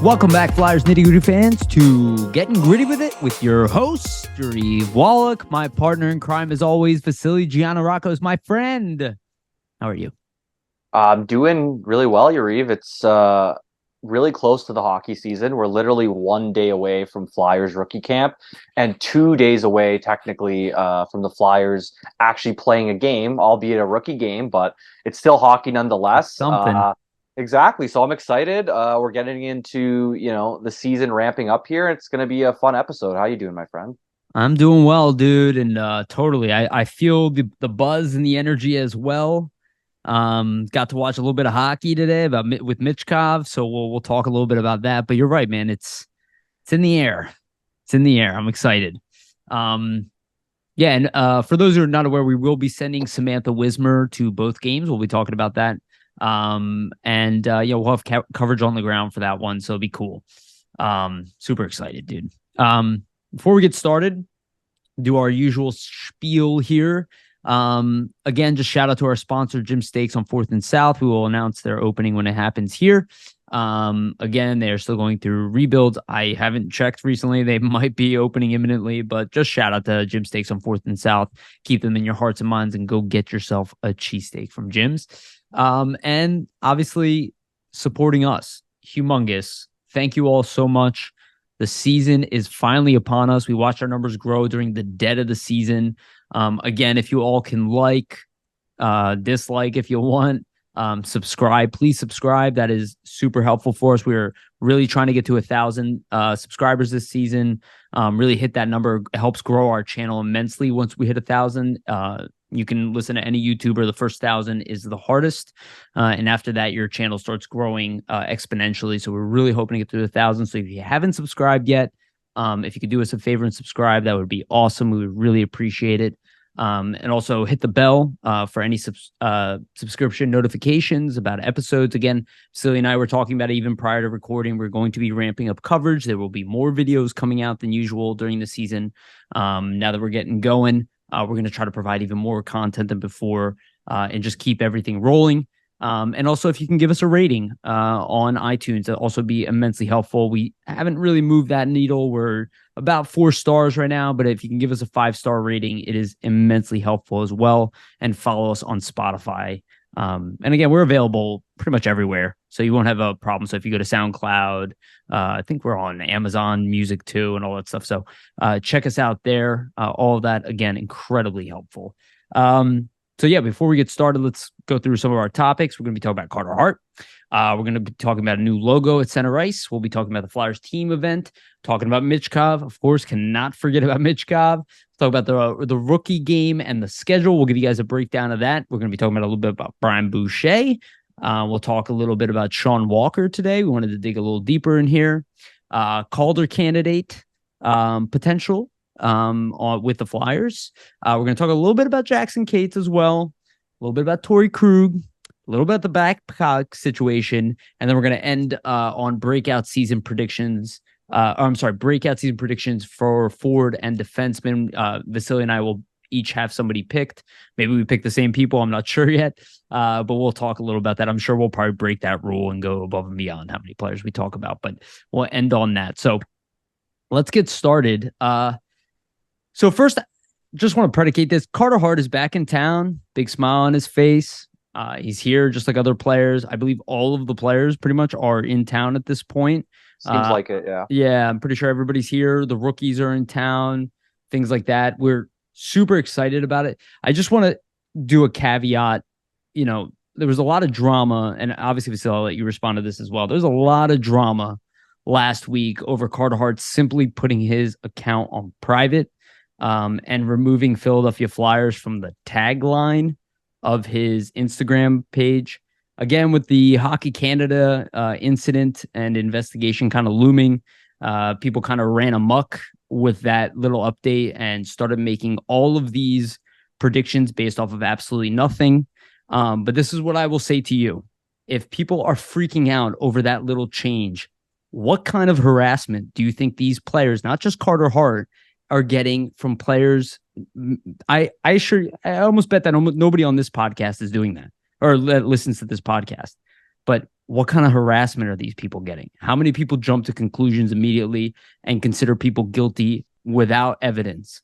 Welcome back, Flyers Nitty Gritty fans, to Getting Gritty with It with your host, Yariv Wolok, my partner in crime, as always, Vasili Gianarakos, my friend. How are you? I'm doing really well, Yariv. It's really close to the hockey season. We're literally 1 day away from Flyers rookie camp and 2 days away, technically, from the Flyers actually playing a game, albeit a rookie game, but it's still hockey nonetheless. Something. Exactly. So I'm excited. We're getting into, the season ramping up here. It's going to be a fun episode. How you doing, my friend? I'm doing well, dude, and totally. I feel the buzz and the energy as well. Got to watch a little bit of hockey today with Michkov, so we'll talk a little bit about that. But you're right, man. It's in the air. It's in the air. I'm excited. Yeah, and for those who are not aware, we will be sending Samantha Wismer to both games. We'll be talking about that. We'll have coverage on the ground for that one, so it'll be cool. Super excited, dude. Before we get started, do our usual spiel here. Again, just shout out to our sponsor, Jim Steaks on 4th and South. We will announce their opening when it happens here. Again, they're still going through rebuilds. I haven't checked recently. They might be opening imminently, but just shout out to Jim Steaks on 4th and South. Keep them in your hearts and minds and go get yourself a cheesesteak from Jim's. And obviously supporting us. Humongous. Thank you all so much. The season is finally upon us. We watched our numbers grow during the dead of the season. Again, if you all can dislike if you want, subscribe, please subscribe. That is super helpful for us. We're really trying to get to 1,000 subscribers this season. Really hit that number. It helps grow our channel immensely. Once we hit 1,000, you can listen to any YouTuber. The first 1,000 is the hardest. And after that, your channel starts growing exponentially. So we're really hoping to get to 1,000. So if you haven't subscribed yet, if you could do us a favor and subscribe, that would be awesome. We would really appreciate it. And also hit the bell for any subscription notifications about episodes. Again, Vasili and I were talking about it even prior to recording. We're going to be ramping up coverage. There will be more videos coming out than usual during the season. Now that we're getting going, we're going to try to provide even more content than before and just keep everything rolling. And also, if you can give us a rating on iTunes, that'll also be immensely helpful. We haven't really moved that needle. We're about 4 stars right now, but if you can give us a 5-star rating, it is immensely helpful as well. And follow us on Spotify. And again, we're available pretty much everywhere, so you won't have a problem. So if you go to SoundCloud, I think we're on Amazon Music too and all that stuff. So check us out there. All of that, again, incredibly helpful. So yeah, before we get started, let's go through some of our topics. We're going to be talking about Carter Hart. We're going to be talking about a new logo at center ice. We'll be talking about the Flyers team event, talking about Michkov. Of course, cannot forget about Michkov. Talk about the rookie game and the schedule. We'll give you guys a breakdown of that. We're going to be talking about a little bit about Brian Boucher. We'll talk a little bit about Sean Walker today. We wanted to dig a little deeper in here. Calder candidate potential with the Flyers. We're going to talk a little bit about Jackson Cates as well, a little bit about Torey Krug, a little bit about the Babcock situation, and then we're going to end on breakout season predictions. Breakout season predictions for forward and defenseman. Vasili and I will each have somebody picked. Maybe we pick the same people. I'm not sure yet, but we'll talk a little about that. I'm sure we'll probably break that rule and go above and beyond how many players we talk about, but we'll end on that. So let's get started. So first, just want to predicate this. Carter Hart is back in town. Big smile on his face. He's here just like other players. I believe all of the players pretty much are in town at this point. Seems like it, yeah. Yeah, I'm pretty sure everybody's here. The rookies are in town, things like that. We're super excited about it. I just want to do a caveat. There was a lot of drama, and obviously, Vasili, I'll let you respond to this as well. There's a lot of drama last week over Carter Hart simply putting his account on private. And removing Philadelphia Flyers from the tagline of his Instagram page. Again, with the Hockey Canada incident and investigation kind of looming, people kind of ran amok with that little update and started making all of these predictions based off of absolutely nothing. But this is what I will say to you. If people are freaking out over that little change, what kind of harassment do you think these players, not just Carter Hart, are getting from players? I almost bet that almost nobody on this podcast is doing that or listens to this podcast. But what kind of harassment are these people getting? How many people jump to conclusions immediately and consider people guilty without evidence?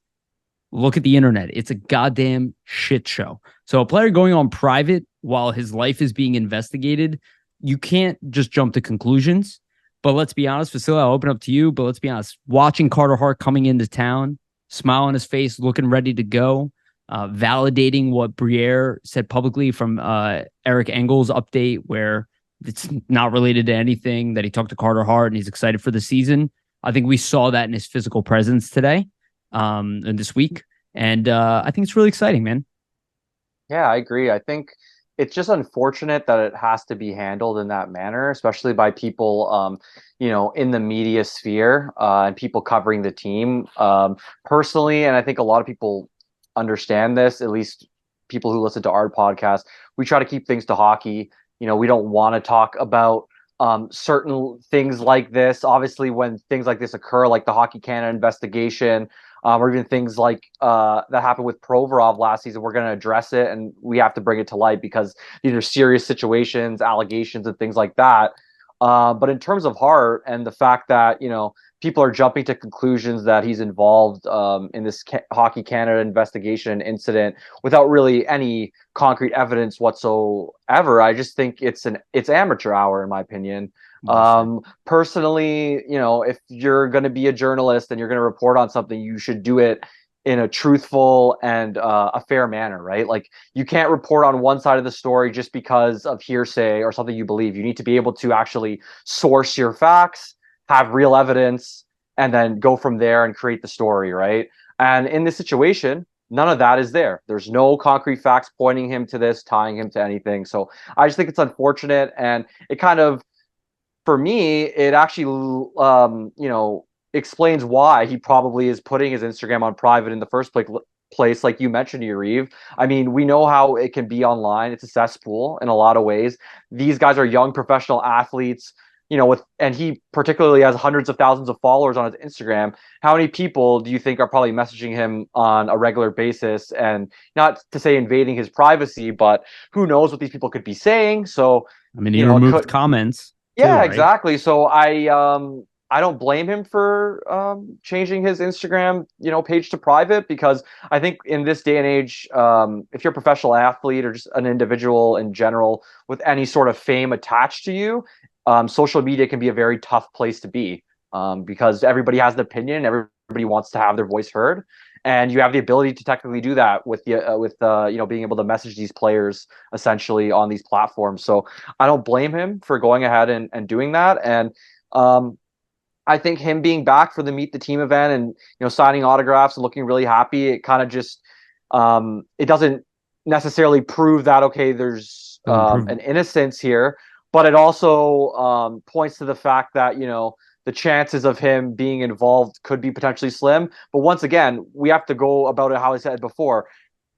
Look at the internet. It's a goddamn shit show. So a player going on private while his life is being investigated, you can't just jump to conclusions. But let's be honest, Vasili, I'll open up to you, but let's be honest. Watching Carter Hart coming into town, smile on his face, looking ready to go, validating what Boucher said publicly from Eric Engel's update, where it's not related to anything, that he talked to Carter Hart and he's excited for the season. I think we saw that in his physical presence today and this week. And I think it's really exciting, man. Yeah, I agree. I think it's just unfortunate that it has to be handled in that manner, especially by people, in the media sphere and people covering the team personally. And I think a lot of people understand this, at least people who listen to our podcast. We try to keep things to hockey. We don't want to talk about certain things like this. Obviously, when things like this occur, like the Hockey Canada investigation, or even things like that happened with Provorov last season, we're going to address it and we have to bring it to light because these are serious situations, allegations, and things like that. But in terms of Hart and the fact that, people are jumping to conclusions that he's involved in this Hockey Canada investigation incident without really any concrete evidence whatsoever, I just think it's amateur hour, in my opinion. Personally, if you're going to be a journalist and you're going to report on something, you should do it in a truthful and a fair manner, right? Like, you can't report on one side of the story just because of hearsay or something you believe. You need to be able to actually source your facts, have real evidence, and then go from there and create the story, right? And in this situation, none of that is there. There's no concrete facts pointing him to this, tying him to anything. So I just think it's unfortunate, and it kind of, for me, it actually, explains why he probably is putting his Instagram on private in the first place, like you mentioned, Yariv. I mean, we know how it can be online. It's a cesspool in a lot of ways. These guys are young professional athletes, and he particularly has hundreds of thousands of followers on his Instagram. How many people do you think are probably messaging him on a regular basis? And not to say invading his privacy, but who knows what these people could be saying? So, I mean, he removed comments. Yeah, right? Exactly. So I don't blame him for changing his Instagram, page to private, because I think in this day and age, if you're a professional athlete or just an individual in general with any sort of fame attached to you, social media can be a very tough place to be because everybody has an opinion, everybody wants to have their voice heard, and you have the ability to technically do that with being able to message these players essentially on these platforms. So I don't blame him for going ahead and doing that, and I think him being back for the Meet the Team event and signing autographs and looking really happy, it kind of just it doesn't necessarily prove that there's an innocence here, but it also points to the fact that the chances of him being involved could be potentially slim. But once again, we have to go about it how I said before.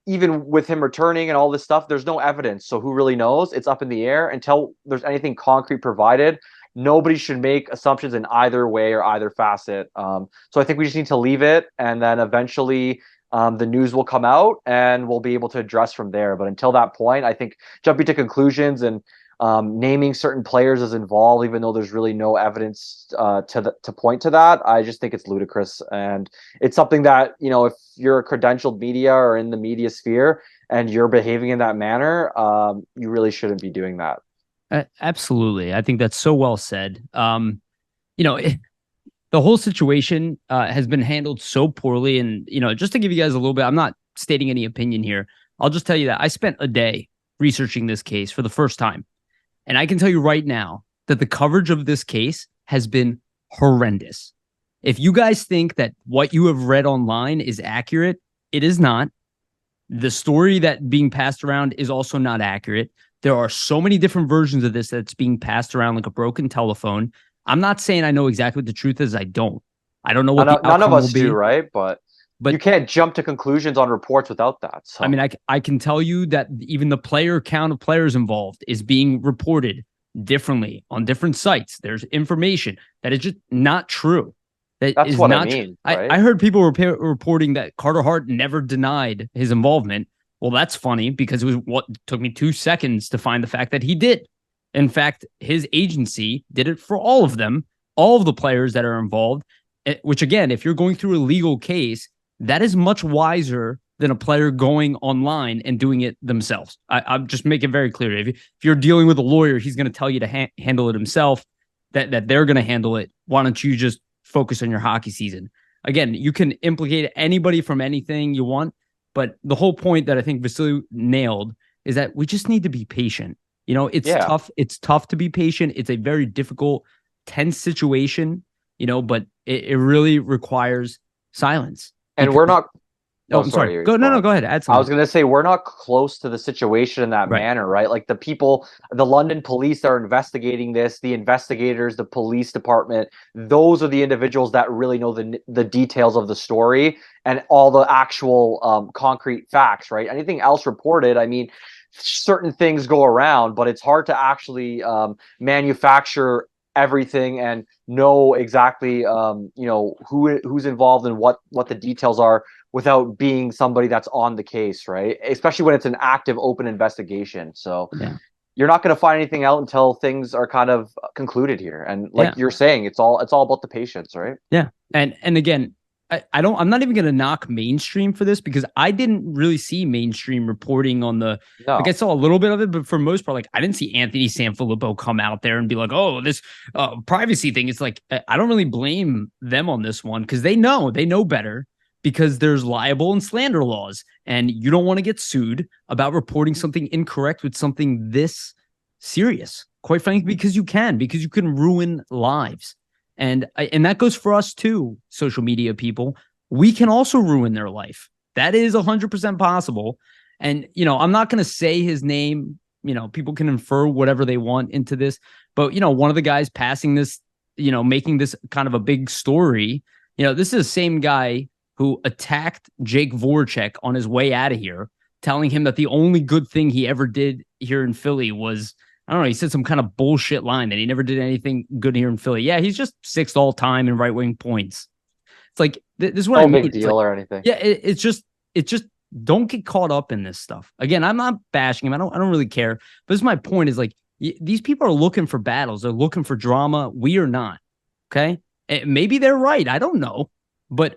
Even with him returning and all this stuff, there's no evidence. So who really knows? It's up in the air until there's anything concrete provided. Nobody should make assumptions in either way or either facet. So I think we just need to leave it, and then eventually the news will come out and we'll be able to address from there. But until that point, I think jumping to conclusions and naming certain players as involved, even though there's really no evidence to point to that, I just think it's ludicrous. And it's something that, if you're a credentialed media or in the media sphere and you're behaving in that manner, you really shouldn't be doing that. Absolutely. I think that's so well said. The whole situation has been handled so poorly. And, just to give you guys a little bit, I'm not stating any opinion here. I'll just tell you that I spent a day researching this case for the first time. And I can tell you right now that the coverage of this case has been horrendous. If you guys think that what you have read online is accurate, it is not. The story that being passed around is also not accurate. There are so many different versions of this that's being passed around like a broken telephone. I'm not saying I know exactly what the truth is. I don't know what the outcome none of us will be. do, right? But you can't jump to conclusions on reports without that. So. I mean, I can tell you that even the player count of players involved is being reported differently on different sites. There's information that is just not true. That's what I mean. Right? I heard people reporting that Carter Hart never denied his involvement. Well, that's funny because it was what took me 2 seconds to find the fact that he did. In fact, his agency did it for all of them, all of the players that are involved, which again, if you're going through a legal case, that is much wiser than a player going online and doing it themselves. I'm just make it very clear. If you're dealing with a lawyer, he's going to tell you to handle it himself, that they're going to handle it. Why don't you just focus on your hockey season? Again, you can implicate anybody from anything you want, but the whole point that I think Vasili nailed is that we just need to be patient. It's tough. It's tough to be patient. It's a very difficult, tense situation, but it really requires silence. And we're not. Oh, I'm sorry. Go ahead. Add something. I was going to say, we're not close to the situation in that manner, right? Like the people, the London police that are investigating this, the investigators, the police department, those are the individuals that really know the details of the story and all the actual concrete facts, right? Anything else reported, I mean, certain things go around, but it's hard to actually manufacture everything and know exactly who's involved and what the details are without being somebody that's on the case, right? Especially when it's an active open investigation. So you're not going to find anything out until things are kind of concluded here. And like you're saying, it's all about the patience, right? Yeah. And again, I'm not even going to knock mainstream for this because I didn't really see mainstream reporting on the, like I saw a little bit of it, but for most part, like I didn't see Anthony Sanfilippo come out there and be like, oh, this privacy thing. It's like, I don't really blame them on this one because they know better because there's libel and slander laws and you don't want to get sued about reporting something incorrect with something this serious, quite frankly, because you can ruin lives. And that goes for us too, social media people. We can also ruin their life. That is 100% possible. And, I'm not going to say his name. People can infer whatever they want into this. But, one of the guys passing this, making this kind of a big story, this is the same guy who attacked Jake Voracek on his way out of here, telling him that the only good thing he ever did here in Philly was, I don't know, he said some kind of bullshit line that he never did anything good here in Philly. Yeah, he's just sixth all time in right wing points. It's like, this is what I mean. No big deal or anything. Yeah, it's just don't get caught up in this stuff. Again, I'm not bashing him. I don't really care. But this is my point is like, these people are looking for battles. They're looking for drama. We are not. Okay. Maybe they're right. I don't know. But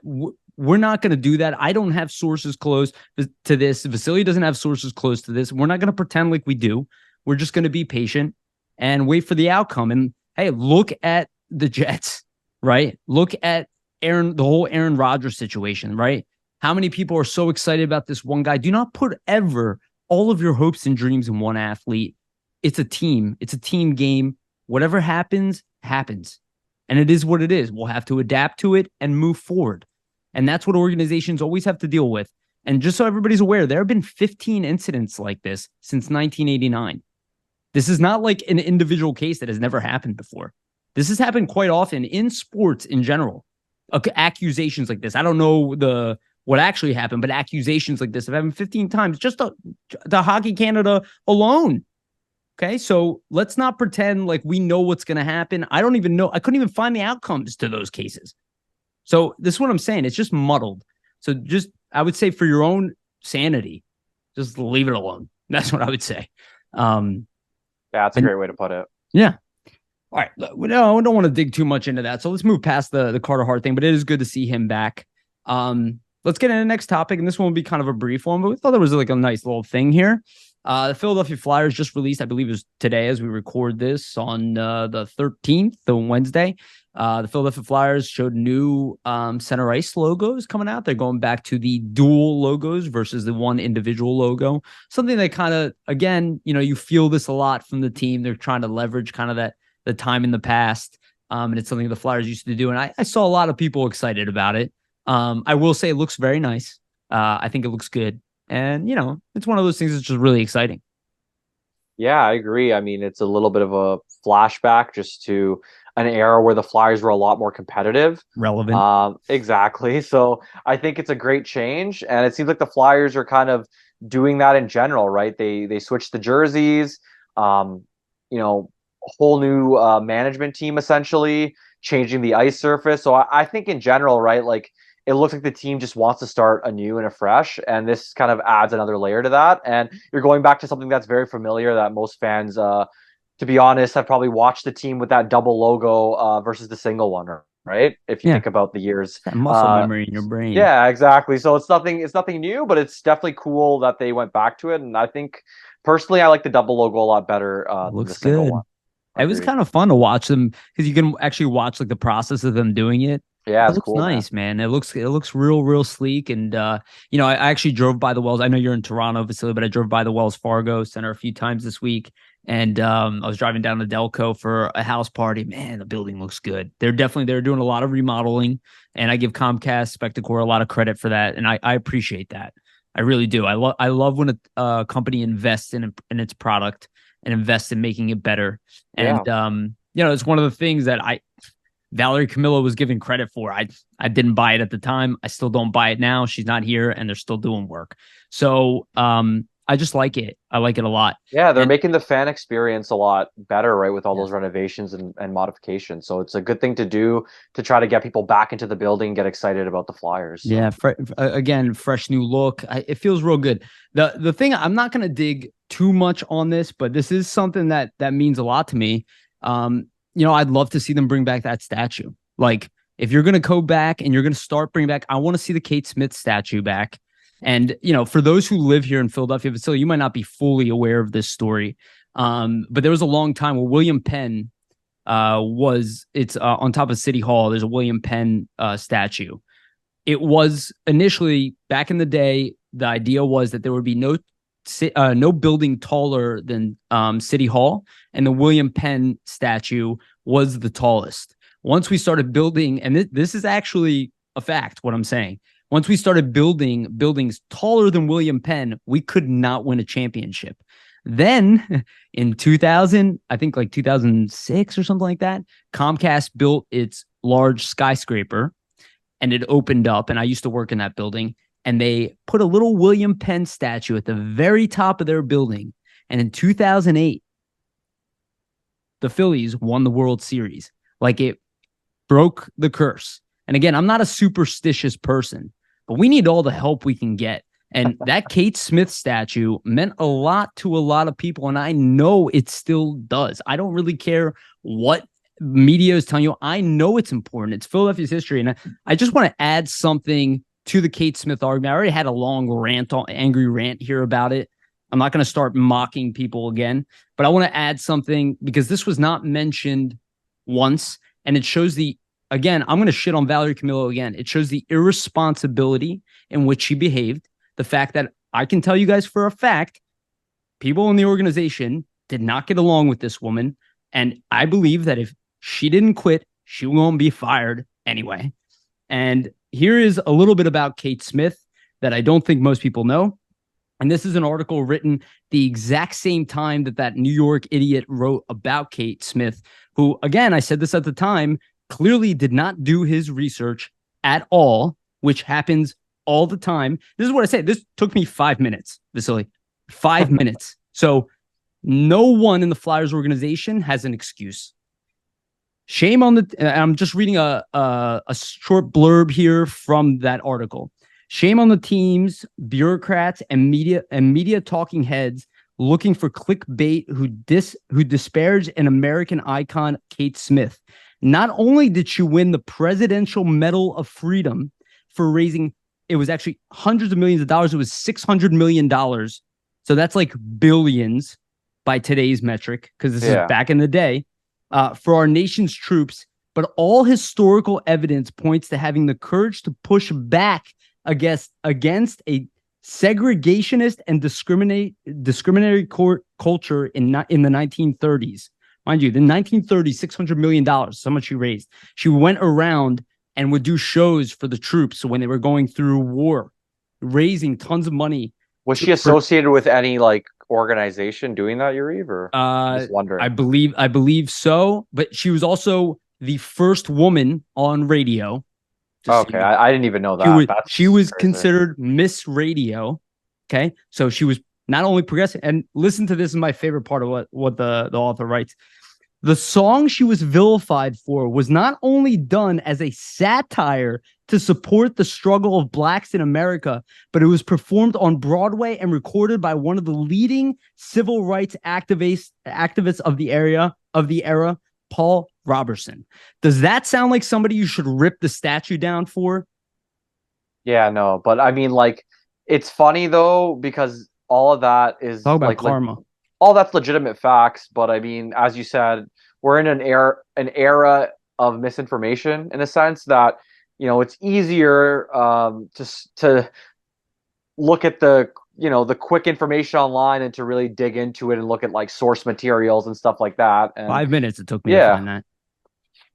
we're not going to do that. I don't have sources close to this. Vasili doesn't have sources close to this. We're not going to pretend like we do. We're just going to be patient and wait for the outcome. And hey, look at the Jets, right? Look at the whole Aaron Rodgers situation, right? How many people are so excited about this one guy? Do not put ever all of your hopes and dreams in one athlete. It's a team. It's a team game. Whatever happens, happens. And it is what it is. We'll have to adapt to it and move forward. And that's what organizations always have to deal with. And just so everybody's aware, there have been 15 incidents like this since 1989. This is not like an individual case that has never happened before. This has happened quite often in sports in general. Accusations like this. I don't know what actually happened, but accusations like this have happened 15 times, just the Hockey Canada alone. Okay, so let's not pretend like we know what's going to happen. I don't even know. I couldn't even find the outcomes to those cases. So this is what I'm saying. It's just muddled. So I would say for your own sanity, just leave it alone. That's what I would say. That's a great way to put it. Yeah. All right. We don't want to dig too much into that. So let's move past the Carter Hart thing, but it is good to see him back. Let's get into the next topic. And this one will be kind of a brief one, but we thought there was like a nice little thing here. The Philadelphia Flyers just released, I believe it was today as we record this on the 13th, on Wednesday. The Philadelphia Flyers showed new center ice logos coming out. They're going back to the dual logos versus the one individual logo. Something that kind of, again, you feel this a lot from the team. They're trying to leverage kind of the time in the past. And it's something the Flyers used to do. And I saw a lot of people excited about it. I will say it looks very nice. I think it looks good. And, it's one of those things that's just really exciting. Yeah, I agree. I mean, it's a little bit of a flashback just to an era where the Flyers were a lot more competitive. Relevant. Exactly. So I think it's a great change. And it seems like the Flyers are kind of doing that in general, right? They switched the jerseys, whole new management team, essentially changing the ice surface. So I think in general, right, like it looks like the team just wants to start anew and afresh. And this kind of adds another layer to that. And you're going back to something that's very familiar that most fans to be honest, I've probably watched the team with that double logo versus the single one, right? If you Yeah, think about the years. that muscle memory in your brain. Yeah, exactly. So it's nothing new, but it's definitely cool that they went back to it. And I think personally, I like the double logo a lot better than the Looks single good. one. It was Agreed. kind of fun to watch them because you can actually watch like the process of them doing it. Yeah, It it's looks cool, man. nice, man. It looks real sleek. And I actually drove by the Wells. I know you're in Toronto, Vasili, but I drove by the Wells Fargo Center a few times this week. And I was driving down to Delco for a house party. Man, the building looks good. They're doing a lot of remodeling, and I give Comcast Spectacor a lot of credit for that. And I appreciate that. I really do. I love when a company invests in its product and invests in making it better. Yeah. And it's one of the things that Valerie Camillo was given credit for. I didn't buy it at the time. I still don't buy it now. She's not here, and they're still doing work. So I just like it. I like it a lot. Yeah, they're And making the fan experience a lot better, right, with all yeah, those renovations and modifications. So it's a good thing to do to try to get people back into the building, get excited about the Flyers. So. again, fresh new look. It feels real good. The thing, I'm not going to dig too much on this, but this is something that means a lot to me. I'd love to see them bring back that statue. Like, if you're going to go back and you're going to start bringing back, I want to see the Kate Smith statue back. And, for those who live here in Philadelphia, Vasili, you might not be fully aware of this story. But there was a long time where William Penn it's on top of City Hall. There's a William Penn statue. It was initially, back in the day, the idea was that there would be no building taller than City Hall, and the William Penn statue was the tallest. Once we started building, and this is actually a fact, what I'm saying. Once we started building buildings taller than William Penn, we could not win a championship. Then in 2000, I think like 2006 or something like that, Comcast built its large skyscraper, and it opened up, and I used to work in that building, and they put a little William Penn statue at the very top of their building. And in 2008, the Phillies won the World Series. Like, it broke the curse. And again, I'm not a superstitious person, but we need all the help we can get. And that Kate Smith statue meant a lot to a lot of people, and I know it still does. I don't really care what media is telling you. I know it's important. It's Philadelphia's history. And I just want to add something to the Kate Smith argument. I already had a long angry rant here about it. I'm not going to start mocking people again, but I want to add something because this was not mentioned once, and it shows again, I'm going to shit on Valerie Camillo again. It shows the irresponsibility in which she behaved. The fact that I can tell you guys for a fact, people in the organization did not get along with this woman. And I believe that if she didn't quit, she won't be fired anyway. And here is a little bit about Kate Smith that I don't think most people know. And this is an article written the exact same time that New York idiot wrote about Kate Smith, who, again, I said this at the time, clearly did not do his research at all, which happens all the time. This is what I say. This took me 5 minutes, Vasili. 5 minutes. So no one in the Flyers organization has an excuse. Shame on I'm just reading a short blurb here from that article. Shame on the teams, bureaucrats, and media talking heads looking for clickbait who disparage an American icon, Kate Smith. Not only did she win the Presidential Medal of Freedom for raising, it was actually hundreds of millions of dollars. It was $600 million. So that's like billions by today's metric, because this is back in the day, for our nation's troops. But all historical evidence points to having the courage to push back against a segregationist and discriminatory culture in the 1930s. Mind you, the 1930s, $600 million, so much she raised. She went around and would do shows for the troops when they were going through war, raising tons of money. Was she associated with any like organization doing that, Yariv? Or just wondering. I believe so, but she was also the first woman on radio. Okay, I didn't even know that. She was considered Miss Radio. Okay, so she was not only progressive, and listen to this is my favorite part of what the author writes. The song she was vilified for was not only done as a satire to support the struggle of blacks in America, but it was performed on Broadway and recorded by one of the leading civil rights activists of the era, Paul Robertson. Does that sound like somebody you should rip the statue down for? Yeah, no, but I mean, like, it's funny though because all of that is Talk about karma. all that's legitimate facts. But I mean, as you said, we're in an era of misinformation in a sense that it's easier to look at the quick information online and to really dig into it and look at like source materials and stuff like that. And 5 minutes it took me to find that.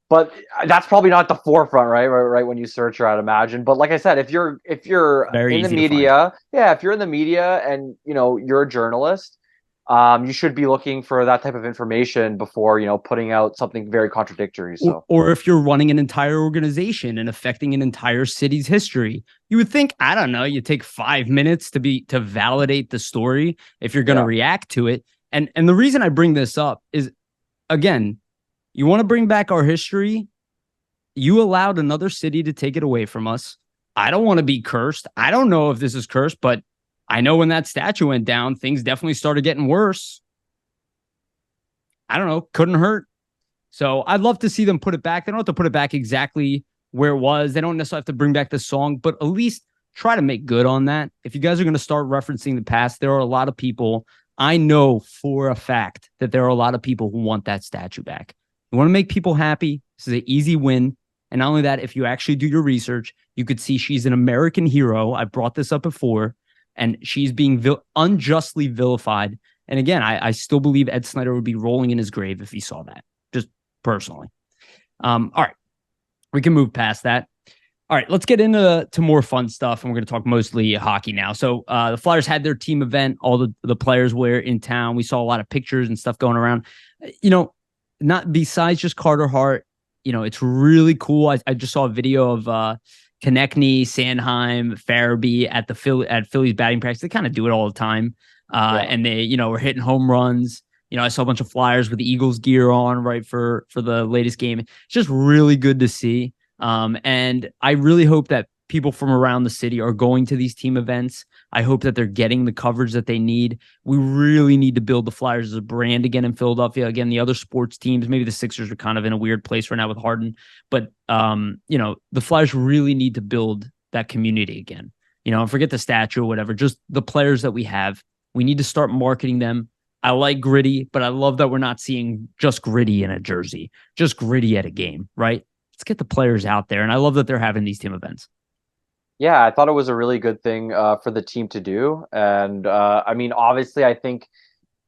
But that's probably not the forefront, right? When you search, I'd imagine. But like I said, if you're in the media, if you're in the media and you're a journalist, you should be looking for that type of information before putting out something very contradictory. So, or if you're running an entire organization and affecting an entire city's history, you would think, I don't know, you take 5 minutes to validate the story if you're going to react to it. And the reason I bring this up is, again, you want to bring back our history? You allowed another city to take it away from us. I don't want to be cursed. I don't know if this is cursed, but I know when that statue went down, things definitely started getting worse. I don't know. Couldn't hurt. So I'd love to see them put it back. They don't have to put it back exactly where it was. They don't necessarily have to bring back the song, but at least try to make good on that. If you guys are going to start referencing the past, there are a lot of people. I know for a fact that there are a lot of people who want that statue back. You want to make people happy. This is an easy win. And not only that, if you actually do your research, you could see she's an American hero. I brought this up before, and she's being unjustly vilified. And again, I still believe Ed Snyder would be rolling in his grave if he saw that, just personally. All right, we can move past that. All right, let's get into more fun stuff, and we're going to talk mostly hockey now. So the Flyers had their team event. All the players were in town. We saw a lot of pictures and stuff going around. Not besides just Carter Hart, it's really cool. I just saw a video of Konechny, Sanheim, Farabee at Philly's batting practice. They kind of do it all the time. And they, were hitting home runs. I saw a bunch of Flyers with the Eagles gear on, right, for the latest game. It's just really good to see. And I really hope that people from around the city are going to these team events. I hope that they're getting the coverage that they need. We really need to build the Flyers as a brand again in Philadelphia. Again, the other sports teams, maybe the Sixers are kind of in a weird place right now with Harden, but the Flyers really need to build that community again. And forget the statue or whatever, just the players that we have. We need to start marketing them. I like Gritty, but I love that we're not seeing just Gritty in a jersey, just Gritty at a game, right? Let's get the players out there. And I love that they're having these team events. Yeah, I thought it was a really good thing for the team to do. And I mean, obviously, I think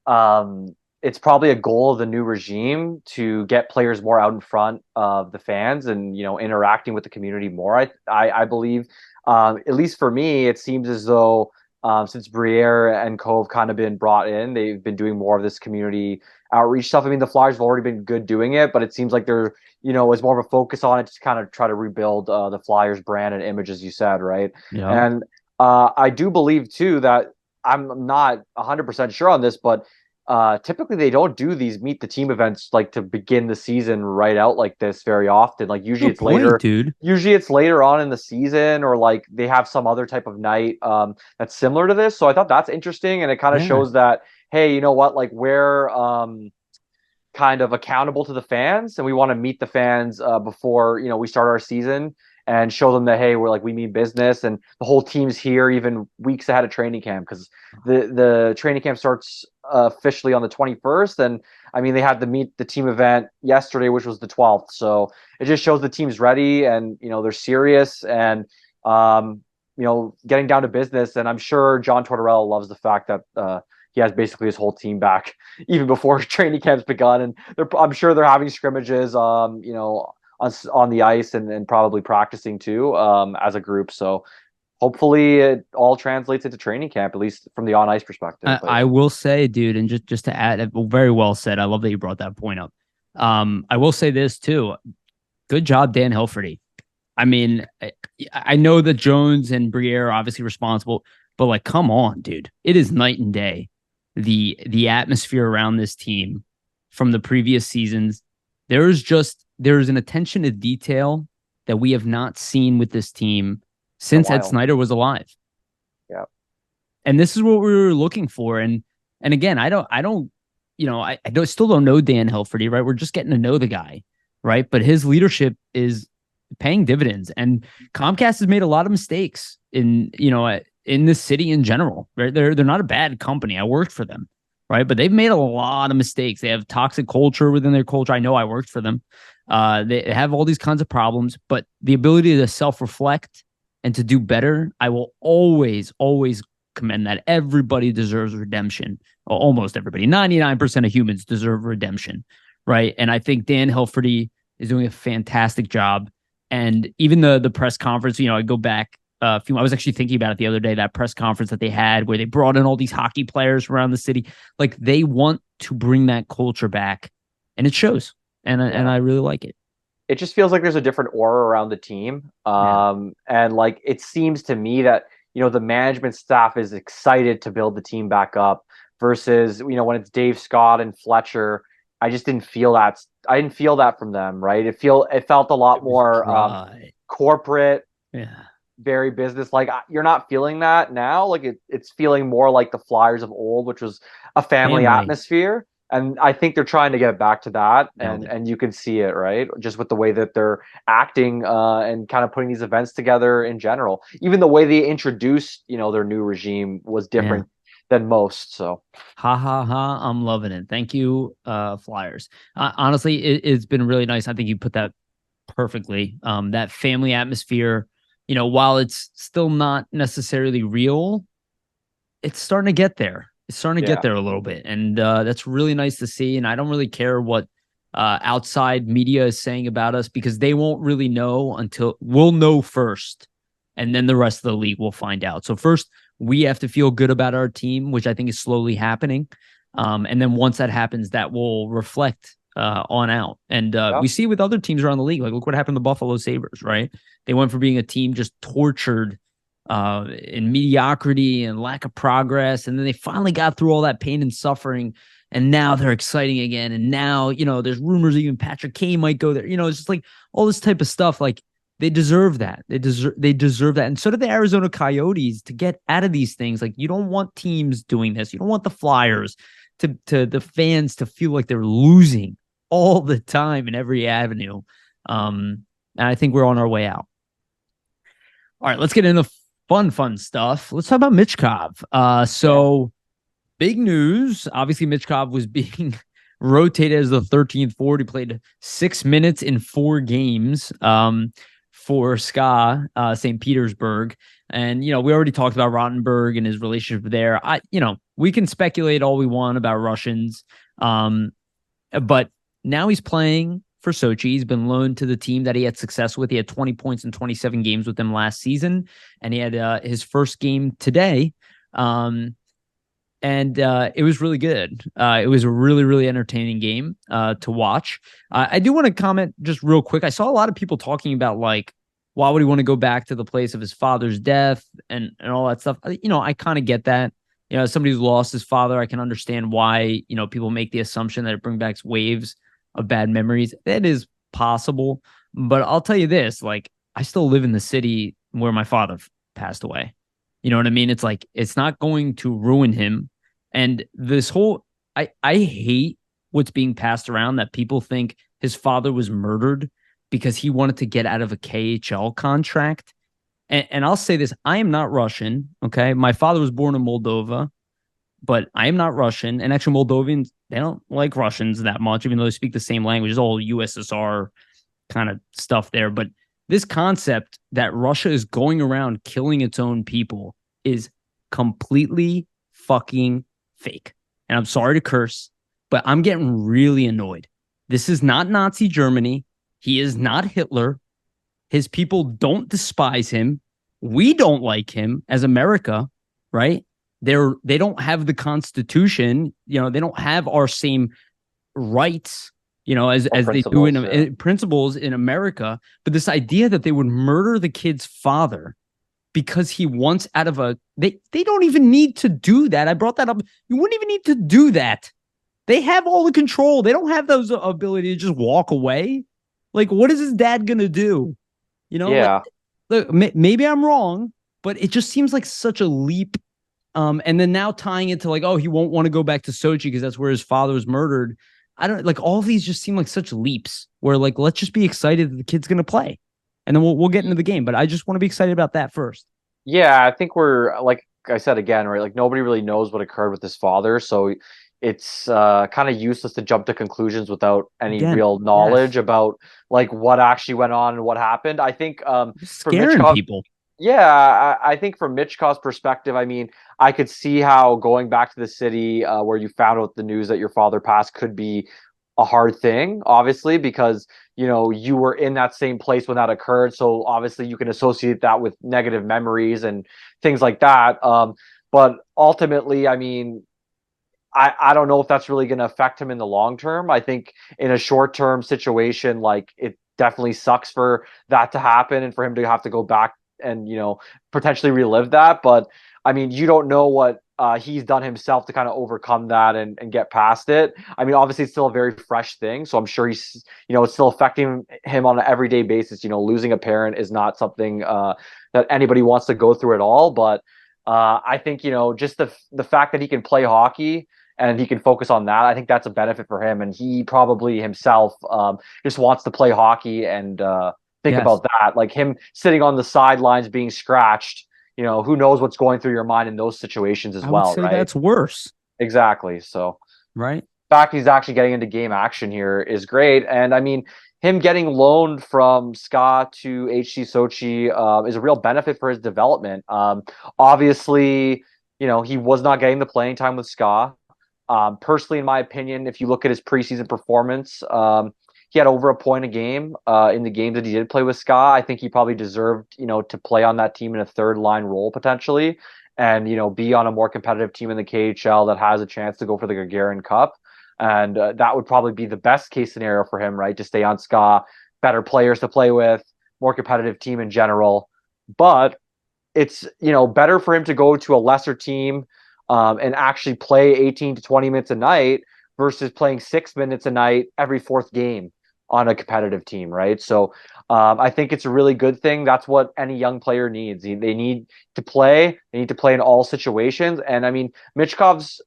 it's probably a goal of the new regime to get players more out in front of the fans and, interacting with the community more. I believe, at least for me, it seems as though since Briere and Cove kind of been brought in, they've been doing more of this community outreach stuff. I mean, the Flyers have already been good doing it, but it seems like there, is more of a focus on it to kind of try to rebuild the Flyers brand and image, as you said, right? Yeah. And I do believe too that I'm not 100% sure on this, but typically they don't do these meet the team events like to begin the season right out like this very often. Like usually it's later, dude. Usually it's later on in the season, or like they have some other type of night that's similar to this. So I thought that's interesting, and it kind of shows that, hey, you know what, like we're kind of accountable to the fans, and we want to meet the fans before we start our season and show them that, hey, we mean business, and the whole team's here even weeks ahead of training camp, because the training camp starts officially on the 21st, and I mean they had the meet the team event yesterday, which was the 12th. So it just shows the team's ready, and they're serious, and getting down to business. And I'm sure John Tortorella loves the fact that he has basically his whole team back even before training camp's begun, and I'm sure they're having scrimmages on the ice and probably practicing too as a group. So hopefully it all translates into training camp, at least from the on ice perspective. I will say, dude, and just to add, very well said. I love that you brought that point up. I will say this too. Good job, Dan Hilferty. I mean, I know that Jones and Briere are obviously responsible, but like, come on, dude. It is night and day. The atmosphere around this team from the previous seasons. There's an attention to detail that we have not seen with this team since Ed Snyder was alive. Yeah. And this is what we were looking for. And again, I still don't know Dan Hilferty, right? We're just getting to know the guy, right? But his leadership is paying dividends, and Comcast has made a lot of mistakes in this city in general, right? They're not a bad company. I worked for them, right? But they've made a lot of mistakes. They have toxic culture within their culture. I know, I worked for them. They have all these kinds of problems, but the ability to self-reflect and to do better, I will always commend that. Everybody deserves redemption. Almost everybody. 99% of humans deserve redemption, right? And I think Dan Hilferty is doing a fantastic job. And even the press conference, I go back I was actually thinking about it the other day, that press conference that they had where they brought in all these hockey players from around the city. Like, they want to bring that culture back, and it shows. And I really like it. It just feels like there's a different aura around the team. And like, it seems to me that, the management staff is excited to build the team back up versus, when it's Dave Scott and Fletcher, I just didn't feel that. I didn't feel that from them, right? It felt a lot more corporate, very business. Like, you're not feeling that now. Like, it's feeling more like the Flyers of old, which was a family atmosphere. And I think they're trying to get back to that, and you can see it, right? Just with the way that they're acting and kind of putting these events together in general. Even the way they introduced, their new regime was different than most. So, I'm loving it. Thank you, Flyers. Honestly, it's been really nice. I think you put that perfectly. That family atmosphere, while it's still not necessarily real, it's starting to get there. It's starting to get there a little bit. And that's really nice to see. And I don't really care what outside media is saying about us, because they won't really know until we'll know first. And then the rest of the league will find out. So first, we have to feel good about our team, which I think is slowly happening. And then once that happens, that will reflect on out. And we see with other teams around the league, like, look what happened to the Buffalo Sabres, right? They went from being a team just tortured in mediocrity and lack of progress, and then they finally got through all that pain and suffering, and now they're exciting again. And now, there's rumors even Patrick Kane might go there. It's just like all this type of stuff. Like, they deserve that. They deserve that. And so did the Arizona Coyotes, to get out of these things. Like, you don't want teams doing this. You don't want the Flyers to the fans to feel like they're losing all the time in every avenue. And I think we're on our way out. All right, let's get into fun stuff. Let's talk about Michkov. So big news. Obviously, Michkov was being rotated as the 13th forward. He played 6 minutes in 4 games for SKA, St. Petersburg. And, we already talked about Rottenberg and his relationship there. We can speculate all we want about Russians. But now he's playing for Sochi. He's been loaned to the team that he had success with. He had 20 points in 27 games with them last season, and he had his first game today. And it was really good. It was a really, really entertaining game to watch. I do want to comment just real quick. I saw a lot of people talking about, like, why would he want to go back to the place of his father's death and all that stuff. I kind of get that. As somebody who's lost his father, I can understand why, people make the assumption that it brings back waves of bad memories. That is possible. But I'll tell you this, like, I still live in the city where my father passed away. You know what I mean? It's like, it's not going to ruin him. And this whole, I hate what's being passed around, that people think his father was murdered because he wanted to get out of a KHL contract. And I'll say this, I am not Russian. Okay. My father was born in Moldova, but I am not Russian. And actually, Moldovians, they don't like Russians that much, even though they speak the same language. It's all USSR kind of stuff there. But this concept that Russia is going around killing its own people is completely fucking fake. And I'm sorry to curse, but I'm getting really annoyed. This is not Nazi Germany. He is not Hitler. His people don't despise him. We don't like him as America, right? They don't have the Constitution. They don't have our same rights, as they do in principles in America. But this idea that they would murder the kid's father because he wants out of they don't even need to do that. I brought that up. You wouldn't even need to do that. They have all the control. They don't have those ability to just walk away. Like, what is his dad gonna do? Yeah. Look, maybe I'm wrong, but it just seems like such a leap. And then now tying it to like, oh, he won't want to go back to Sochi because that's where his father was murdered. I don't like all of these just seem like such leaps where like, let's just be excited that the kid's going to play. And then we'll get into the game, but I just want to be excited about that first. Yeah, I think we're, like I said again, right? Like nobody really knows what occurred with his father, so it's kind of useless to jump to conclusions without any real knowledge about like what actually went on and what happened. I think for scaring Michkov, people. yeah, I think from Michkov's perspective, I mean, I could see how going back to the city where you found out the news that your father passed could be a hard thing, obviously, because you were in that same place when that occurred. So obviously you can associate that with negative memories and things like that. But ultimately, I mean, I don't know if that's really going to affect him in the long term. I think in a short term situation, like it definitely sucks for that to happen and for him to have to go back and potentially relive that. But I mean, you don't know what he's done himself to kind of overcome that and get past it. I mean, obviously it's still a very fresh thing, so I'm sure he's it's still affecting him on an everyday basis. Losing a parent is not something that anybody wants to go through at all. But I think just the fact that he can play hockey and he can focus on that, I think that's a benefit for him. And he probably himself just wants to play hockey and think about that. Like him sitting on the sidelines being scratched, who knows what's going through your mind in those situations as well, right? That's worse. Exactly. So, right. The fact he's actually getting into game action here is great. And I mean, him getting loaned from SKA to HC Sochi is a real benefit for his development. Obviously, he was not getting the playing time with SKA. Personally, in my opinion, if you look at his preseason performance, he had over a point a game in the games that he did play with SKA. I think he probably deserved, to play on that team in a third line role potentially, and be on a more competitive team in the KHL that has a chance to go for the Gagarin Cup. And that would probably be the best case scenario for him, right? To stay on SKA, better players to play with, more competitive team in general. But it's better for him to go to a lesser team and actually play 18 to 20 minutes a night versus playing 6 minutes a night every fourth game on a competitive team, right? So I think it's a really good thing. That's what any young player needs. They need to play. They need to play in all situations. And I mean, Michkov's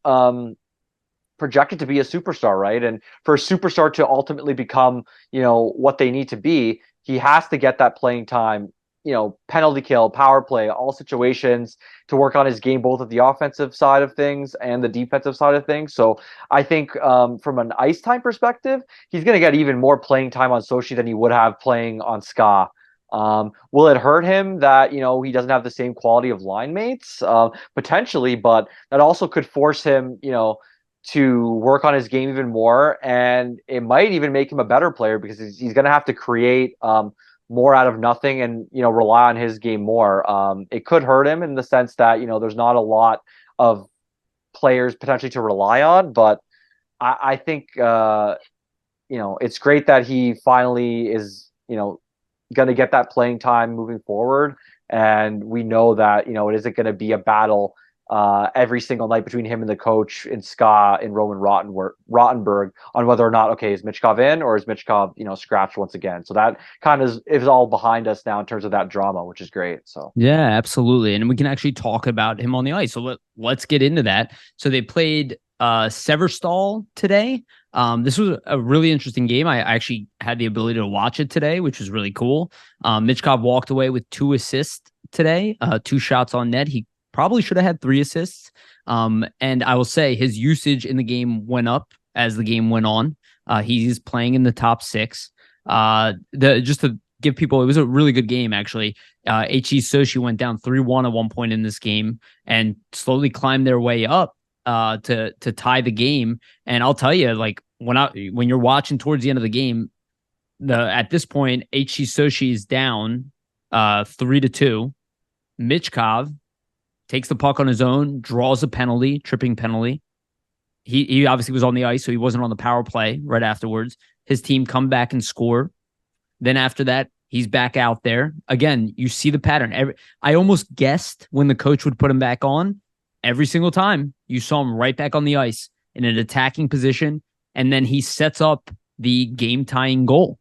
projected to be a superstar, right? And for a superstar to ultimately become, what they need to be, he has to get that playing time, penalty kill, power play, all situations to work on his game, both at the offensive side of things and the defensive side of things. So I think from an ice time perspective, he's going to get even more playing time on Sochi than he would have playing on SKA. Will it hurt him that, he doesn't have the same quality of line mates? Potentially, but that also could force him, to work on his game even more. And it might even make him a better player because he's going to have to create more out of nothing and, rely on his game more. It could hurt him in the sense that, there's not a lot of players potentially to rely on, but I think, it's great that he finally is, going to get that playing time moving forward. And we know that, it isn't going to be a battle every single night between him and the coach in SKA and Roman Rottenberg on whether or not, okay, is Michkov in or is Michkov, scratched once again. So that kind of is all behind us now in terms of that drama, which is great. So yeah, absolutely. And we can actually talk about him on the ice. So let's get into that. So they played Severstal today. This was a really interesting game. I actually had the ability to watch it today, which was really cool. Michkov walked away with 2 assists today, 2 shots on net. He probably should have had 3 assists. And I will say his usage in the game went up as the game went on. He's playing in the top 6. Just to give people, it was a really good game, actually. HC Sochi went down 3-1 at one point in this game and slowly climbed their way up to tie the game. And I'll tell you, like when you're watching towards the end of the game, at this point, HC Sochi is down 3-2. Michkov takes the puck on his own, draws a penalty, tripping penalty. He obviously was on the ice, so he wasn't on the power play right afterwards. His team come back and score. Then after that, he's back out there. Again, you see the pattern. I almost guessed when the coach would put him back on. Every single time, you saw him right back on the ice. in an attacking position, and then he sets up the game-tying goal,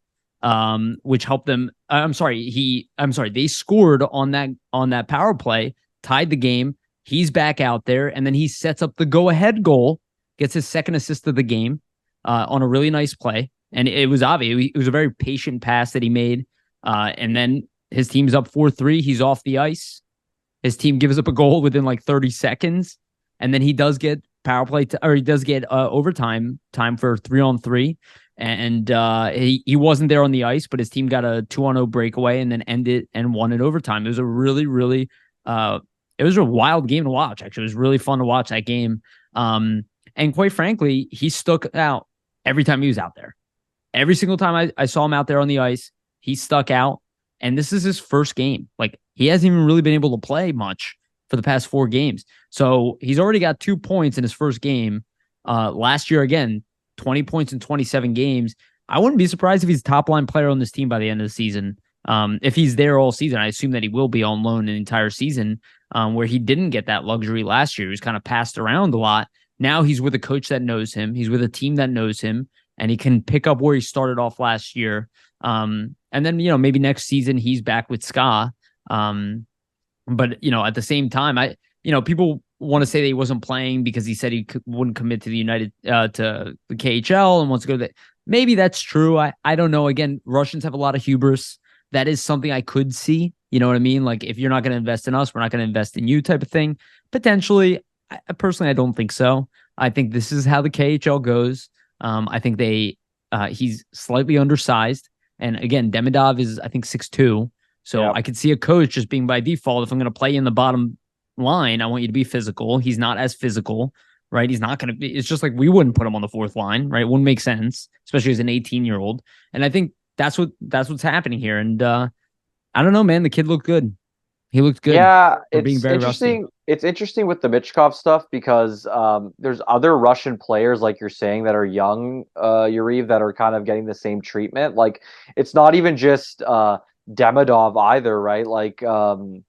which helped them. They scored on that power play, tied the game. He's back out there, and then he sets up the go-ahead goal, gets his second assist of the game on a really nice play. And it was obvious. It was a very patient pass that he made. And then his team's up 4-3. He's off the ice. His team gives up a goal within like 30 seconds. And then he does get power play, he does get overtime time for 3-on-3. And he wasn't there on the ice, but his team got a 2-on-0 breakaway and then ended and won it overtime. It was a really, really, it was a wild game to watch. Actually, it was really fun to watch that game. And quite frankly, he stuck out every time he was out there. Every single time I saw him out there on the ice, he stuck out. And this is his first game. Like, he hasn't even really been able to play much for the past 4 games. So he's already got 2 points in his first game. Last year, again, 20 points in 27 games. I wouldn't be surprised if he's a top-line player on this team by the end of the season. If he's there all season, I assume that he will be on loan an entire season, where he didn't get that luxury last year. He was kind of passed around a lot. Now he's with a coach that knows him. He's with a team that knows him, and he can pick up where he started off last year. And then, maybe next season he's back with Ska. But, at the same time, people want to say that he wasn't playing because he said he wouldn't commit to the to the KHL and wants to go to that. Maybe that's true. I don't know. Again, Russians have a lot of hubris. That is something I could see. You know what I mean? Like, if you're not going to invest in us, we're not going to invest in you type of thing. Potentially. Personally, I don't think so. I think this is how the KHL goes. I think he's slightly undersized. And again, Demidov is, I think, 6'2". So I could see a coach just being by default, if I'm going to play in the bottom line, I want you to be physical. He's not as physical, right? He's not going to be, it's just like we wouldn't put him on the 4th line, right? It wouldn't make sense, especially as an 18-year-old. And I think that's what's happening here. And I don't know, man, the kid looked good. He looked good. Yeah, it's being very interesting. rusty. It's interesting with the Michkov stuff because there's other Russian players, like you're saying, that are young, Yariv, that are kind of getting the same treatment. Like, it's not even just Demidov either, right? Like, Who's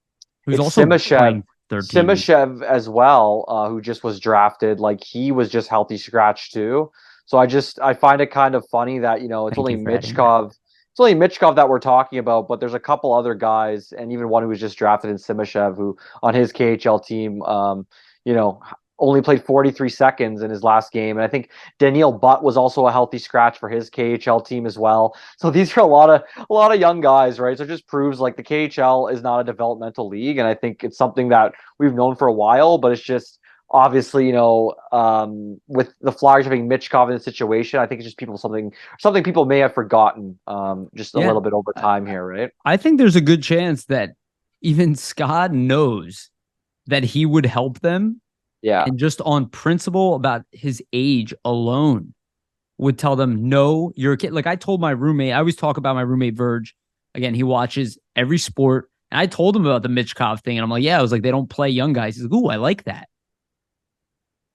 it's also Simashev, 13. Simashev as well, who just was drafted. Like, he was just healthy scratch too. So I find it kind of funny that it's only Michkov. It's only Michkov that we're talking about, but there's a couple other guys, and even one who was just drafted in Simashev, who on his KHL team, only played 43 seconds in his last game. And I think Daniil Butt was also a healthy scratch for his KHL team as well. So these are a lot of young guys, right? So it just proves like the KHL is not a developmental league, and I think it's something that we've known for a while, but it's just obviously, with the Flyers having Michkov in the situation, I think it's just something people may have forgotten just a little bit over time here, right? I think there's a good chance that even Scott knows that he would help them. Yeah. And just on principle about his age alone would tell them, no, you're a kid. Like, I told my roommate, I always talk about my roommate Verge. Again, he watches every sport. And I told him about the Michkov thing. And I'm like, yeah, I was like, they don't play young guys. He's like, ooh, I like that.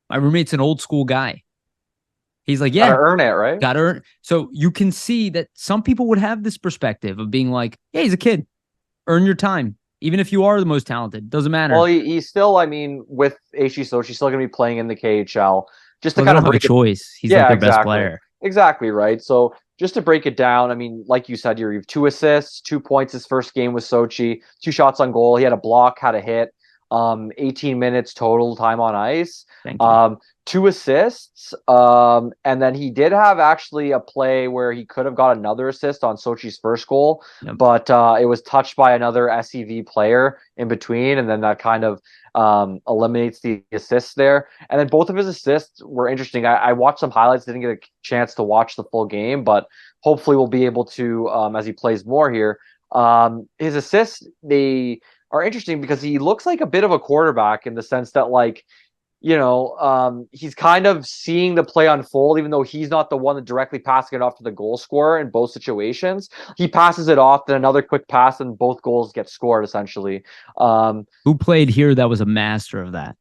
My roommate's an old school guy. He's like, yeah. Gotta earn it, right? Gotta earn. So you can see that some people would have this perspective of being like, yeah, he's a kid. Earn your time. Even if you are the most talented. Doesn't matter. Well, he's still, with HC Sochi, he's still going to be playing in the KHL. Just to kind of have a choice. He's like their best player. Exactly, right? So just to break it down, like you said, you have 2 assists, 2 points his first game with Sochi, 2 shots on goal. He had a block, had a hit. 18 minutes total time on ice. 2 assists. And then he did have actually a play where he could have got another assist on Sochi's first goal, but it was touched by another SEV player in between, and then that kind of eliminates the assists there. And then both of his assists were interesting. I watched some highlights, didn't get a chance to watch the full game, but hopefully we'll be able to as he plays more here. His assists, they are interesting because he looks like a bit of a quarterback in the sense that, he's kind of seeing the play unfold, even though he's not the one that directly passing it off to the goal scorer in both situations. He passes it off, then another quick pass, and both goals get scored, essentially. Who played here that was a master of that?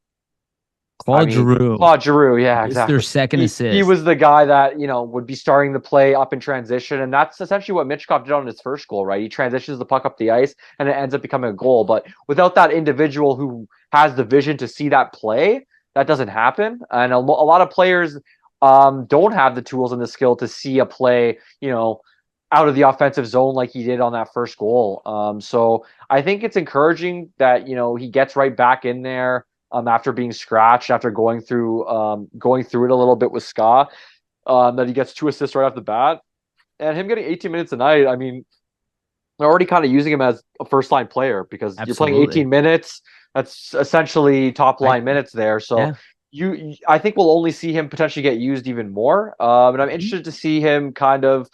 Claude Giroux. Claude Giroux, yeah, exactly. It's their second assist. He was the guy that, would be starting the play up in transition, and that's essentially what Michkov did on his first goal, right? He transitions the puck up the ice, and it ends up becoming a goal. But without that individual who has the vision to see that play, that doesn't happen. And a lot of players don't have the tools and the skill to see a play, out of the offensive zone like he did on that first goal. So I think it's encouraging that, he gets right back in there after being scratched, after going through it a little bit with Ska, that he gets 2 assists right off the bat. And him getting 18 minutes a night, I mean, they're already kind of using him as a first-line player because you're playing 18 minutes. That's essentially top-line minutes there. So I think we'll only see him potentially get used even more. And I'm interested to see him kind of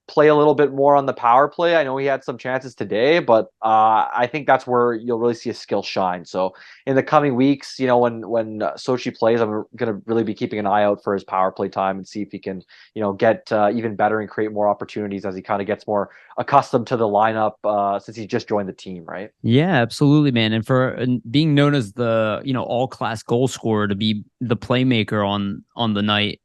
play a little bit more on the power play. I know he had some chances today, but I think that's where you'll really see his skill shine. So in the coming weeks, when Sochi plays, I'm going to really be keeping an eye out for his power play time and see if he can, get even better and create more opportunities as he kind of gets more accustomed to the lineup since he just joined the team, right? Yeah, absolutely, man. And for being known as the, all-class goal scorer, to be the playmaker on the night,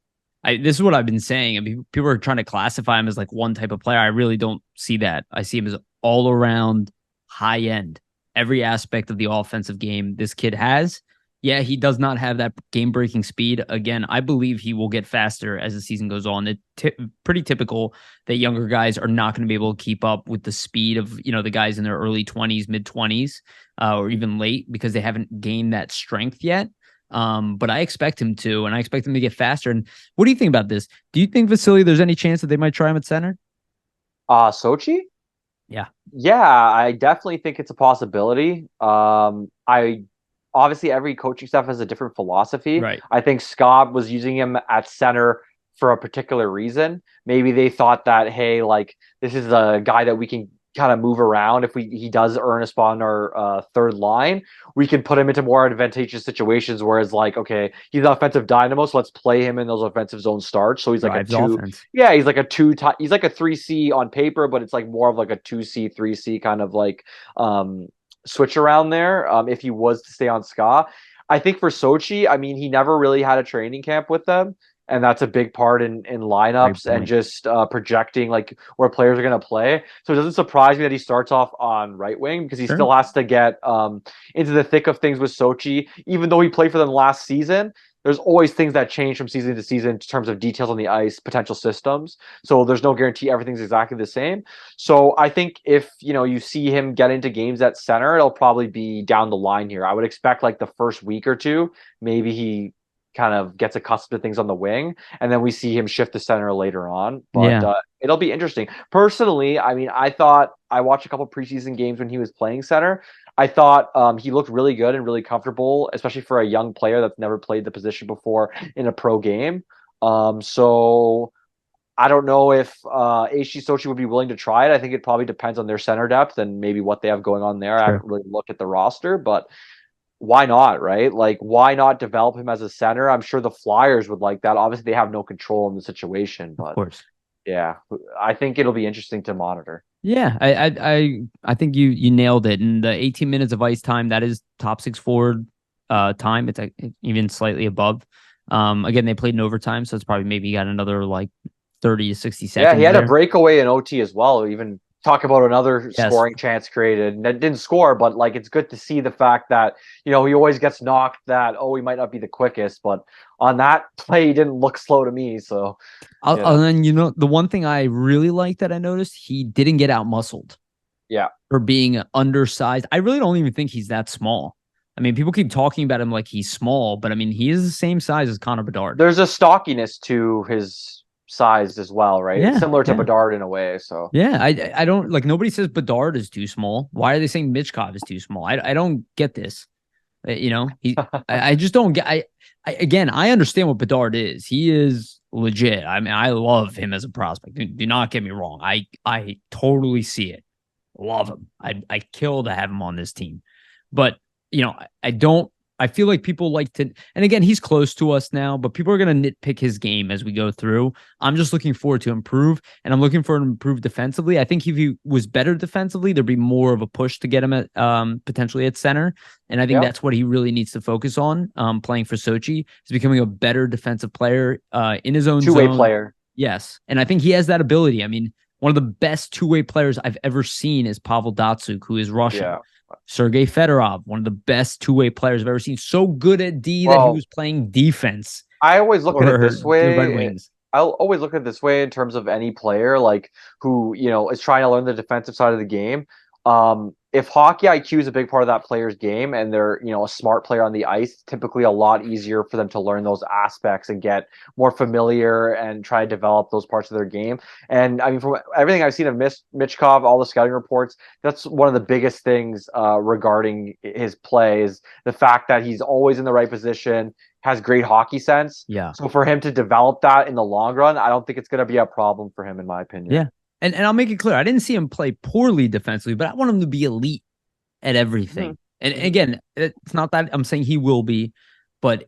this is what I've been saying. I mean, people are trying to classify him as like one type of player. I really don't see that. I see him as all around high end. Every aspect of the offensive game this kid has. Yeah, he does not have that game-breaking speed. Again, I believe he will get faster as the season goes on. It's pretty typical that younger guys are not going to be able to keep up with the speed of, the guys in their early 20s, mid-20s, or even late because they haven't gained that strength yet. But I expect him to, and I expect him to get faster. And what do you think about this? Do you think, Vasili, there's any chance that they might try him at center? Sochi? Yeah. Yeah, I definitely think it's a possibility. Obviously every coaching staff has a different philosophy. Right. I think Scott was using him at center for a particular reason. Maybe they thought that, hey, like this is a guy that we can kind of move around. If he does earn a spot on our third line, we can put him into more advantageous situations. Whereas like, okay, he's an offensive dynamo, so let's play him in those offensive zone starts. So he's like a 2. Offense. Yeah, he's like a 2. He's like a 3C on paper, but it's like more of like a 2C, 3C kind of like switch around there. If he was to stay on Ska, I think for Sochi, I mean, he never really had a training camp with them. And that's a big part in lineups and just projecting like where players are going to play. So it doesn't surprise me that he starts off on right wing because he still has to get into the thick of things with Sochi. Even though he played for them last season, there's always things that change from season to season in terms of details on the ice, potential systems. So there's no guarantee everything's exactly the same. So I think if, you see him get into games at center, it'll probably be down the line here. I would expect like the first week or two, maybe he kind of gets accustomed to things on the wing, and then we see him shift to center later on. But it'll be interesting. Personally, I mean, I watched a couple preseason games when he was playing center. I thought he looked really good and really comfortable, especially for a young player that's never played the position before in a pro game. So I don't know if HC Sochi would be willing to try it. I think it probably depends on their center depth and maybe what they have going on there. I haven't really looked at the roster, but why not, right? Like, why not develop him as a center? I'm sure the Flyers would like that. Obviously, they have no control in the situation, but of course, yeah, I think it'll be interesting to monitor. Yeah, I think you nailed it. And the 18 minutes of ice time, that is top 6 forward time. It's even slightly above. Again, they played in overtime, so it's probably maybe got another like 30 to 60 seconds. Yeah, he had a breakaway in OT as well. Even talk about another scoring chance created and that didn't score, but like it's good to see the fact that he always gets knocked that he might not be the quickest, but on that play he didn't look slow to me. So and then the one thing I really like that I noticed, he didn't get out muscled. Yeah, for being undersized. I really don't even think he's that small. I mean, people keep talking about him like he's small, but I mean he is the same size as Connor Bedard. There's a stockiness to his size as well, right? Yeah, similar to Bedard in a way. So yeah, I don't like, nobody says Bedard is too small. Why are they saying Michkov is too small? I don't get this. I just don't get. Again, I understand what Bedard is. He is legit. I mean, I love him as a prospect. Do not get me wrong. I totally see it. Love him. I kill to have him on this team, but I don't. I feel like people like to, and again, he's close to us now, but people are going to nitpick his game as we go through. I'm just looking forward to improve, and I'm looking for him to improve defensively. I think if he was better defensively, there'd be more of a push to get him at potentially at center. And I think that's what he really needs to focus on playing for Sochi, is becoming a better defensive player in his own two-way zone. player. Yes. And I think he has that ability. I mean, one of the best two-way players I've ever seen is Pavel Datsyuk, who is Russian. Yeah. Sergei Fedorov, one of the best two-way players I've ever seen. So good at D that he was playing defense. I always look at it this way. The Red Wings. I'll always look at it this way in terms of any player like who, is trying to learn the defensive side of the game. If hockey IQ is a big part of that player's game and they're, a smart player on the ice, it's typically a lot easier for them to learn those aspects and get more familiar and try to develop those parts of their game. And I mean, from everything I've seen of Michkov, all the scouting reports, that's one of the biggest things regarding his play is the fact that he's always in the right position, has great hockey sense. Yeah. So for him to develop that in the long run, I don't think it's going to be a problem for him, in my opinion. Yeah. And I'll make it clear, I didn't see him play poorly defensively, but I want him to be elite at everything. Mm-hmm. And again, it's not that I'm saying he will be, but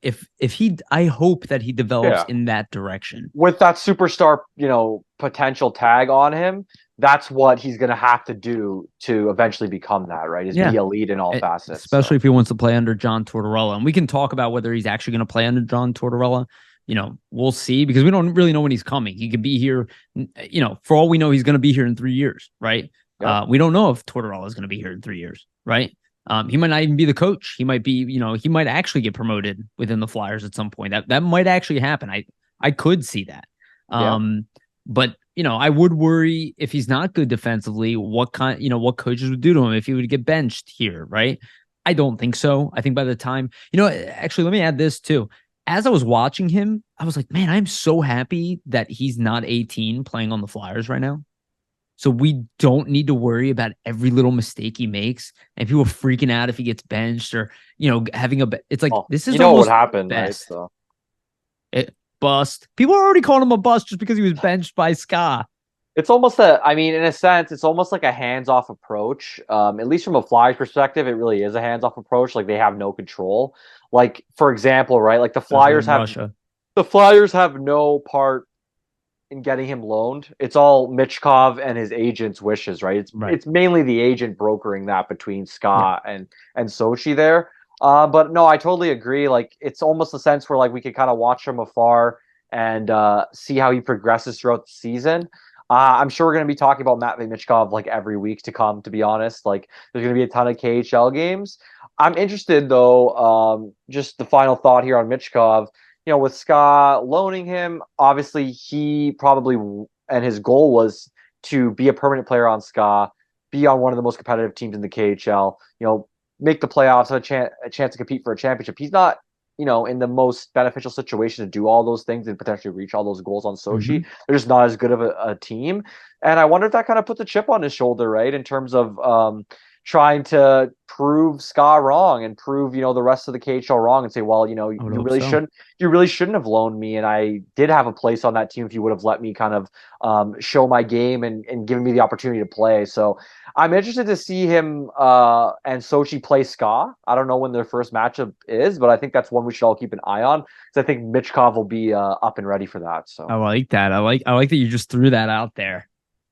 I hope that he develops in that direction. With that superstar, potential tag on him, that's what he's going to have to do to eventually become that, right? Is be elite in all facets. Especially if he wants to play under John Tortorella. And we can talk about whether he's actually going to play under John Tortorella. We'll see, because we don't really know when he's coming. He could be here, for all we know, he's going to be here in 3 years, right? Yep. We don't know if Tortorella is going to be here in 3 years, right? He might not even be the coach. He might be, he might actually get promoted within the Flyers at some point. That might actually happen. I could see that. But, I would worry if he's not good defensively, what coaches would do to him if he would get benched here, right? I don't think so. I think by the time, actually, let me add this too. As I was watching him, I was like, man, I'm so happy that he's not 18 playing on the Flyers right now. So we don't need to worry about every little mistake he makes. And people freaking out if he gets benched or, having it's like, this is what happened, best. Right? So. Bust. People are already calling him a bust just because he was benched by Ska. It's almost in a sense, it's almost like a hands-off approach. At least from a Flyers perspective, it really is a hands-off approach. Like, they have no control. Like, for example, right? Like the Flyers have no part in getting him loaned. It's all Michkov and his agent's wishes, right? It's mainly the agent brokering that between Ska and Sochi there. But no, I totally agree. Like, it's almost a sense where like we could kind of watch from afar and see how he progresses throughout the season. I'm sure we're going to be talking about Matvei Michkov like every week to come, to be honest. Like, there's going to be a ton of KHL games. I'm interested, though, just the final thought here on Michkov, with Ska loaning him, obviously he probably, and his goal was to be a permanent player on Ska, be on one of the most competitive teams in the KHL, make the playoffs, have a chance to compete for a championship. He's not, in the most beneficial situation to do all those things and potentially reach all those goals on Sochi. Mm-hmm. They're just not as good of a team. And I wonder if that kind of puts a chip on his shoulder, right? In terms of trying to prove Ska wrong and prove, the rest of the KHL wrong and say, well, you really shouldn't have loaned me. And I did have a place on that team if you would have let me kind of show my game and given me the opportunity to play. So I'm interested to see him and Sochi play Ska. I don't know when their first matchup is, but I think that's one we should all keep an eye on, because I think Michkov will be up and ready for that. So I like that. I like that you just threw that out there.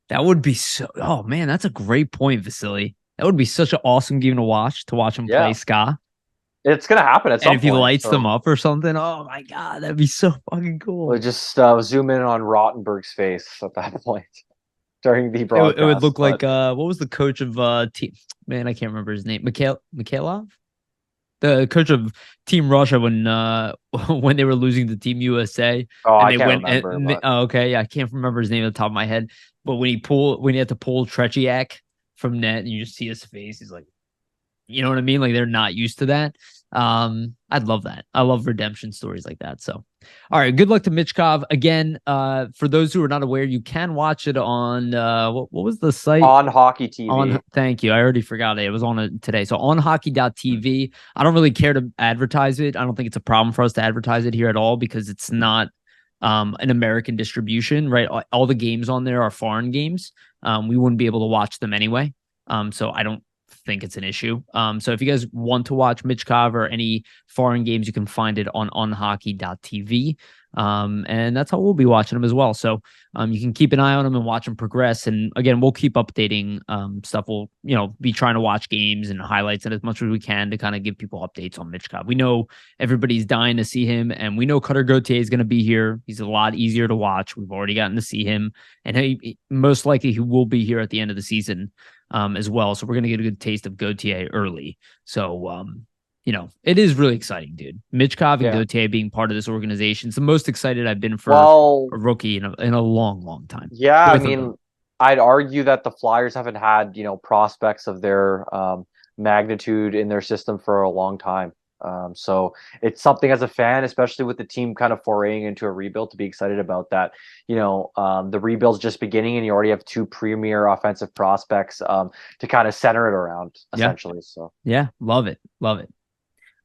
That would be oh man, that's a great point, Vasili. That would be such an awesome game to watch him play Ska. It's going to happen at some point. And if he lights them up or something, oh my God, that'd be so fucking cool. We'll just zoom in on Rottenberg's face at that point during the broadcast. It would look like, what was the coach of team? Man, I can't remember his name. Mikhailov? The coach of Team Russia when they were losing to Team USA. Oh, I can't remember. Okay, yeah, I can't remember his name at the top of my head. But when he had to pull Tretiak from net and you just see his face, he's like, you know what I mean? Like, they're not used to that. I'd love that. I love redemption stories like that. So, all right, good luck to Michkov. Again, for those who are not aware, you can watch it on what was the site? On Hockey TV. Thank you. I already forgot it. It was on it today. So on hockey.tv. I don't really care to advertise it. I don't think it's a problem for us to advertise it here at all, because it's not an American distribution, right? All the games on there are foreign games. We wouldn't be able to watch them anyway. So I don't think it's an issue. So if you guys want to watch Michkov or any foreign games, you can find it on onhockey.tv. And that's how we'll be watching them as well. So you can keep an eye on them and watch them progress. And again, we'll keep updating stuff. We'll, be trying to watch games and highlights and as much as we can to kind of give people updates on Michkov. We know everybody's dying to see him, and we know Cutter Gauthier is going to be here. He's a lot easier to watch. We've already gotten to see him, and most likely he will be here at the end of the season. as well. So we're going to get a good taste of Gauthier early. So, it is really exciting, dude. Michkov and Gauthier being part of this organization. It's the most excited I've been for a rookie in a long, long time. Yeah, I'd argue that the Flyers haven't had, prospects of their magnitude in their system for a long time. So it's something as a fan, especially with the team kind of foraying into a rebuild, to be excited about that. The rebuild's just beginning and you already have two premier offensive prospects to kind of center it around, essentially. So yeah, love it. Love it.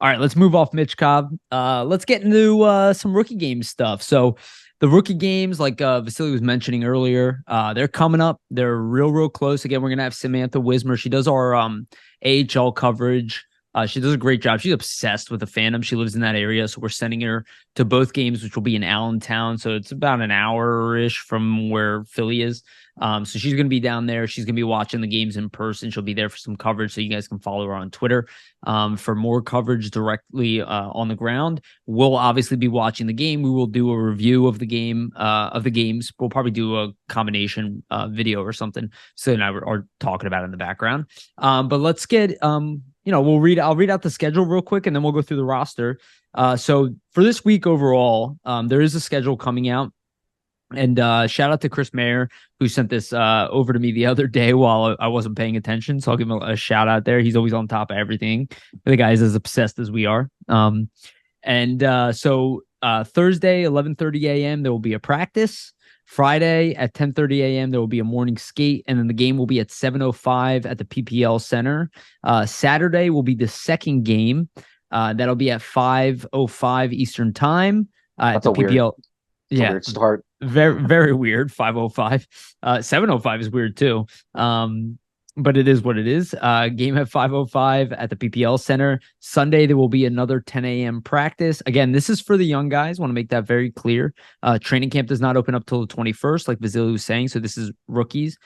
All right, let's move off Michkov. Let's get into some rookie game stuff. So the rookie games, like Vasili was mentioning earlier, they're coming up. They're real close. Again, we're going to have Samantha Wismer. She does our AHL coverage. She does a great job. She's obsessed with the fandom. She lives in that area, so we're sending her to both games, which will be in Allentown. So it's about an hour-ish from where Philly is. So she's going to be down there. She's going to be watching the games in person. She'll be there for some coverage, so you guys can follow her on Twitter for more coverage directly on the ground. We'll obviously be watching the game. We will do a review of the game, of the games. We'll probably do a combination video or something. So and I are talking about it in the background. But let's get I'll read out the schedule real quick and then we'll go through the roster. So for this week overall, there is a schedule coming out. And shout out to Chris Mayer, who sent this over to me the other day while I wasn't paying attention. So I'll give him a shout out there. He's always on top of everything. The guy is as obsessed as we are. So Thursday, 11:30 a.m., there will be a practice. Friday at 10:30 a.m., there will be a morning skate. And then the game will be at 7:05 at the PPL Center. Saturday will be the second game. That'll be at 5:05 Eastern Time at the PPL. Weird start. Very, very weird. 5:05. 7:05 is weird too. But it is what it is. Game at 5:05 at the PPL Center. Sunday, there will be another 10 a.m. practice. Again, this is for the young guys. Want to make that very clear. Training camp does not open up till the 21st, like Vasili was saying. So this is rookies.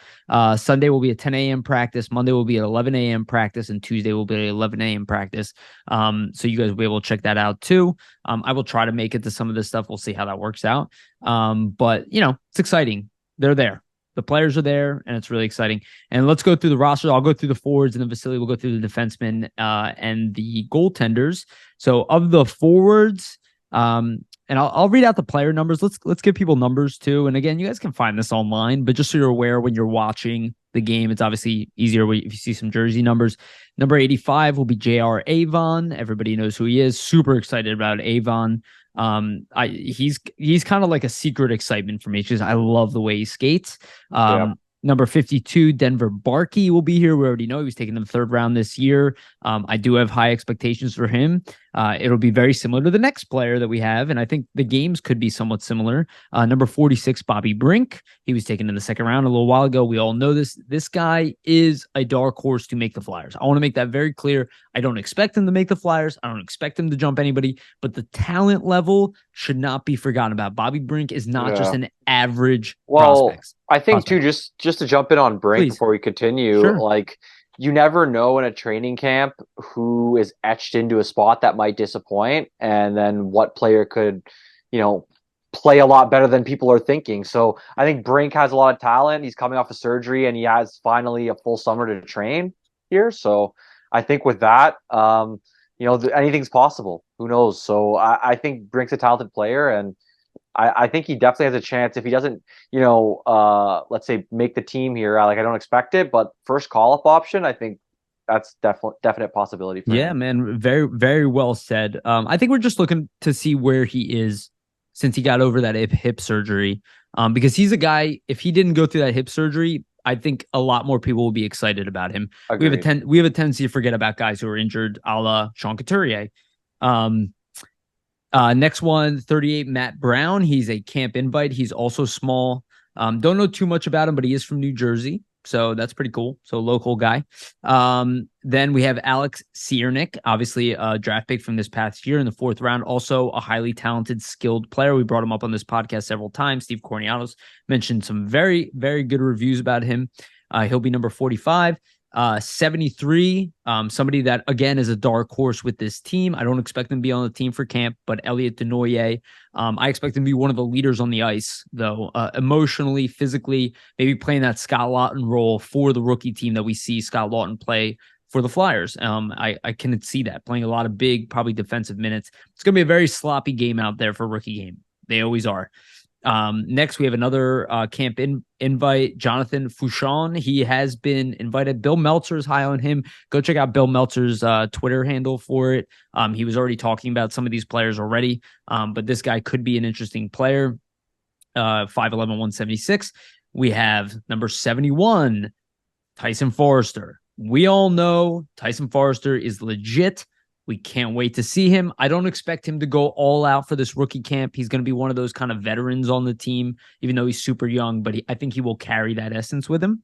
Sunday will be a 10 a.m. practice. Monday will be at 11 a.m. practice. And Tuesday will be at 11 a.m. practice. So you guys will be able to check that out too. I will try to make it to some of this stuff. We'll see how that works out. But, it's exciting. They're there. The players are there, and it's really exciting. And let's go through the roster. I'll go through the forwards, and then Vasili will go through the defensemen and the goaltenders. So of the forwards, and I'll read out the player numbers. Let's give people numbers too. And again, you guys can find this online, but just so you're aware when you're watching the game, it's obviously easier if you see some jersey numbers. Number 85 will be J.R. Avon. Everybody knows who he is. Super excited about Avon. He's kind of like a secret excitement for me because I love the way he skates. Number 52, Denver Barkey will be here. We already know he was taking the third round this year. I do have high expectations for him. It'll be very similar to the next player that we have, and I think the games could be somewhat similar. Number 46, Bobby Brink. He was taken in the second round a little while ago. We all know this. This guy is a dark horse to make the Flyers. I want to make that very clear. I don't expect him to make the Flyers. I don't expect him to jump anybody, but the talent level should not be forgotten about. Bobby Brink is not just an average prospect. I think too, just to jump in on Brink before we continue, like you never know in a training camp who is etched into a spot that might disappoint, and then what player could, play a lot better than people are thinking. So I think Brink has a lot of talent. He's coming off of surgery, and he has finally a full summer to train here. So I think with that, anything's possible. Who knows? So I think Brink's a talented player, and I think he definitely has a chance if he doesn't, let's say make the team here. I don't expect it, but first call-up option, I think that's definite possibility for him. Man. Very, very well said. I think we're just looking to see where he is since he got over that hip surgery. Because he's a guy, if he didn't go through that hip surgery, I think a lot more people will be excited about him. Agreed. We have a tendency to forget about guys who are injured, a la Sean Couturier. Next one, 38, Matt Brown. He's a camp invite. He's also small. Don't know too much about him, but he is from New Jersey. So that's pretty cool. So local guy. Then we have Alex Ciernik, obviously a draft pick from this past year in the fourth round. Also a highly talented, skilled player. We brought him up on this podcast several times. Steve Cornianos mentioned some very, very good reviews about him. He'll be number 45. 73, somebody that, again, is a dark horse with this team. I don't expect him to be on the team for camp, but Elliot Denoyer, I expect him to be one of the leaders on the ice, though, emotionally, physically, maybe playing that Scott Lawton role for the rookie team that we see Scott Lawton play for the Flyers. I can see that, playing a lot of big, probably defensive minutes. It's going to be a very sloppy game out there for a rookie game. They always are. Next, we have another camp invite, Jonathan Fouchon. He has been invited. Bill Meltzer is high on him. Go check out Bill Meltzer's Twitter handle for it. He was already talking about some of these players already, but this guy could be an interesting player. 5'11", 176. We have number 71, Tyson Foerster. We all know Tyson Foerster is legit. We can't wait to see him. I don't expect him to go all out for this rookie camp. He's going to be one of those kind of veterans on the team, even though he's super young, but I think he will carry that essence with him.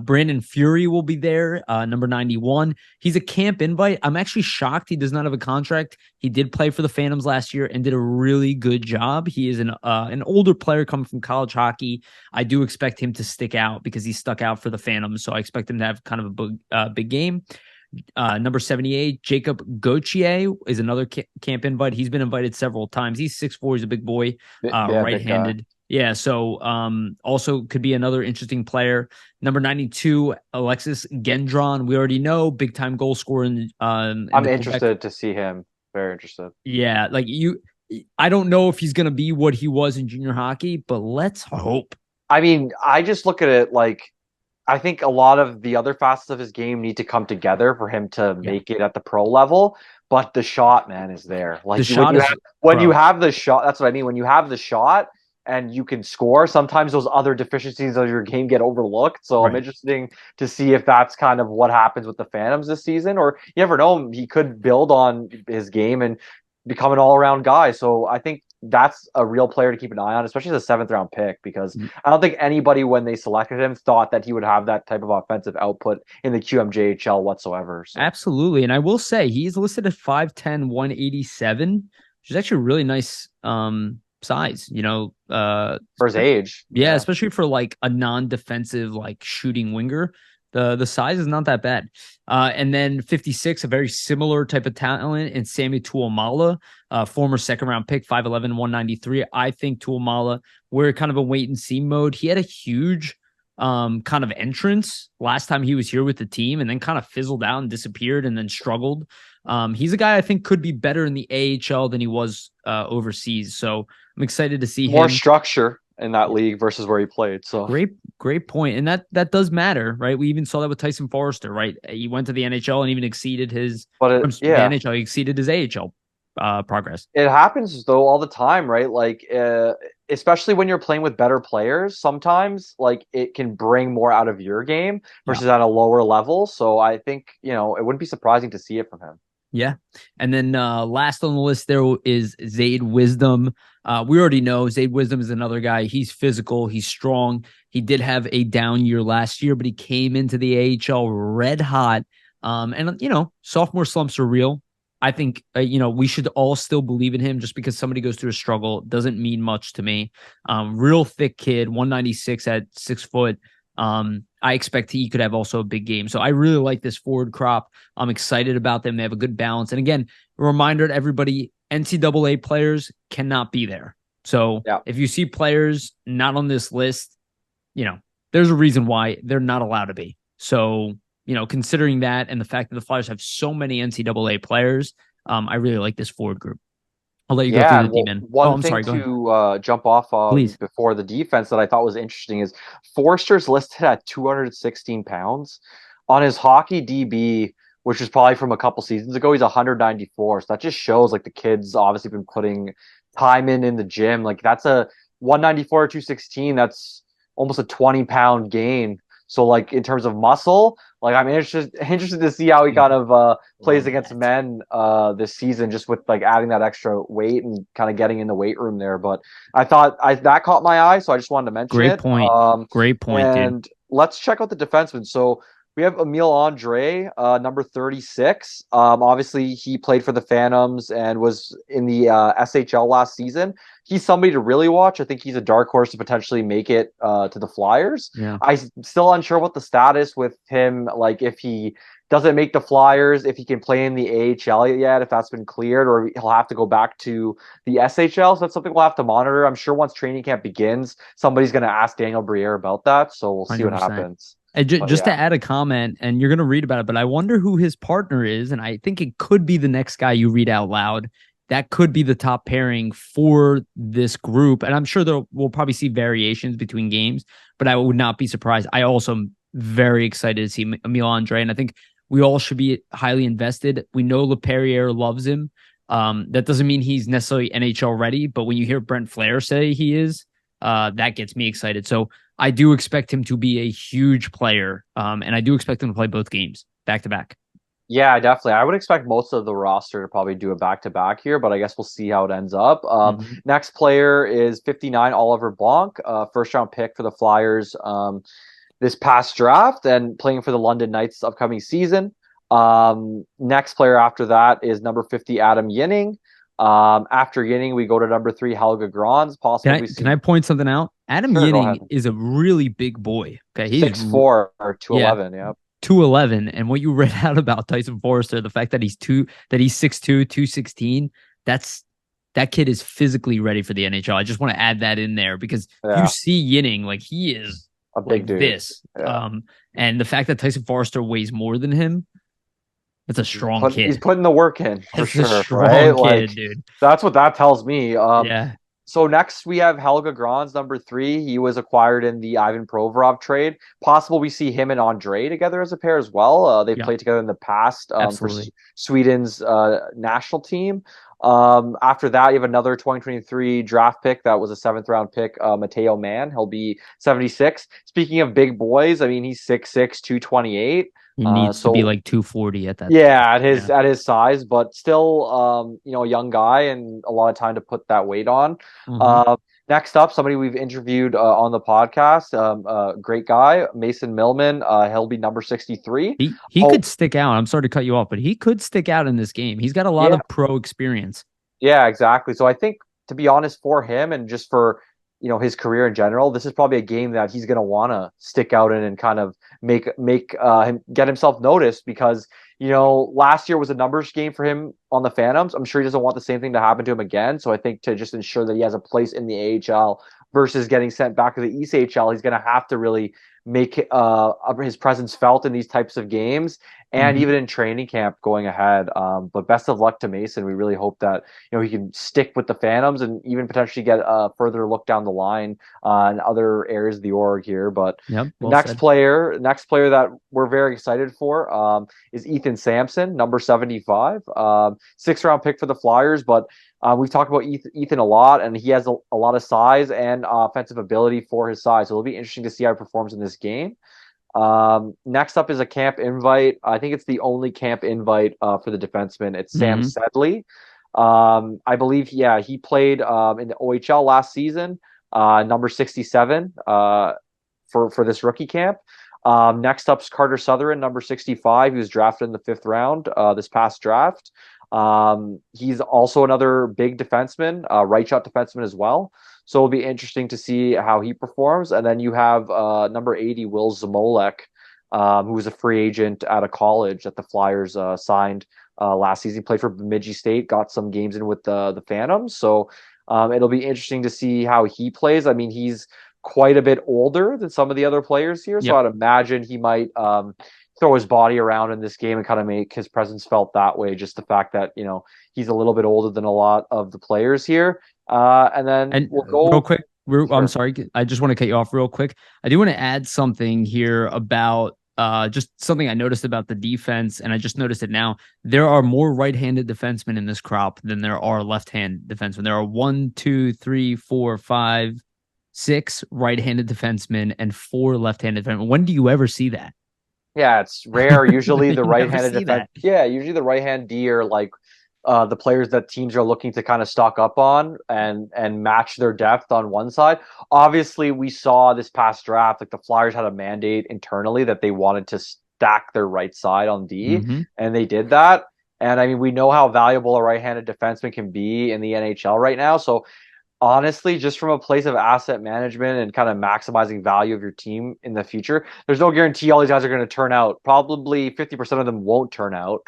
Brandon Fury will be there, number 91. He's a camp invite. I'm actually shocked he does not have a contract. He did play for the Phantoms last year and did a really good job. He is an older player coming from college hockey. I do expect him to stick out because he stuck out for the Phantoms, so I expect him to have kind of a big game. Number 78, Jacob Gauthier is another camp invite. He's been invited several times. He's 6'4", he's a big boy, right-handed. Yeah, so also could be another interesting player. Number 92, Alexis Gendron. We already know, big-time goal scorer. I'm interested to see him. Very interested. Yeah, I don't know if he's going to be what he was in junior hockey, but let's hope. I mean, I just look at it like, I think a lot of the other facets of his game need to come together for him to make it at the pro level. But the shot, man, is there. Like when you have the shot, that's what I mean. When you have the shot and you can score, sometimes those other deficiencies of your game get overlooked. So I'm interested to see if that's kind of what happens with the Phantoms this season. Or you never know, he could build on his game and become an all-around guy. So I think that's a real player to keep an eye on, especially as a 7th round pick, because I don't think anybody, when they selected him, thought that he would have that type of offensive output in the QMJHL whatsoever. So. Absolutely. And I will say he's listed at 5'10", 187, which is actually a really nice size, for his age. Yeah, especially for like a non-defensive, like shooting winger. The size is not that bad. And then 56, a very similar type of talent in Sammy Tuomala, former 2nd round pick, 5'11", 193. I think Tuomala, we're kind of a wait and see mode. He had a huge kind of entrance last time he was here with the team and then kind of fizzled out and disappeared and then struggled. He's a guy I think could be better in the AHL than he was overseas. So I'm excited to see more structure in that league versus where he played. So great point. And that does matter, right? We even saw that with Tyson Foerster, right? He went to the NHL and even exceeded his the NHL, he exceeded his AHL progress. It happens though all the time, right? Like especially when you're playing with better players, sometimes like it can bring more out of your game versus at a lower level. So I think, it wouldn't be surprising to see it from him. Yeah. And then last on the list there is Zaid Wisdom. We already know Zaid Wisdom is another guy. He's physical. He's strong. He did have a down year last year, but he came into the AHL red hot. And sophomore slumps are real. I think, we should all still believe in him. Just because somebody goes through a struggle doesn't mean much to me. Real thick kid, 196 at 6 foot. I expect he could have also a big game. So I really like this forward crop. I'm excited about them. They have a good balance. And again, a reminder to everybody, NCAA players cannot be there. So if you see players not on this list, there's a reason why they're not allowed to be. So, considering that and the fact that the Flyers have so many NCAA players, I really like this forward group. I'll let you go through the D-men. One thing to jump off on before the defense that I thought was interesting is Forster's listed at 216 pounds. On his hockey DB, which was probably from a couple seasons ago, he's 194. So that just shows like the kid's obviously been putting time in the gym. Like that's a 194 or 216. That's almost a 20-pound gain. So like in terms of muscle, like I'm interested to see how he kind of plays against men this season, just with like adding that extra weight and kind of getting in the weight room there. But I thought that caught my eye, so I just wanted to mention it. Great point, and dude. Let's check out the defensemen. So We have Emil Andre, number 36. Obviously, he played for the Phantoms and was in the SHL last season. He's somebody to really watch. I think he's a dark horse to potentially make it to the Flyers. Yeah. I'm still unsure what the status with him, like if he doesn't make the Flyers, if he can play in the AHL yet, if that's been cleared, or he'll have to go back to the SHL. So that's something we'll have to monitor. I'm sure once training camp begins, somebody's going to ask Daniel Briere about that. So we'll see 100%. what happens. And just to add a comment, and you're going to read about it, but I wonder who his partner is. And I think it could be the next guy you read out loud. That could be the top pairing for this group. And I'm sure we'll probably see variations between games, but I would not be surprised. I also am very excited to see Emil Andre. And I think we all should be highly invested. We know LePerriere loves him. That doesn't mean he's necessarily NHL ready, but when you hear Brent Flair say he is, that gets me excited. So I do expect him to be a huge player, and I do expect him to play both games back to back. Yeah, definitely. I would expect most of the roster to probably do a back-to-back here, but I guess we'll see how it ends up. Next player is 59, Oliver Blanc, first-round pick for the Flyers this past draft and playing for the London Knights upcoming season. Next player after that is number 50, Adam Yinning. After Yinning, we go to number 3, Helge Grans. Can I point something out? Adam Yinning is a really big boy. Okay, he's 6'4" or 211. Yeah. 211. And what you read out about Tyson Foerster, the fact that he's 6'2", 216, that kid is physically ready for the NHL. I just want to add that in there because you see Yinning, like he is a big dude. And the fact that Tyson Foerster weighs more than him, that's a strong kid. He's putting the work in for that's sure. A strong right? kid, dude. That's what that tells me. Yeah. So next we have Helge Grans, number 3. He was acquired in the Ivan Provorov trade. Possible we see him and Andre together as a pair as well. They've played together in the past for Sweden's national team. After that, you have another 2023 draft pick that was a 7th round pick, Matteo Mann. He'll be 76. Speaking of big boys, I mean, he's 6'6", 228. He needs to be like 240 at that. Yeah, at his size, but still, a young guy and a lot of time to put that weight on. Next up, somebody we've interviewed on the podcast, great guy, Mason Millman. He'll be number 63. He could stick out. I'm sorry to cut you off, but he could stick out in this game. He's got a lot of pro experience. Yeah, exactly. So I think, to be honest, for him and just for his career in general, this is probably a game that he's going to want to stick out in and kind of make him get himself noticed because last year was a numbers game for him on the Phantoms. I'm sure he doesn't want the same thing to happen to him again. So I think to just ensure that he has a place in the AHL versus getting sent back to the ECHL, he's going to have to really make his presence felt in these types of games and even in training camp going ahead. But best of luck to Mason. We really hope that he can stick with the Phantoms and even potentially get a further look down the line in other areas of the org here. But next player that we're very excited for is Ethan Sampson, number 75, 6th round pick for the Flyers. But we've talked about Ethan a lot, and he has a lot of size and offensive ability for his size. So it'll be interesting to see how he performs in this game. Next up is a camp invite. I think it's the only camp invite for the defenseman. It's Sam Sedley. I believe, he played in the OHL last season, number 67 for this rookie camp. Next up is Carter Sutherland, number 65. He was drafted in the 5th round this past draft. He's also another big defenseman, right shot defenseman as well. So it'll be interesting to see how he performs. And then you have number 80, Will Zamolek, who was a free agent out of college that the Flyers signed last season. Played for Bemidji State, got some games in with the Phantoms. So it'll be interesting to see how he plays. I mean, he's quite a bit older than some of the other players here. So I'd imagine he might throw his body around in this game and kind of make his presence felt that way. Just the fact that, he's a little bit older than a lot of the players here. And we'll go real quick. I'm sorry. I just want to cut you off real quick. I do want to add something here about just something I noticed about the defense, and I just noticed it now. There are more right-handed defensemen in this crop than there are left-hand defensemen. There are 1, 2, 3, 4, 5, 6 right-handed defensemen and 4 left-handed defensemen. When do you ever see that? Yeah, it's rare. Usually the right-handed defense. Yeah, usually the right-hand D are like the players that teams are looking to kind of stock up on and match their depth on one side. Obviously, we saw this past draft, like the Flyers had a mandate internally that they wanted to stack their right side on D, Mhm. and they did that. And I mean, we know how valuable a right-handed defenseman can be in the NHL right now. So honestly, just from a place of asset management and kind of maximizing value of your team in the future, there's no guarantee all these guys are going to turn out. Probably 50% of them won't turn out.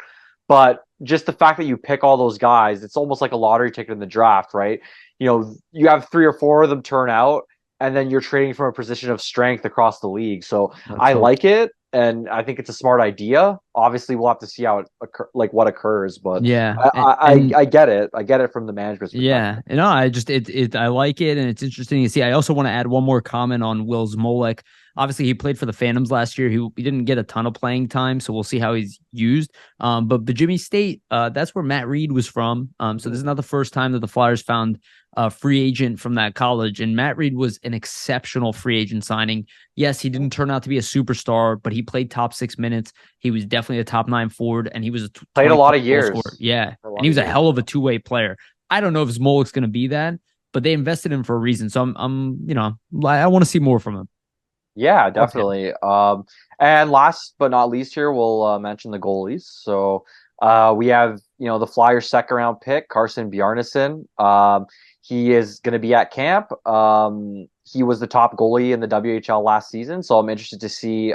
But just the fact that you pick all those guys, it's almost like a lottery ticket in the draft, right? You know, you have 3 or 4 of them turn out, and then you're trading from a position of strength across the league. So I like it, and I think it's a smart idea. Obviously, we'll have to see how it what occurs, but Yeah. I get it. I get it from the management's perspective. Yeah, and no, I just I like it, and it's interesting to see. I also want to add one more comment on Will's Wolok. Obviously, he played for the Phantoms last year. He didn't get a ton of playing time, so we'll see how he's used. But Jimmy State, that's where Matt Reed was from. So this is not the first time that the Flyers found a free agent from that college, and Matt Reed was an exceptional free agent signing. Yes, he didn't turn out to be a superstar, but he played top 6 minutes. He was definitely a top 9 forward, and he was played a lot of years. Scorer. Yeah, and he was a hell of a two-way player. I don't know if Smolek's going to be that, but they invested in him for a reason. So I want to see more from him. Yeah, definitely. Okay. And last but not least here, we'll mention the goalies. So we have, the Flyers second round pick, Carson Bjarnason. He is going to be at camp. He was the top goalie in the WHL last season. So I'm interested to see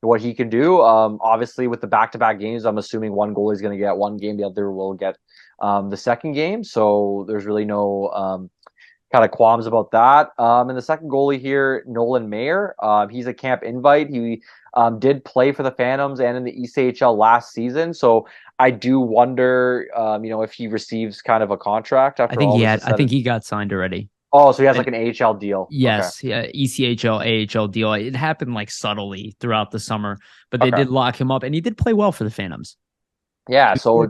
what he can do. Obviously, with the back-to-back games, I'm assuming one goalie is going to get one game, the other will get the second game. So there's really no kind of qualms about that. And the second goalie here, Nolan Mayer, he's a camp invite. He did play for the Phantoms and in the ECHL last season. So I do wonder, if he receives kind of a contract after I think he got signed already. Oh, so he has like an AHL deal. Yes, okay. Yeah, ECHL, AHL deal. It happened like subtly throughout the summer, but they did lock him up, and he did play well for the Phantoms. Yeah, so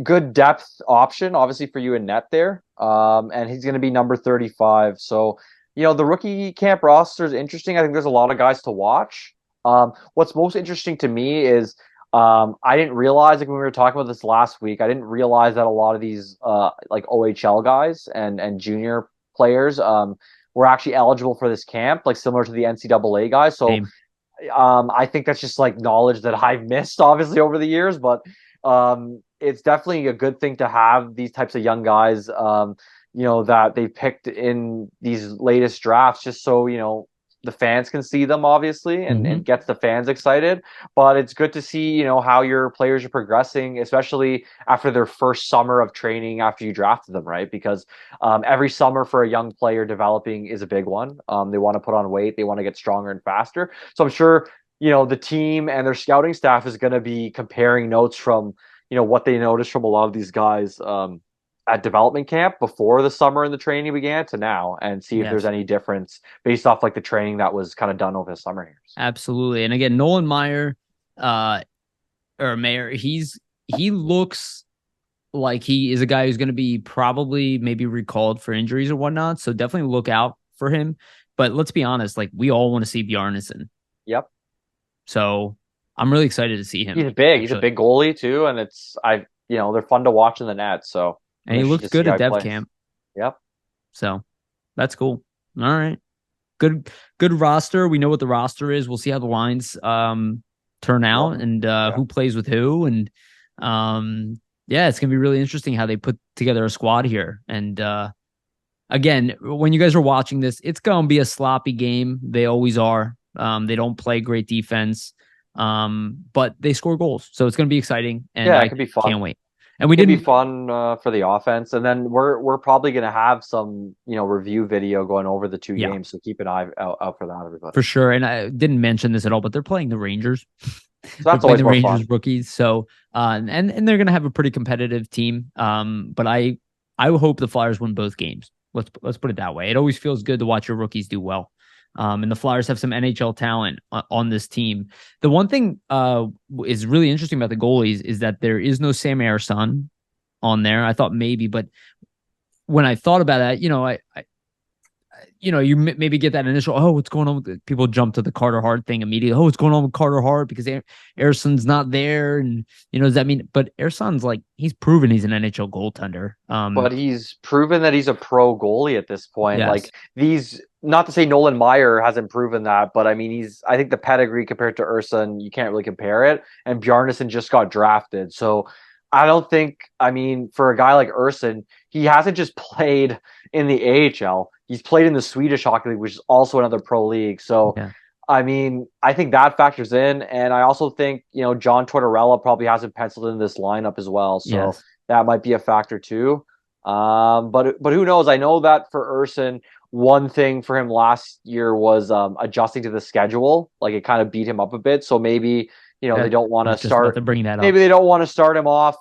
good depth option, obviously, for you in net there. And he's going to be number 35. So, the rookie camp roster is interesting. I think there's a lot of guys to watch. What's most interesting to me is I didn't realize, like when we were talking about this last week, I didn't realize that a lot of these like OHL guys and junior players were actually eligible for this camp, like similar to the NCAA guys. So I think that's just like knowledge that I've missed, obviously, over the years, but it's definitely a good thing to have these types of young guys, that they picked in these latest drafts, just so, the fans can see them, obviously, and gets the fans excited. But it's good to see, how your players are progressing, especially after their first summer of training after you drafted them, right? Because every summer for a young player developing is a big one. They want to put on weight. They want to get stronger and faster. So I'm sure, the team and their scouting staff is going to be comparing notes from, what they noticed from a lot of these guys at development camp before the summer and the training began to now, and see if there's any difference based off like the training that was kind of done over the summer here. Absolutely. And again, Nolan Mayer, he looks like he is a guy who's going to be probably maybe recalled for injuries or whatnot. So definitely look out for him. But let's be honest, like we all want to see Bjarnason. Yep. So I'm really excited to see him. He's big. He's a big goalie too, and they're fun to watch in the net. So and he looked good at dev camp. Yep. So that's cool. All right. Good roster. We know what the roster is. We'll see how the lines turn out and who plays with who. And it's gonna be really interesting how they put together a squad here. And again, when you guys are watching this, it's gonna be a sloppy game. They always are. They don't play great defense. But they score goals, so it's going to be exciting. And it could be fun. Can't wait. And we didn't be fun for the offense. And then we're probably going to have some review video going over the two games. So keep an eye out for that, everybody. For sure. And I didn't mention this at all, but they're playing the Rangers. So that's always the more Rangers fun. Rookies. So and they're going to have a pretty competitive team. But I hope the Flyers win both games. Let's put it that way. It always feels good to watch your rookies do well. And the Flyers have some NHL talent on this team. The one thing is really interesting about the goalies is that there is no Sam Ersson on there. I thought maybe, but when I thought about that, you maybe get that initial, oh, what's going on with it? People jump to the Carter Hart thing immediately. Oh, what's going on with Carter Hart because Ersson's not there. And, does that mean, but Ersson's like, he's proven he's an NHL goaltender. But he's proven that he's a pro goalie at this point. Yes. Like not to say Nolan Meyer hasn't proven that, but I mean, I think the pedigree compared to Ersson, you can't really compare it. And Bjarnason just got drafted. So I don't think, for a guy like Ersson, he hasn't just played in the AHL. He's played in the Swedish Hockey League, which is also another pro league. So, yeah. I think that factors in. And I also think, John Tortorella probably hasn't penciled in this lineup as well. So that might be a factor too. But who knows? I know that for Ersson, one thing for him last year was adjusting to the schedule. Like it kind of beat him up a bit. So maybe, they don't want to start. Maybe they don't want to start him off,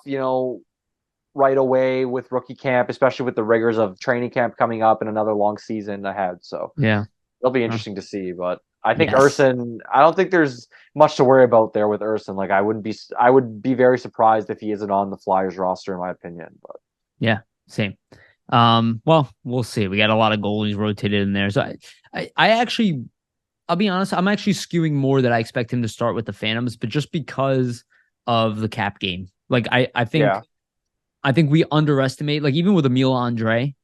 right away with rookie camp, especially with the rigors of training camp coming up and another long season ahead. So yeah, it'll be interesting to see. But I think Ersson, I don't think there's much to worry about there with Ersson. Like I would be very surprised if he isn't on the Flyers roster, in my opinion. But yeah, same. Well, we'll see. We got a lot of goalies rotated in there. So I actually, I'll be honest, I'm actually skewing more that I expect him to start with the Phantoms, but just because of the cap game. Like I think we underestimate, like even with Emil Andre,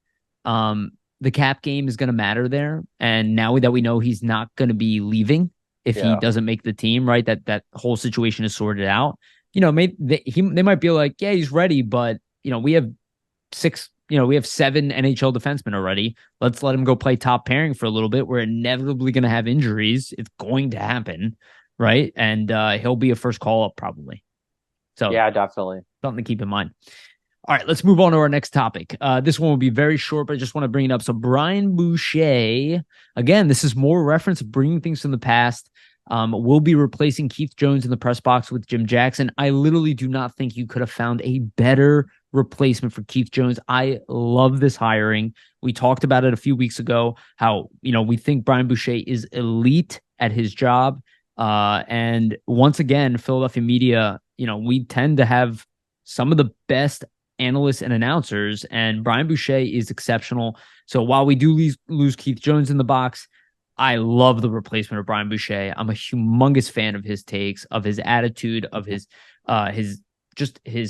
the cap game is going to matter there. And now that we know he's not going to be leaving if he doesn't make the team, right? That whole situation is sorted out. They might be like, yeah, he's ready, but we have 7 NHL defensemen already. Let's let him go play top pairing for a little bit. We're inevitably going to have injuries. It's going to happen, right? And he'll be a first call up probably. So yeah, definitely something to keep in mind. All right, let's move on to our next topic. This one will be very short, but I just want to bring it up. So Brian Boucher, again, this is more reference of bringing things from the past. Will be replacing Keith Jones in the press box with Jim Jackson. I literally do not think you could have found a better replacement for Keith Jones. I love this hiring. We talked about it a few weeks ago, how, we think Brian Boucher is elite at his job. And once again, Philadelphia media, we tend to have some of the best analysts and announcers, and Brian Boucher is exceptional. So while we do lose Keith Jones in the box, I love the replacement of Brian Boucher. I'm a humongous fan of his takes, of his attitude, of his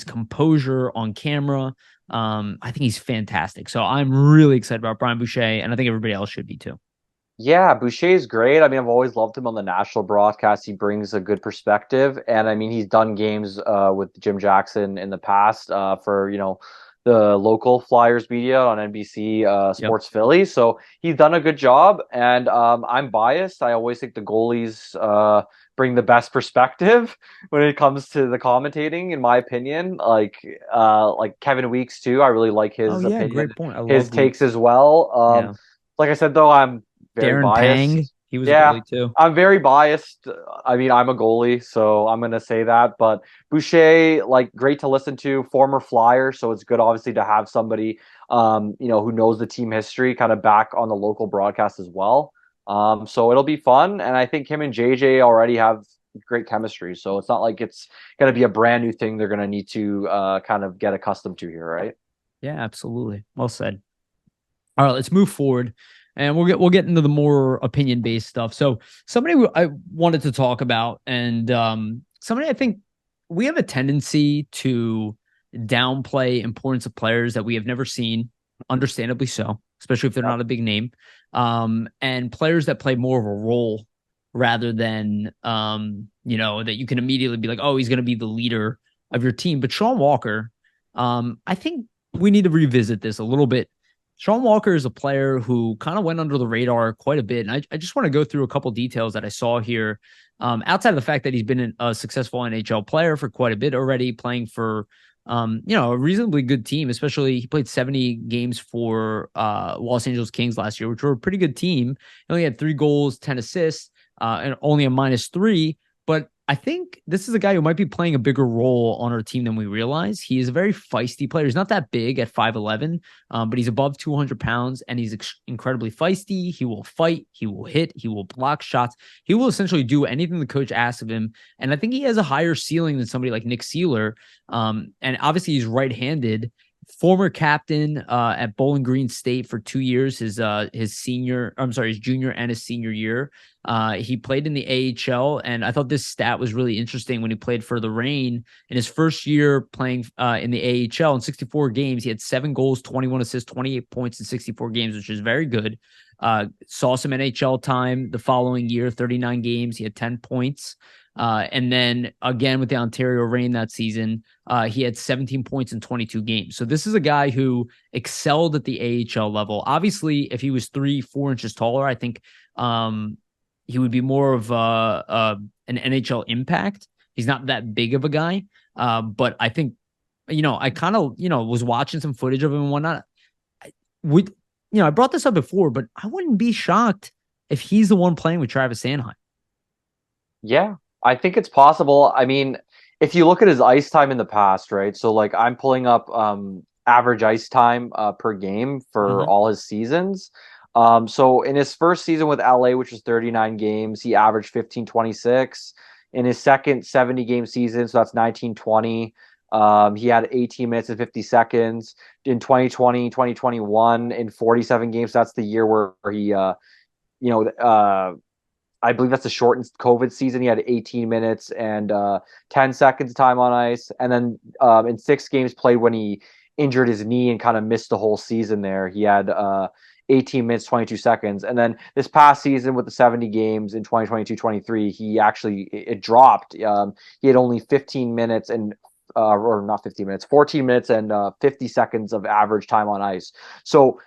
composure on camera. I think he's fantastic. So I'm really excited about Brian Boucher, and I think everybody else should be too. Yeah, Boucher is great. I've always loved him on the national broadcast. He brings a good perspective. And he's done games with Jim Jackson in the past for, the local Flyers media on NBC Sports Philly. So he's done a good job. And I'm biased. I always think the goalies bring the best perspective when it comes to the commentating, in my opinion. Like Kevin Weeks too. I really like his opinion. Great point. His takes as well. Like I said, though, I'm very Darren biased. Pang, he was a goalie too. I'm very biased. I'm a goalie, so I'm going to say that. But Boucher, great to listen to, former Flyer, so it's good, obviously, to have somebody, who knows the team history, kind of back on the local broadcast as well. So it'll be fun, and I think him and JJ already have great chemistry. So it's not like it's going to be a brand new thing they're going to need to kind of get accustomed to here, right? Yeah, absolutely. Well said. All right, let's move forward. And we'll get into the more opinion-based stuff. So somebody I wanted to talk about, and somebody I think we have a tendency to downplay importance of players that we have never seen, understandably so, especially if they're not a big name, and players that play more of a role rather than, that you can immediately be like, oh, he's going to be the leader of your team. But Sean Walker, I think we need to revisit this a little bit. Sean Walker is a player who kind of went under the radar quite a bit. And I just want to go through a couple details that I saw here. Outside of the fact that he's been a successful NHL player for quite a bit already, playing for, a reasonably good team, especially he played 70 games for Los Angeles Kings last year, which were a pretty good team. He only had 3 goals, 10 assists, and only a -3. But I think this is a guy who might be playing a bigger role on our team than we realize. He is a very feisty player. He's not that big at 5'11", but he's above 200 pounds, and he's incredibly feisty. He will fight. He will hit. He will block shots. He will essentially do anything the coach asks of him. And I think he has a higher ceiling than somebody like Nick Seeler. And obviously, he's right-handed. former captain at Bowling Green State for 2 years, his junior and his senior year. He played in the AHL, and I thought this stat was really interesting when he played for the Reign. In his first year playing in the AHL, in 64 games, he had 7 goals, 21 assists, 28 points in 64 games, which is very good. Saw some NHL time the following year, 39 games. He had 10 points. And then again with the Ontario Reign that season, he had 17 points in 22 games. So this is a guy who excelled at the AHL level. Obviously, if he was 3-4 inches taller, I think he would be more of an NHL impact. He's not that big of a guy. But I think, I kind of, was watching some footage of him and whatnot. I brought this up before, but I wouldn't be shocked if he's the one playing with Travis Sanheim. Yeah, I think it's possible. I mean, if you look at his ice time in the past, right? So like I'm pulling up average ice time per game for all his seasons. So in his first season with LA, which was 39 games, he averaged 15.26. In his second 70 game season, so that's 1920, he had 18 minutes and 50 seconds. In 2020, 2021, in 47 games, that's the year where he I believe that's a shortened COVID season. He had 18 minutes and 10 seconds time on ice. And then in 6 games played when he injured his knee and kind of missed the whole season there, he had 18 minutes, 22 seconds. And then this past season with the 70 games in 2022-23, it dropped. He had only 15 minutes and or not 15 minutes, 14 minutes and 50 seconds of average time on ice. So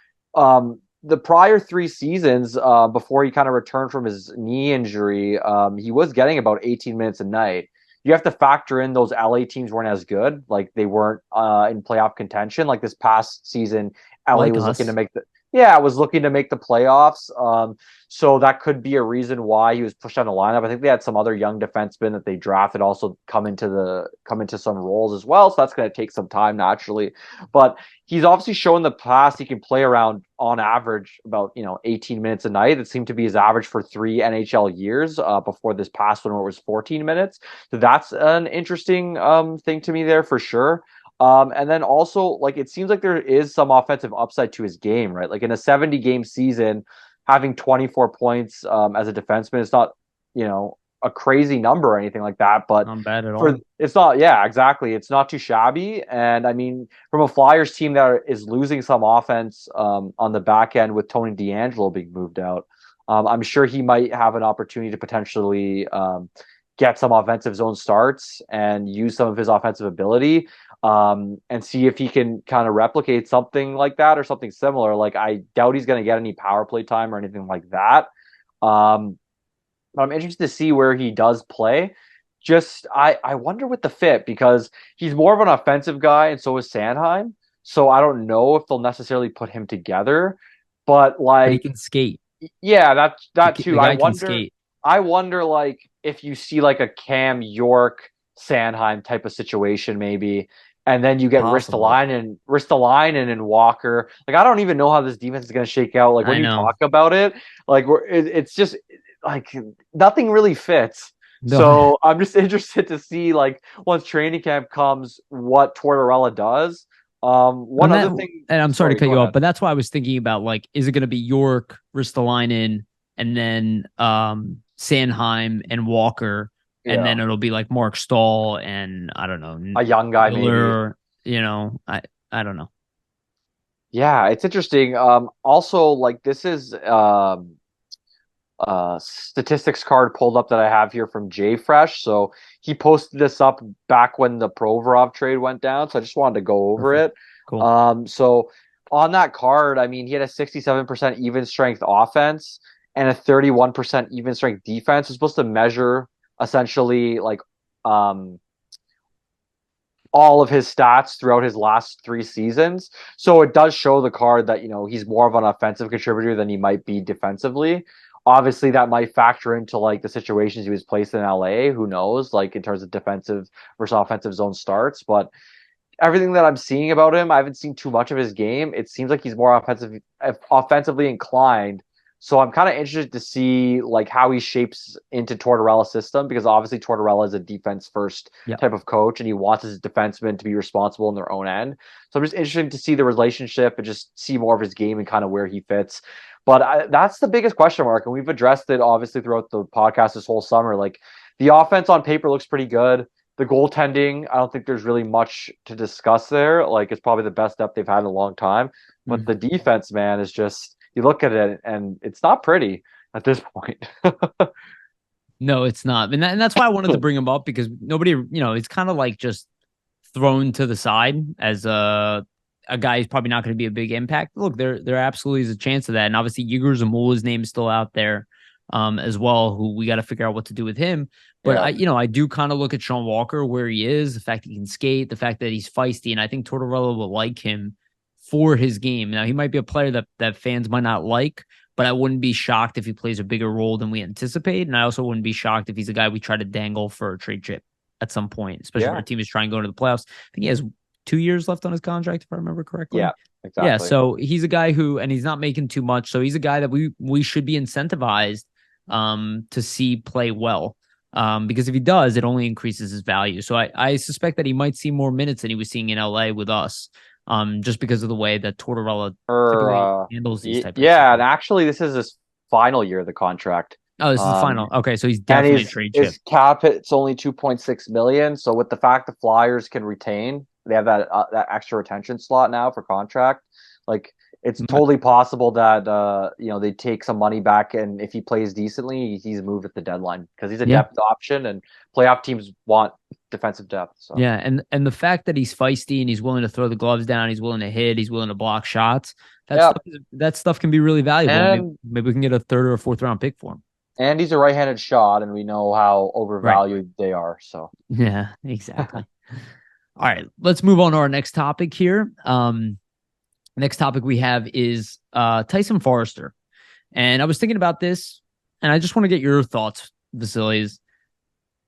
the prior 3 seasons, before he kind of returned from his knee injury, he was getting about 18 minutes a night. You have to factor in those LA teams weren't as good. Like they weren't in playoff contention. Like this past season, LA was looking to make the playoffs. So that could be a reason why he was pushed on the lineup. I think they had some other young defensemen that they drafted also come into some roles as well. So that's going to take some time naturally. But he's obviously shown the past he can play around on average about 18 minutes a night. It seemed to be his average for 3 NHL years before this past one where it was 14 minutes. So that's an interesting thing to me there for sure. And then also, like, it seems like there is some offensive upside to his game, right? Like in a 70 game season, having 24 points as a defenseman, it's not, a crazy number or anything like that, but not bad at all. It's not, yeah, exactly. It's not too shabby. And I mean, from a Flyers team that is losing some offense on the back end with Tony DeAngelo being moved out, I'm sure he might have an opportunity to potentially get some offensive zone starts and use some of his offensive ability. And see if he can kind of replicate something like that or something similar. Like I doubt he's going to get any power play time or anything like that. But I'm interested to see where he does play. Just I wonder with the fit because he's more of an offensive guy and so is Sanheim. So I don't know if they'll necessarily put him together. But he can skate. Yeah, that too. I wonder like if you see like a Cam York Sanheim type of situation maybe. And then you get Ristolainen and Walker. Like I don't even know how this defense is going to shake out. Like when you talk about it, like it's just like nothing really fits. No. So I'm just interested to see like once training camp comes, what Tortorella does. Other thing, and I'm sorry to cut you off, but that's why I was thinking about like, is it going to be York, Ristolainen, and then Sanheim and Walker? And then it'll be like Mark Stahl and I don't know, a young guy Miller, maybe. I don't know. Yeah, it's interesting. Also, like this is statistics card pulled up that I have here from JFresh. So he posted this up back when the Provorov trade went down. So I just wanted to go over it. Cool. So on that card, I mean, he had a 67% even strength offense and a 31% even strength defense. It's supposed to measure essentially like all of his stats throughout his last 3 seasons. So it does show the card that, he's more of an offensive contributor than he might be defensively. Obviously that might factor into like the situations he was placed in LA. Who knows, like in terms of defensive versus offensive zone starts, but everything that I'm seeing about him, I haven't seen too much of his game. It seems like he's more offensively inclined So I'm kind of interested to see like how he shapes into Tortorella's system, because obviously Tortorella is a defense first type of coach, and he wants his defensemen to be responsible in their own end. So I'm just interested to see the relationship and just see more of his game and kind of where he fits. But that's the biggest question mark, and we've addressed it obviously throughout the podcast this whole summer. Like, the offense on paper looks pretty good. The goaltending, I don't think there's really much to discuss there. Like, it's probably the best depth they've had in a long time. But the defense, man, is just, you look at it and it's not pretty at this point. No, it's not. And that's why I wanted to bring him up, because nobody, it's kind of like just thrown to the side as a guy who's probably not going to be a big impact. Look, there absolutely is a chance of that. And obviously Igor Zamula's name is still out there as well, who we got to figure out what to do with him. But I do kind of look at Sean Walker, where he is, the fact he can skate, the fact that he's feisty, and I think Tortorella will like him for his game. Now, he might be a player that fans might not like, but I wouldn't be shocked if he plays a bigger role than we anticipate. And I also wouldn't be shocked if he's a guy we try to dangle for a trade chip at some point, especially when our team is trying to go into the playoffs. I think he has 2 years left on his contract, if I remember correctly. Yeah, exactly. Yeah, so he's a guy who, and he's not making too much, so he's a guy that we should be incentivized to see play well. Because if he does, it only increases his value. So I suspect that he might see more minutes than he was seeing in LA with us, just because of the way that Tortorella typically handles these types of situations. And actually, this is his final year of the contract. Oh, this is the final. Okay, so he's definitely a trade chip. His cap hit's only $2.6 million. So with the fact the Flyers can retain, they have that extra retention slot now for contract. Like, it's totally possible that they take some money back, and if he plays decently, he's moved at the deadline, because he's a depth option, and playoff teams want defensive depth. So and the fact that he's feisty and he's willing to throw the gloves down, he's willing to hit, he's willing to block shots. That stuff can be really valuable. And maybe we can get a 3rd or 4th round pick for him. And he's a right-handed shot, and we know how overvalued they are. So yeah, exactly. All right, let's move on to our next topic here. Next topic we have is Tyson Foerster. And I was thinking about this, and I just want to get your thoughts, Vasili.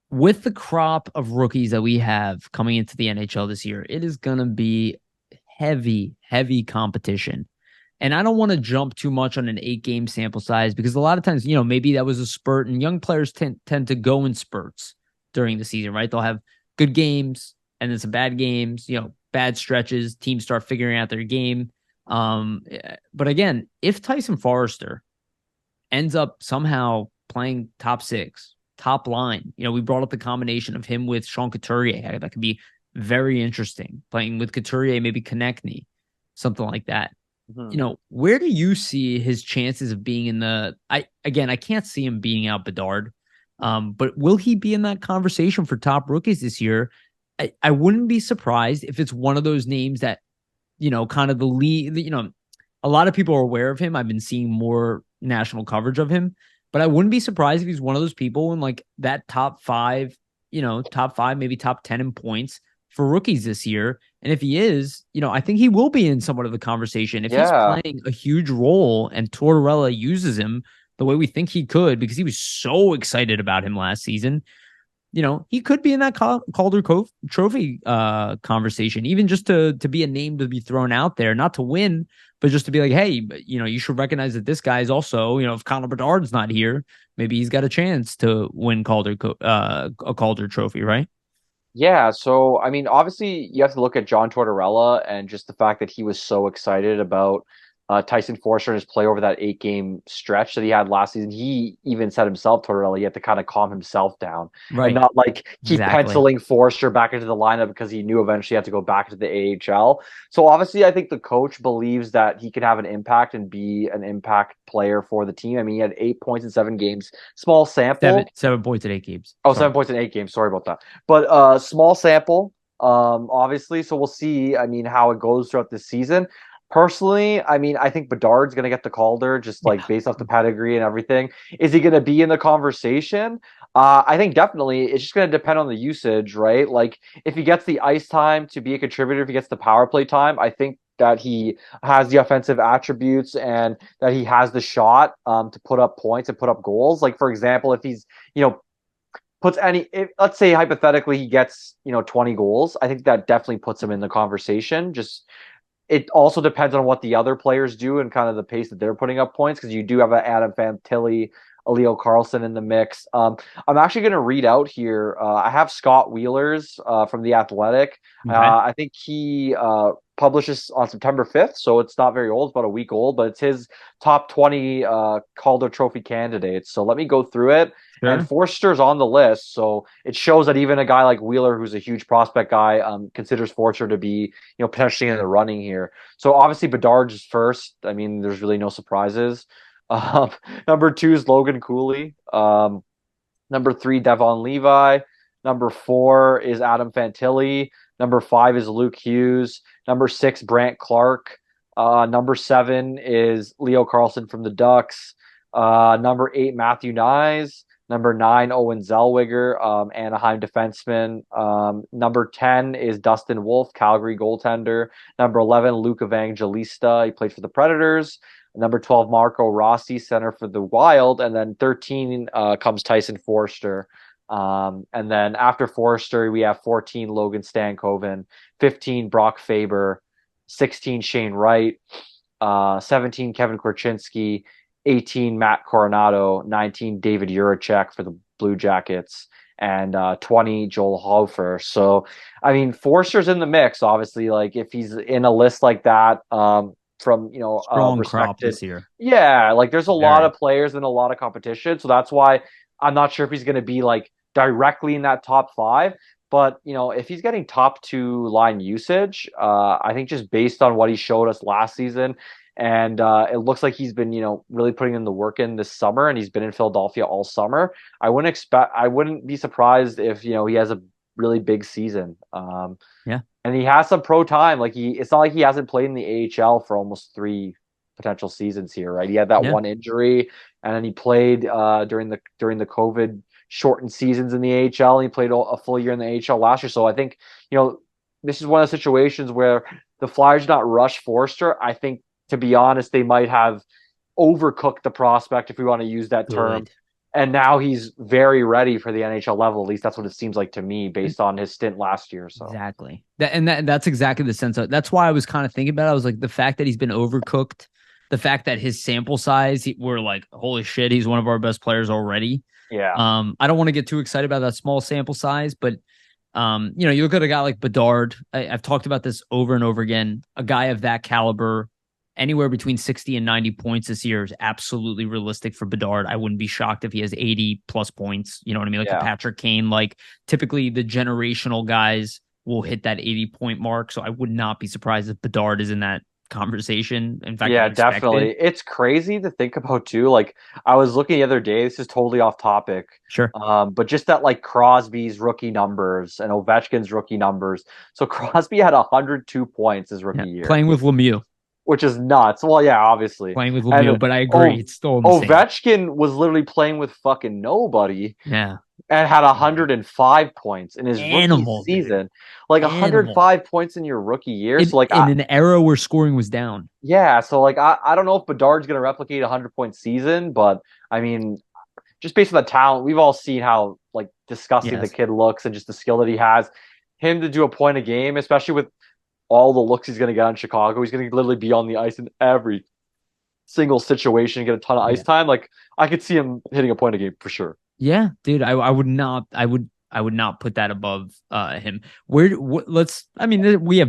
With the crop of rookies that we have coming into the NHL this year, it is going to be heavy, heavy competition. And I don't want to jump too much on an 8-game sample size, because a lot of times, maybe that was a spurt, and young players tend to go in spurts during the season, right? They'll have good games and then some bad games, bad stretches, teams start figuring out their game. But again, if Tyson Foerster ends up somehow playing top 6, top line, we brought up the combination of him with Sean Couturier. That could be very interesting. Playing with Couturier, maybe Konechny, something like that. Mm-hmm. Where do you see his chances of being in the? I can't see him beating out Bedard, but will he be in that conversation for top rookies this year? I wouldn't be surprised if it's one of those names that, kind of the lead, a lot of people are aware of him. I've been seeing more national coverage of him, but I wouldn't be surprised if he's one of those people in like that top 5, maybe top 10 in points for rookies this year. And if he is, I think he will be in somewhat of the conversation. If he's playing a huge role and Tortorella uses him the way we think he could, because he was so excited about him last season, he could be in that Calder Trophy conversation, even just to be a name to be thrown out there, not to win, but just to be like, hey, you should recognize that this guy is also, if Connor Bedard's not here, maybe he's got a chance to win a Calder Trophy, right? Yeah, so I mean, obviously you have to look at John Tortorella and just the fact that he was so excited about Tyson Foerster and his play over that 8-game stretch that he had last season. He even said himself, Tortorella, he had to kind of calm himself down, right? And not like keep penciling Foerster back into the lineup, because he knew eventually he had to go back to the AHL. So obviously, I think the coach believes that he can have an impact and be an impact player for the team. I mean, he had 8 points in 7 games, small sample. 7 points in 8 games. Oh, 7 points in 8 games. Sorry about that. But small sample, obviously. So we'll see. I mean, how it goes throughout this season. Personally, I mean, I think Bedard's going to get the Calder, just like based off the pedigree and everything. Is he going to be in the conversation? I think definitely. It's just going to depend on the usage, right? Like, if he gets the ice time to be a contributor, if he gets the power play time, I think that he has the offensive attributes and that he has the shot to put up points and put up goals. Like, for example, if he's, let's say hypothetically he gets, 20 goals, I think that definitely puts him in the conversation. Just it also depends on what the other players do and kind of the pace that they're putting up points, because you do have an Adam Fantilli, a Leo Carlson in the mix. I'm actually going to read out here. I have Scott Wheeler's from The Athletic. Okay. I think he publishes on September 5th, so it's not very old. It's about a week old, but it's his top 20 Calder Trophy candidates. So let me go through it. Sure. And Foerster's on the list, so it shows that even a guy like Wheeler, who's a huge prospect guy, considers Foerster to be, potentially in the running here. So obviously Bedard's first. I mean, there's really no surprises. Number 2 is Logan Cooley. Number 3, Devon Levi. Number 4 is Adam Fantilli. Number 5 is Luke Hughes. Number 6, Brant Clark. Number 7 is Leo Carlson from the Ducks. Number 8, Matthew Nyes. Number 9, Owen Zellweger, Anaheim defenseman. Number 10 is Dustin Wolf, Calgary goaltender. Number 11, Luke Evangelista. He played for the Predators. Number 12, Marco Rossi, center for the Wild. And then 13 comes Tyson Foerster. And then after Foerster, we have 14, Logan Stankoven. 15, Brock Faber. 16, Shane Wright. 17, Kevin Korchinski. 18, Matt Coronado. 19, David Juracek for the Blue Jackets. And 20, Joel Hofer. So, I mean, Foerster's in the mix, obviously. Like, if he's in a list like that, from strong respected crop this year. Yeah, like there's a lot of players and a lot of competition, so that's why I'm not sure if he's going to be like directly in that top 5. But if he's getting top 2 line usage, I think just based on what he showed us last season, and it looks like he's been really putting in the work in this summer, and he's been in Philadelphia all summer. I wouldn't be surprised if he has a really big season. Yeah. And he has some pro time. Like it's not like he hasn't played in the AHL for almost 3 potential seasons here, right? He had that one injury, and then he played during the COVID shortened seasons in the AHL, and he played a full year in the AHL last year. So I think this is one of the situations where the Flyers not rush Foerster. I think, to be honest, they might have overcooked the prospect, if we want to use that term. And now he's very ready for the NHL level. At least that's what it seems like to me, based on his stint last year. So exactly, that's exactly the sense of. That's why I was kind of thinking about it. I was like, the fact that he's been overcooked, the fact that his sample size, we're like, holy shit, he's one of our best players already. Yeah. I don't want to get too excited about that small sample size, but you look at a guy like Bedard. I've talked about this over and over again. A guy of that caliber, anywhere between 60 and 90 points this year is absolutely realistic for Bedard. I wouldn't be shocked if he has 80 plus points. You know what I mean? Like a Patrick Kane. Like, typically the generational guys will hit that 80-point mark. So I would not be surprised if Bedard is in that conversation. In fact, yeah, definitely. It's crazy to think about too. Like, I was looking the other day, this is totally off topic. Sure. But just that, like, Crosby's rookie numbers and Ovechkin's rookie numbers. So Crosby had 102 points his rookie year. Playing with Lemieux. Which is nuts. Well, yeah, obviously. Playing with Lemieux, but I agree. It's still insane. Ovechkin was literally playing with fucking nobody. Yeah. And had 105 points in his rookie season. Dude. Like 105 points in your rookie year. So like in an era where scoring was down. Yeah. So like I don't know if Bedard's gonna replicate a 100-point season, but I mean, just based on the talent, we've all seen how like disgusting the kid looks and just the skill that he has. Him to do a point a game, especially with all the looks he's going to get on Chicago. He's going to literally be on the ice in every single situation, get a ton of ice time. Like, I could see him hitting a point a game for sure. Yeah, dude. I would not put that above him. We have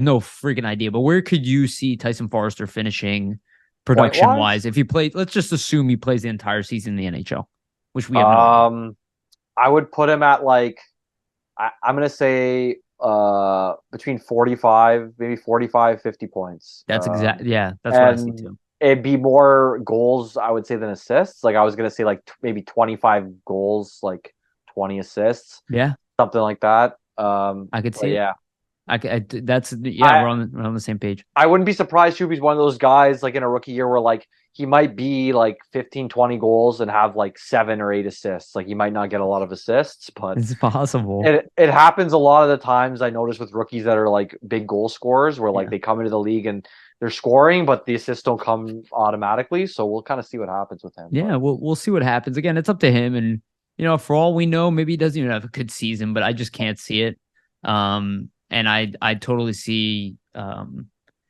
no freaking idea, but where could you see Tyson Foerster finishing production wise if he played? Let's just assume he plays the entire season in the NHL, which we have no I would put him at like, I'm going to say between 45, maybe 45, 50 points. That's exactly, that's what I see too. It'd be more goals, I would say, than assists. Like, I was going to say like maybe 25 goals, like 20 assists. Yeah. Something like that. I could see it. Yeah. We're on the same page. I wouldn't be surprised too if he's one of those guys like in a rookie year where like he might be like 15, 20 goals and have like 7 or 8 assists. Like, he might not get a lot of assists, but it's possible. It happens a lot of the times. I notice with rookies that are like big goal scorers where like they come into the league and they're scoring, but the assists don't come automatically. So we'll kind of see what happens with him. Yeah, we'll see what happens. Again, it's up to him. And, for all we know, maybe he doesn't even have a good season, but I just can't see it. And I totally see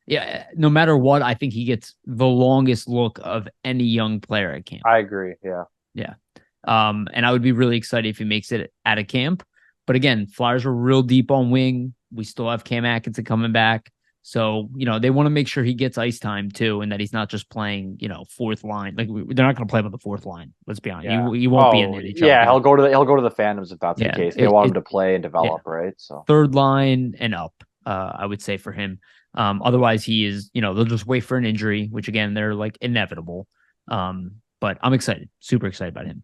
Yeah, no matter what, I think he gets the longest look of any young player at camp. I agree. Yeah. Yeah. And I would be really excited if he makes it at a camp. But again, Flyers are real deep on wing. We still have Cam Atkinson coming back. So, they want to make sure he gets ice time too, and that he's not just playing, fourth line. Like they're not going to play him on the fourth line. Let's be honest. Yeah. He won't be in the NHL. Yeah, he'll go to the Phantoms if that's the case. They want him to play and develop, right? So third line and up, I would say for him. Otherwise, he is, they'll just wait for an injury, which again, they're like inevitable. But I'm excited, super excited about him.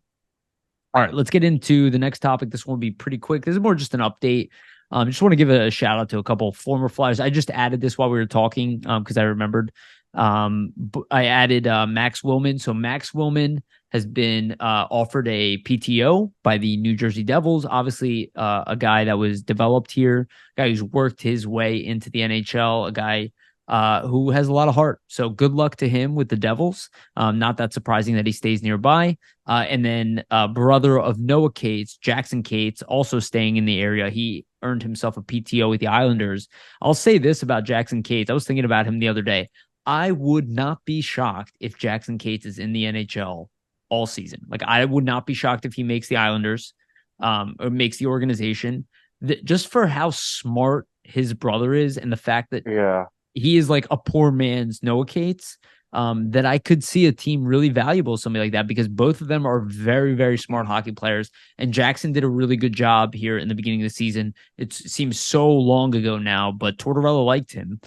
All right, let's get into the next topic. This one will be pretty quick. This is more just an update. I just want to give a shout out to a couple former Flyers. I just added this while we were talking because I remembered. I added Max Willman. So Max Willman has been offered a PTO by the New Jersey Devils. Obviously, a guy that was developed here, a guy who's worked his way into the NHL, a guy who has a lot of heart. So good luck to him with the Devils. Not that surprising that he stays nearby. And then brother of Noah Cates, Jackson Cates, also staying in the area. He earned himself a PTO with the Islanders. I'll say this about Jackson Cates. I was thinking about him the other day. I would not be shocked if Jackson Cates is in the NHL all season. Like, I would not be shocked if he makes the Islanders or makes the organization. Just for how smart his brother is and the fact that he is like a poor man's Noah Cates, that I could see a team really valuable, something like that, because both of them are very, very smart hockey players. And Jackson did a really good job here in the beginning of the season. It seems so long ago now, but Tortorella liked him.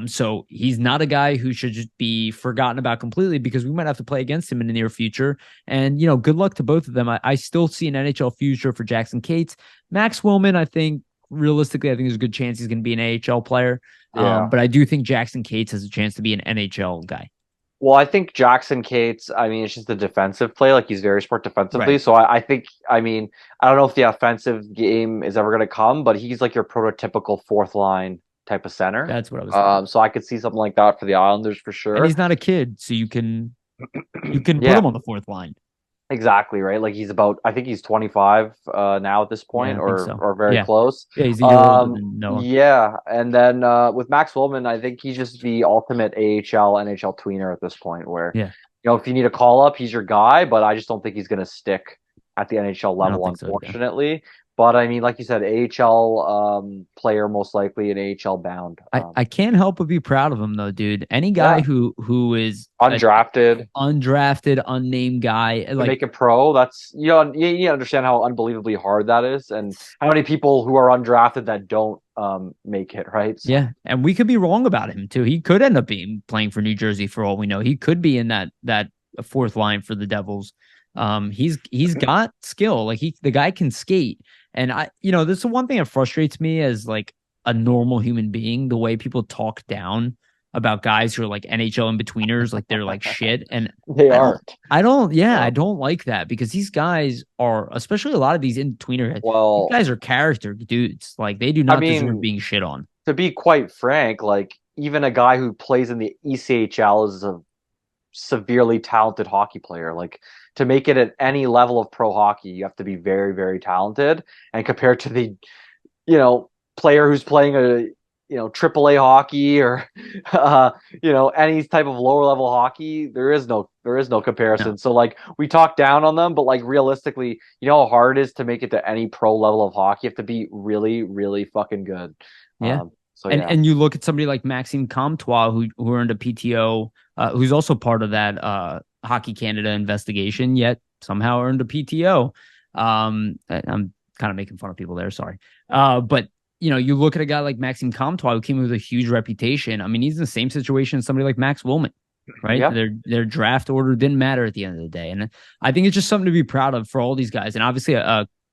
So he's not a guy who should just be forgotten about completely, because we might have to play against him in the near future. And, good luck to both of them. I still see an NHL future for Jackson Cates. Max Willman, I think, realistically, I think there's a good chance he's going to be an AHL player. But I do think Jackson Cates has a chance to be an NHL guy. Well, I think Jackson Cates, it's just a defensive play. Like, he's very smart defensively. Right. So I think, I don't know if the offensive game is ever going to come, but he's like your prototypical fourth line type of center. That's what I was thinking. So I could see something like that for the Islanders for sure. And he's not a kid, so you can put him on the fourth line. Exactly, right? Like, I think he's 25 now at this point, or very close. Yeah, he's a year older than Noah. Yeah, and then with Max Willman, I think he's just the ultimate AHL, NHL tweener at this point, where, if you need a call-up, he's your guy, but I just don't think he's going to stick at the NHL level, unfortunately. But, like you said, AHL player, most likely an AHL bound. I can't help but be proud of him, though, dude. Any guy who is undrafted, unnamed guy, like, make it pro, that's, you understand how unbelievably hard that is, and how many people who are undrafted that don't make it, right? So. Yeah, and we could be wrong about him, too. He could end up playing for New Jersey for all we know. He could be in that fourth line for the Devils. He's got skill. Like, the guy can skate. And this is one thing that frustrates me as like a normal human being, the way people talk down about guys who are like NHL in-betweeners, like they're like shit. And they aren't. I don't like that, because these guys are, especially a lot of these in-betweener heads, these guys are character dudes. Like, they do not deserve being shit on. To be quite frank, like, even a guy who plays in the ECHL is a severely talented hockey player. Like, to make it at any level of pro hockey, you have to be very, very talented. And compared to the, player who's playing a, AAA hockey or, any type of lower level hockey, there is no comparison. No. So, like, we talk down on them, but, like, realistically, how hard it is to make it to any pro level of hockey. You have to be really, really fucking good. Yeah. And you look at somebody like Maxime Comtois, who earned a PTO, who's also part of that Hockey Canada investigation, yet somehow earned a PTO. I'm kind of making fun of people there, sorry. But, you look at a guy like Maxime Comtois, who came with a huge reputation. He's in the same situation as somebody like Max Willman, right? Yeah. Their draft order didn't matter at the end of the day. And I think it's just something to be proud of for all these guys. And obviously,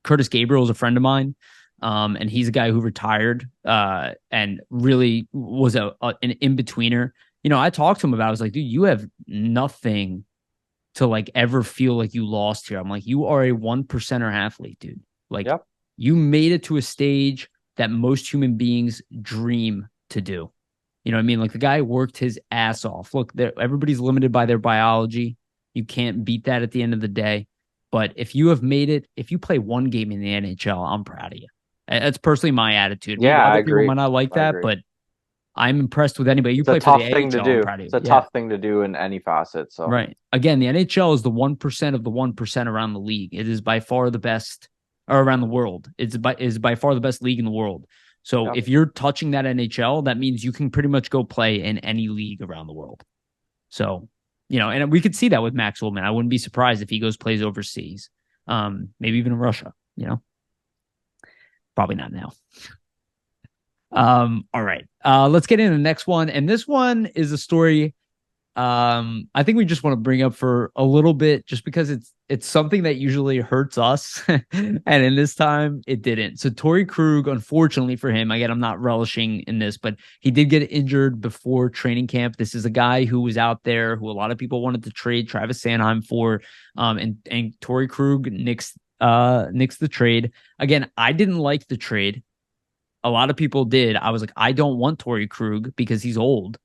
Curtis Gabriel is a friend of mine. And he's a guy who retired and really was an in-betweener. I talked to him about it. I was like, dude, you have nothing to like ever feel like you lost here. I'm like, you are a 1%er athlete, dude. Like, you made it to a stage that most human beings dream to do. You know what I mean? Like, the guy worked his ass off. Look, everybody's limited by their biology. You can't beat that at the end of the day. But if you have made it, if you play one game in the NHL, I'm proud of you. That's personally my attitude. Yeah, I agree. People might not like that, but I'm impressed with anybody. You It's play a for the tough thing to AHL, I'm do. proud of you. It's a tough thing to do in any facet. So right. Again, the NHL is the 1% of the 1% around the league. It is by far the best, or around the world. It's by far the best league in the world. So if you're touching that NHL, that means you can pretty much go play in any league around the world. So, and we could see that with Max Willman. I wouldn't be surprised if he plays overseas, maybe even in Russia, Probably not now. All right. Let's get into the next one. And this one is a story I think we just want to bring up for a little bit, just because it's something that usually hurts us. And in this time it didn't. So Torey Krug, unfortunately for him, again, I'm not relishing in this, but he did get injured before training camp. This is a guy who was out there who a lot of people wanted to trade Travis Sanheim for. And Torey Krug nixed the trade. Again, I didn't like the trade. A lot of people did. I was like, I don't want Torey Krug because he's old,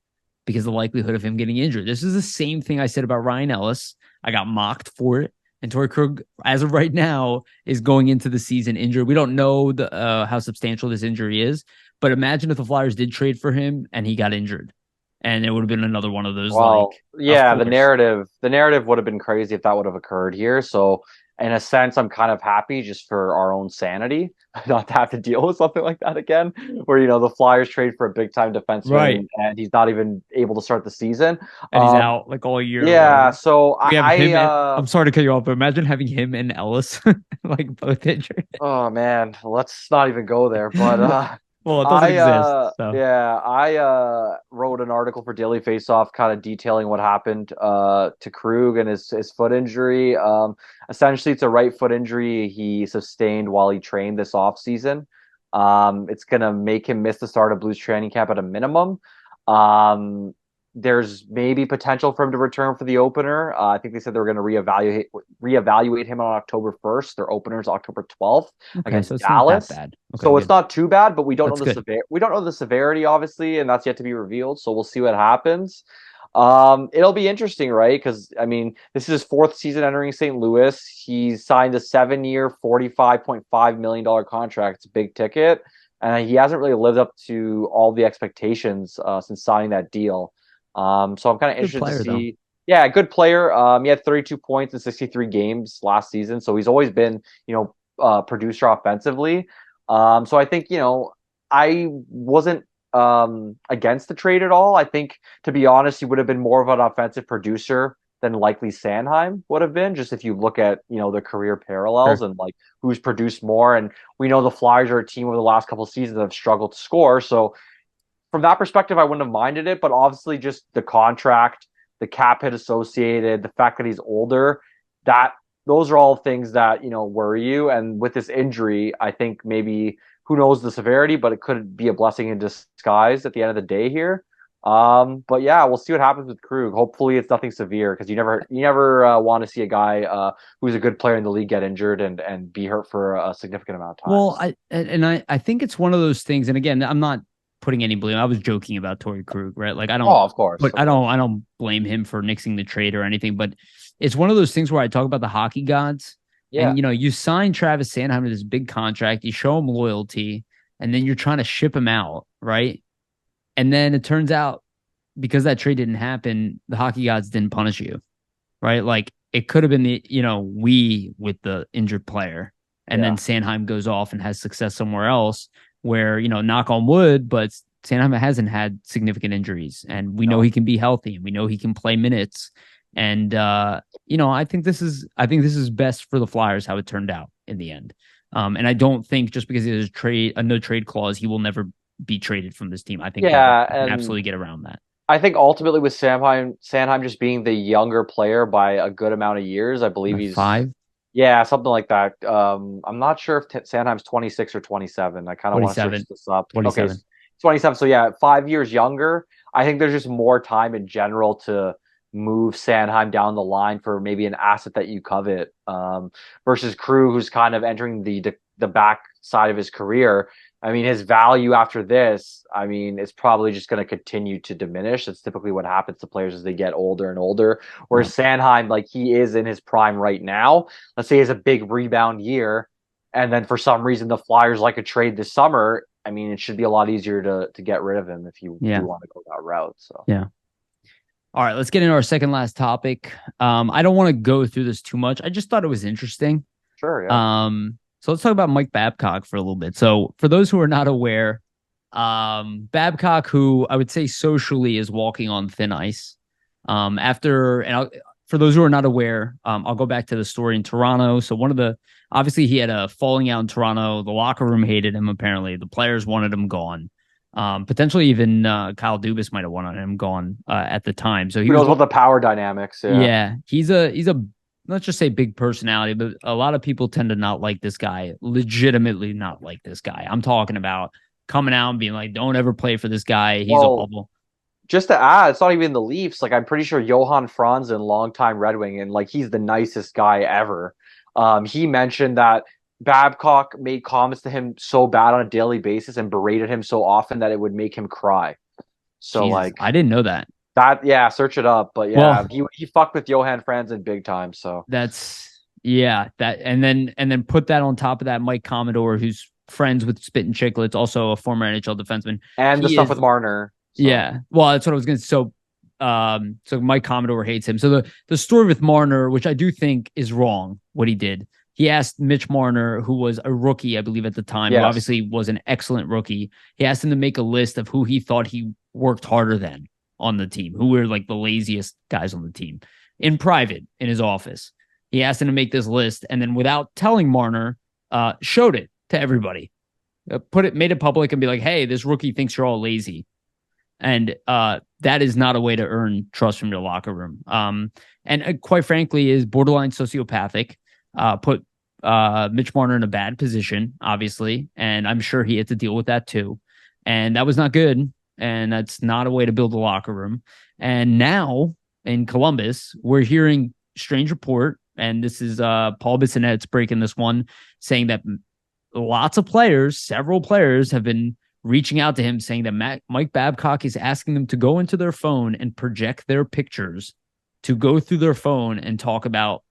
because the likelihood of him getting injured. This is the same thing I said about Ryan Ellis. I got mocked for it. And Torey Krug, as of right now, is going into the season injured. We don't know how substantial this injury is, but imagine if the Flyers did trade for him and he got injured. And it would have been another one of those. The narrative would have been crazy if that would have occurred here. So in a sense, I'm kind of happy just for our own sanity not to have to deal with something like that again, where, the Flyers trade for a big time defenseman, right, and he's not even able to start the season. And he's out like all year. Yeah. Right? So I'm sorry to cut you off, but imagine having him and Ellis like both injured. Oh man, let's not even go there. But well, it doesn't exist. So. Yeah, I wrote an article for Daily Faceoff kind of detailing what happened to Krug and his foot injury. Essentially, it's a right foot injury he sustained while he trained this offseason. It's going to make him miss the start of Blues training camp at a minimum. There's maybe potential for him to return for the opener. I think they said they were going to reevaluate him on October 1st. Their opener is October 12th against so it's Dallas. Not that bad. Okay, so it's not too bad, but we don't know the severity, obviously, and that's yet to be revealed. So we'll see what happens. It'll be interesting, right? Because this is his fourth season entering St. Louis. He's signed a 7-year, $45.5 million contract. It's a big ticket, and he hasn't really lived up to all the expectations since signing that deal. So I'm kind of interested to see. Though. Yeah, good player. He had 32 points in 63 games last season, so he's always been, producer offensively. So I think, I wasn't against the trade at all. I think, to be honest, he would have been more of an offensive producer than likely Sanheim would have been, just if you look at, the career parallels and like who's produced more. And we know the Flyers are a team over the last couple of seasons that have struggled to score. So from that perspective, I wouldn't have minded it, but obviously just the contract, the cap hit associated, the fact that he's older, those are all things that, worry you. And with this injury, I think maybe, who knows the severity, but it could be a blessing in disguise at the end of the day here. But yeah, we'll see what happens with Krug. Hopefully it's nothing severe, because you never want to see a guy who's a good player in the league get injured and be hurt for a significant amount of time. Well, I think it's one of those things. And again, I'm not putting any blame. I was joking about Torey Krug, right? Like I don't. Oh, of course. But I don't blame him for nixing the trade or anything. But it's one of those things where I talk about the hockey gods. Yeah. And you sign Travis Sanheim to this big contract, you show him loyalty, and then you're trying to ship him out, right? And then it turns out, because that trade didn't happen, the hockey gods didn't punish you, right? Like it could have been we with the injured player, and then Sanheim goes off and has success somewhere else. Where, knock on wood, but Sanheim hasn't had significant injuries, and we know he can be healthy, and we know he can play minutes. And, I think this is best for the Flyers, how it turned out in the end. And I don't think just because there's a no trade clause, he will never be traded from this team. I think he can absolutely get around that. I think ultimately with Sanheim just being the younger player by a good amount of years, I believe he's 5. Yeah, something like that. I'm not sure if Sanheim's 26 or 27. I kind of want to search this up. 27. Okay, 27. So yeah, 5 years younger. I think there's just more time in general to move Sanheim down the line for maybe an asset that you covet, versus Krug, who's kind of entering the back side of his career. His value after this, it's probably just going to continue to diminish. That's typically what happens to players as they get older and older. Whereas Sanheim, like, he is in his prime right now. Let's say he has a big rebound year, and then for some reason the Flyers like a trade this summer. I mean, it should be a lot easier to get rid of him if you Yeah. do want to go that route. So Yeah. All right, let's get into our second last topic. I don't want to go through this too much. I just thought it was interesting. sure, yeah. So let's talk about Mike Babcock for a little bit. So for those who are not aware, Babcock, who I would say socially is walking on thin ice. For those who are not aware, I'll go back to the story in Toronto. So obviously he had a falling out in Toronto. The locker room hated him. Apparently the players wanted him gone. Potentially even Kyle Dubas might have wanted him gone at the time. So Who knows what the power dynamics? Yeah, he's a let's just say big personality, but a lot of people tend to not like this guy. Legitimately not like this guy. I'm talking about coming out and being like, "Don't ever play for this guy. He's a bubble." Just to add, it's not even the Leafs. Like I'm pretty sure Johan Franzen, longtime Red Wing, and like he's the nicest guy ever. He mentioned that Babcock made comments to him so bad on a daily basis and berated him so often that it would make him cry. So Jesus, like I didn't know that. Search it up. But yeah, he fucked with Johan Franzen big time. So and then put that on top of that Mike Commodore, who's friends with Spit and Chicklets, also a former NHL defenseman, and the stuff with Marner. So. Yeah, well, that's what I was going to. So Mike Commodore hates him. So the story with Marner, which I do think is wrong, what he did. He asked Mitch Marner, who was a rookie, I believe, at the time, who obviously was an excellent rookie. He asked him to make a list of who he thought he worked harder than on the team, who were like the laziest guys on the team, in private, in his office. He asked him to make this list, and then without telling Marner, showed it to everybody. Made it public and be like, hey, this rookie thinks you're all lazy. And that is not a way to earn trust from your locker room. And quite frankly, is borderline sociopathic. Put Mitch Marner in a bad position, obviously, and I'm sure he had to deal with that too. And that was not good, and that's not a way to build a locker room. And now in Columbus, we're hearing strange report, and this is Paul Bissonnette's breaking this one, saying that several players have been reaching out to him saying that Mike Babcock is asking them to go into their phone and project their pictures, to go through their phone and talk about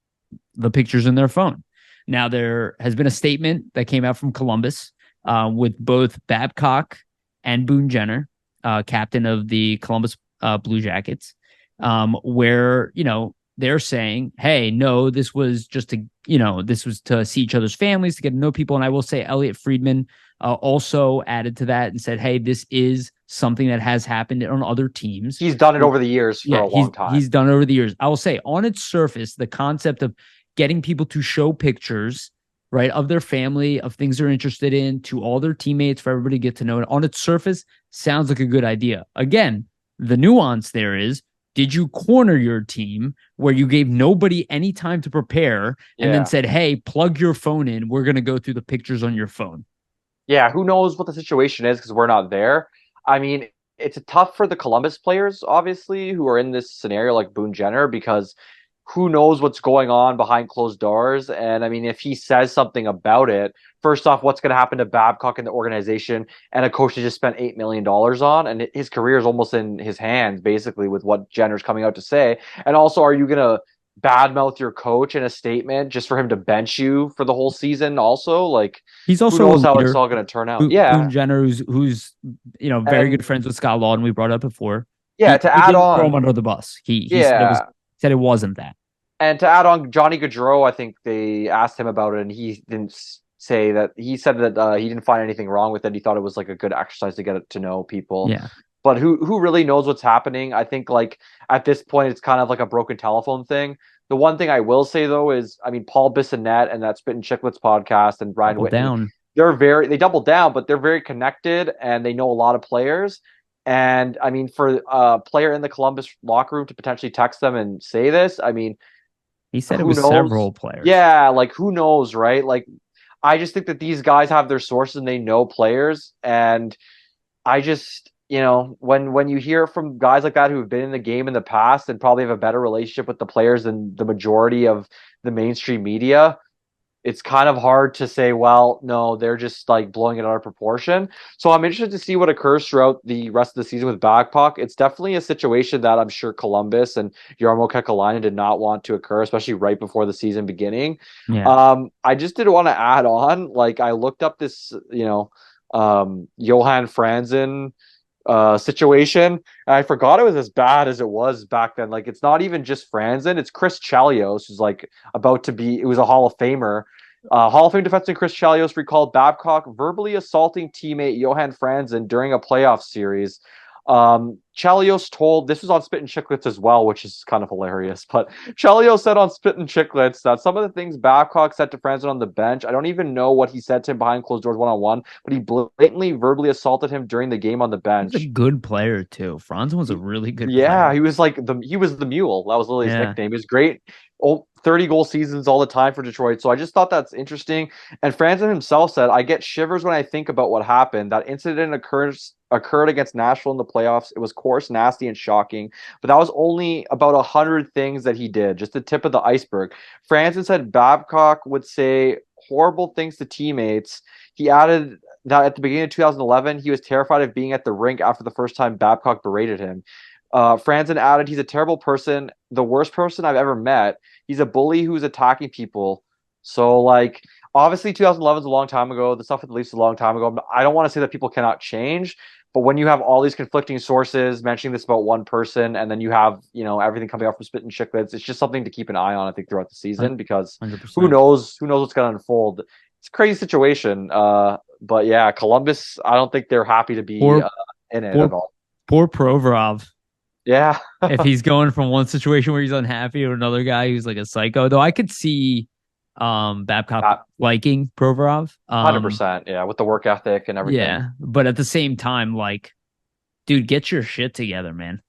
the pictures in their phone. Now, there has been a statement that came out from Columbus with both Babcock and Boone Jenner, captain of the Columbus Blue Jackets, where, they're saying, hey, no, this was just this was to see each other's families, to get to know people. And I will say Elliot Friedman also added to that and said, hey, this is something that has happened on other teams. He's done it over the years for a long time. He's done it over the years. I will say, on its surface, the concept of getting people to show pictures, right, of their family, of things they're interested in, to all their teammates, for everybody to get to know it, on its surface, sounds like a good idea. Again, the nuance there is, did you corner your team where you gave nobody any time to prepare and then said, hey, plug your phone in, we're going to go through the pictures on your phone? Yeah, who knows what the situation is because we're not there. I mean, it's tough for the Columbus players, obviously, who are in this scenario like Boone Jenner, because who knows what's going on behind closed doors. And I mean, if he says something about it, first off, what's going to happen to Babcock and the organization and a coach he just spent $8 million on? And his career is almost in his hands, basically, with what Jenner's coming out to say. And also, are you going to badmouth your coach in a statement just for him to bench you for the whole season? Also, like, he's also who knows how it's all going to turn out? Boone Jenner, who's very good friends with Scott Lawton, we brought up before. Yeah, he add on, throw him under the bus. He said it wasn't that. And to add on, Johnny Gaudreau, I think they asked him about it, and he didn't say that. He said that he didn't find anything wrong with it. He thought it was like a good exercise to get to know people. Yeah. But who really knows what's happening? I think like at this point, it's kind of like a broken telephone thing. The one thing I will say though is, I mean, Paul Bissonnette and that Spit and Chicklets podcast and Brian Whitney, they double down, but they're very connected and they know a lot of players. And I mean, for a player in the Columbus locker room to potentially text them and say this, I mean, he said it was several players. Yeah, like who knows, right? Like, I just think that these guys have their sources and they know players. And I just, when you hear from guys like that who have been in the game in the past and probably have a better relationship with the players than the majority of the mainstream media, it's kind of hard to say, well, no, they're just like blowing it out of proportion. So I'm interested to see what occurs throughout the rest of the season with Babcock. It's definitely a situation that I'm sure Columbus and Jarmo Kekalainen did not want to occur, especially right before the season beginning. Yeah. I just did want to add on, like I looked up this, Johan Franzen situation. And I forgot it was as bad as it was back then. Like, it's not even just Franzen, it's Chris Chelios, who's like about to be, it was a Hall of Famer. Hall of Fame defenseman Chris Chelios recalled Babcock verbally assaulting teammate Johan Franzen during a playoff series. Chelios told, this was on Spit and Chicklets as well, which is kind of hilarious, but Chelios said on Spit and Chicklets that some of the things Babcock said to Franzen on the bench, I don't even know what he said to him behind closed doors one-on-one, but he blatantly verbally assaulted him during the game on the bench. He's a good player too. Franzen was a really good yeah player. he was the mule. That was literally his nickname. He was great. 30-goal seasons all the time for Detroit. So I just thought that's interesting. And Franzen himself said, I get shivers when I think about what happened. That incident occurred against Nashville in the playoffs. It was coarse, nasty, and shocking. But that was only about 100 things that he did, just the tip of the iceberg. Franzen said Babcock would say horrible things to teammates. He added that at the beginning of 2011, he was terrified of being at the rink after the first time Babcock berated him. Franzen added, he's a terrible person, the worst person I've ever met. He's a bully who's attacking people. So, like, obviously 2011 is a long time ago. The stuff with the Leafs is a long time ago. I don't want to say that people cannot change, but when you have all these conflicting sources mentioning this about one person, and then you have, everything coming out from Spit and Chicklets, it's just something to keep an eye on, I think, throughout the season, because 100%. who knows what's going to unfold. It's a crazy situation. But yeah, Columbus, I don't think they're happy to be in it at all. Poor Provorov. Yeah. If he's going from one situation where he's unhappy to another guy who's like a psycho, though I could see Babcock liking Provorov. 100%. Yeah, with the work ethic and everything. Yeah, but at the same time, like, dude, get your shit together, man.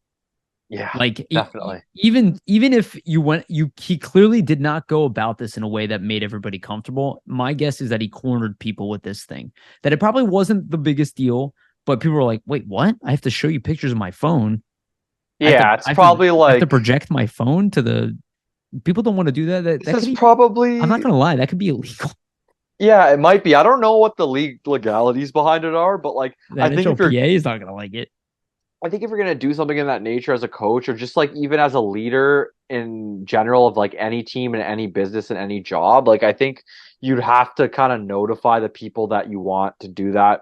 Yeah, like definitely. Even if he clearly did not go about this in a way that made everybody comfortable. My guess is that he cornered people with this thing. That it probably wasn't the biggest deal, but people were like, "Wait, what? I have to show you pictures of my phone." Yeah, it's probably like I have to project my phone to the people. Don't want to do that. That is probably. I'm not gonna lie, that could be illegal. Yeah, it might be. I don't know what the legalities behind it are, but like I think if PA is not gonna like it. I think if you're gonna do something in that nature as a coach, or just like even as a leader in general of like any team and any business and any job, like I think you'd have to kind of notify the people that you want to do that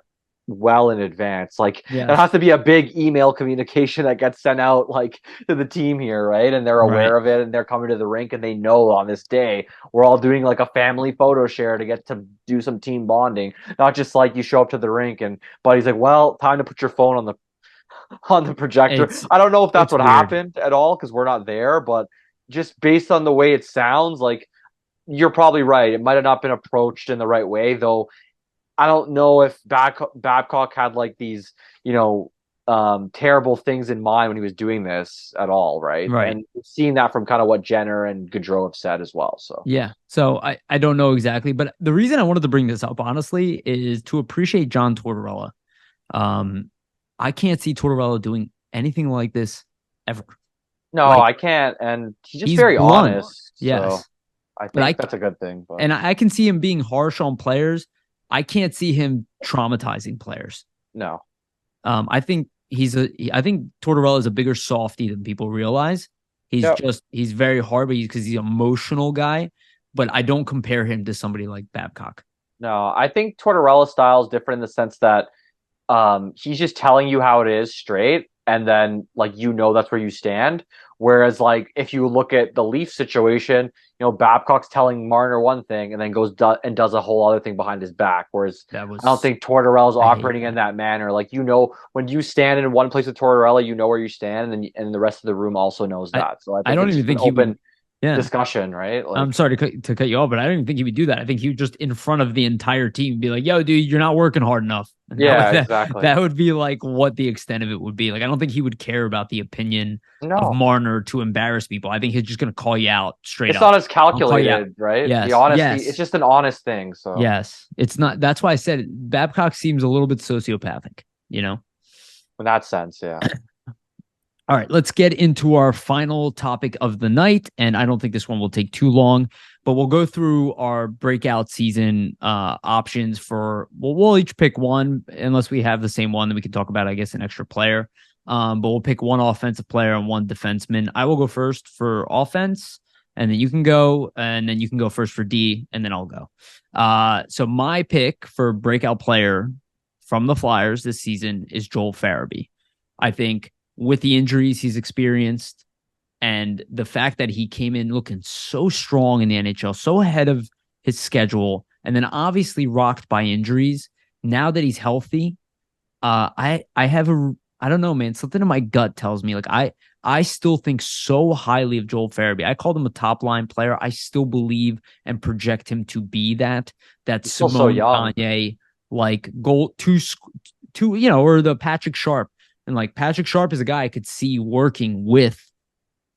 well in advance. Like it has to be a big email communication that gets sent out like to the team here, right? And they're aware of it, and they're coming to the rink, and they know on this day we're all doing like a family photo share to get to do some team bonding. Not just like you show up to the rink and buddy's like, well, time to put your phone on the projector. I don't know if that's what happened at all, because we're not there, but just based on the way it sounds, like you're probably right. It might have not been approached in the right way, though. I don't know if Babcock had like these, terrible things in mind when he was doing this at all, right? And we've seen that from kind of what Jenner and Gaudreau have said as well. So yeah, so I don't know exactly, but the reason I wanted to bring this up, honestly, is to appreciate John Tortorella. I can't see Tortorella doing anything like this ever. No, I can't, and he's very honest. Yes, so I think that's a good thing. But. And I can see him being harsh on players. I can't see him traumatizing players. No. I think I think Tortorella is a bigger softy than people realize. He's very hard, but because he's an emotional guy. But I don't compare him to somebody like Babcock. No, I think Tortorella's style is different in the sense that he's just telling you how it is straight, and then like that's where you stand. Whereas like if you look at the Leaf situation, Babcock's telling Marner one thing and then goes and does a whole other thing behind his back. Whereas I don't think Tortorella's operating in that manner. Like when you stand in one place with Tortorella, you know where you stand, and the rest of the room also knows that. So I don't even think he would. Discussion, right? Like, I'm sorry to cut you off, but I don't even think he would do that. I think he would just in front of the entire team be like, "Yo, dude, you're not working hard enough." And exactly. That would be like what the extent of it would be. Like, I don't think he would care about the opinion of Marner to embarrass people. I think he's just going to call you out straight up. It's not as calculated, right? Yes. The honesty, it's just an honest thing. So yes, it's not. That's why I said Babcock seems a little bit sociopathic. In that sense, yeah. All right, let's get into our final topic of the night. And I don't think this one will take too long, but we'll go through our breakout season options we'll each pick one, unless we have the same one, then we can talk about, I guess, an extra player. But we'll pick one offensive player and one defenseman. I will go first for offense, and then you can go, and then you can go first for D, and then I'll go. So my pick for breakout player from the Flyers this season is Joel Farabee. I think with the injuries he's experienced and the fact that he came in looking so strong in the NHL, so ahead of his schedule, and then obviously rocked by injuries. Now that he's healthy, I don't know, man. Something in my gut tells me I still think so highly of Joel Farabee. I called him a top line player. I still believe and project him to be that Simone so young. Gagne like goal two, or the Patrick Sharp. And like Patrick Sharp is a guy I could see working with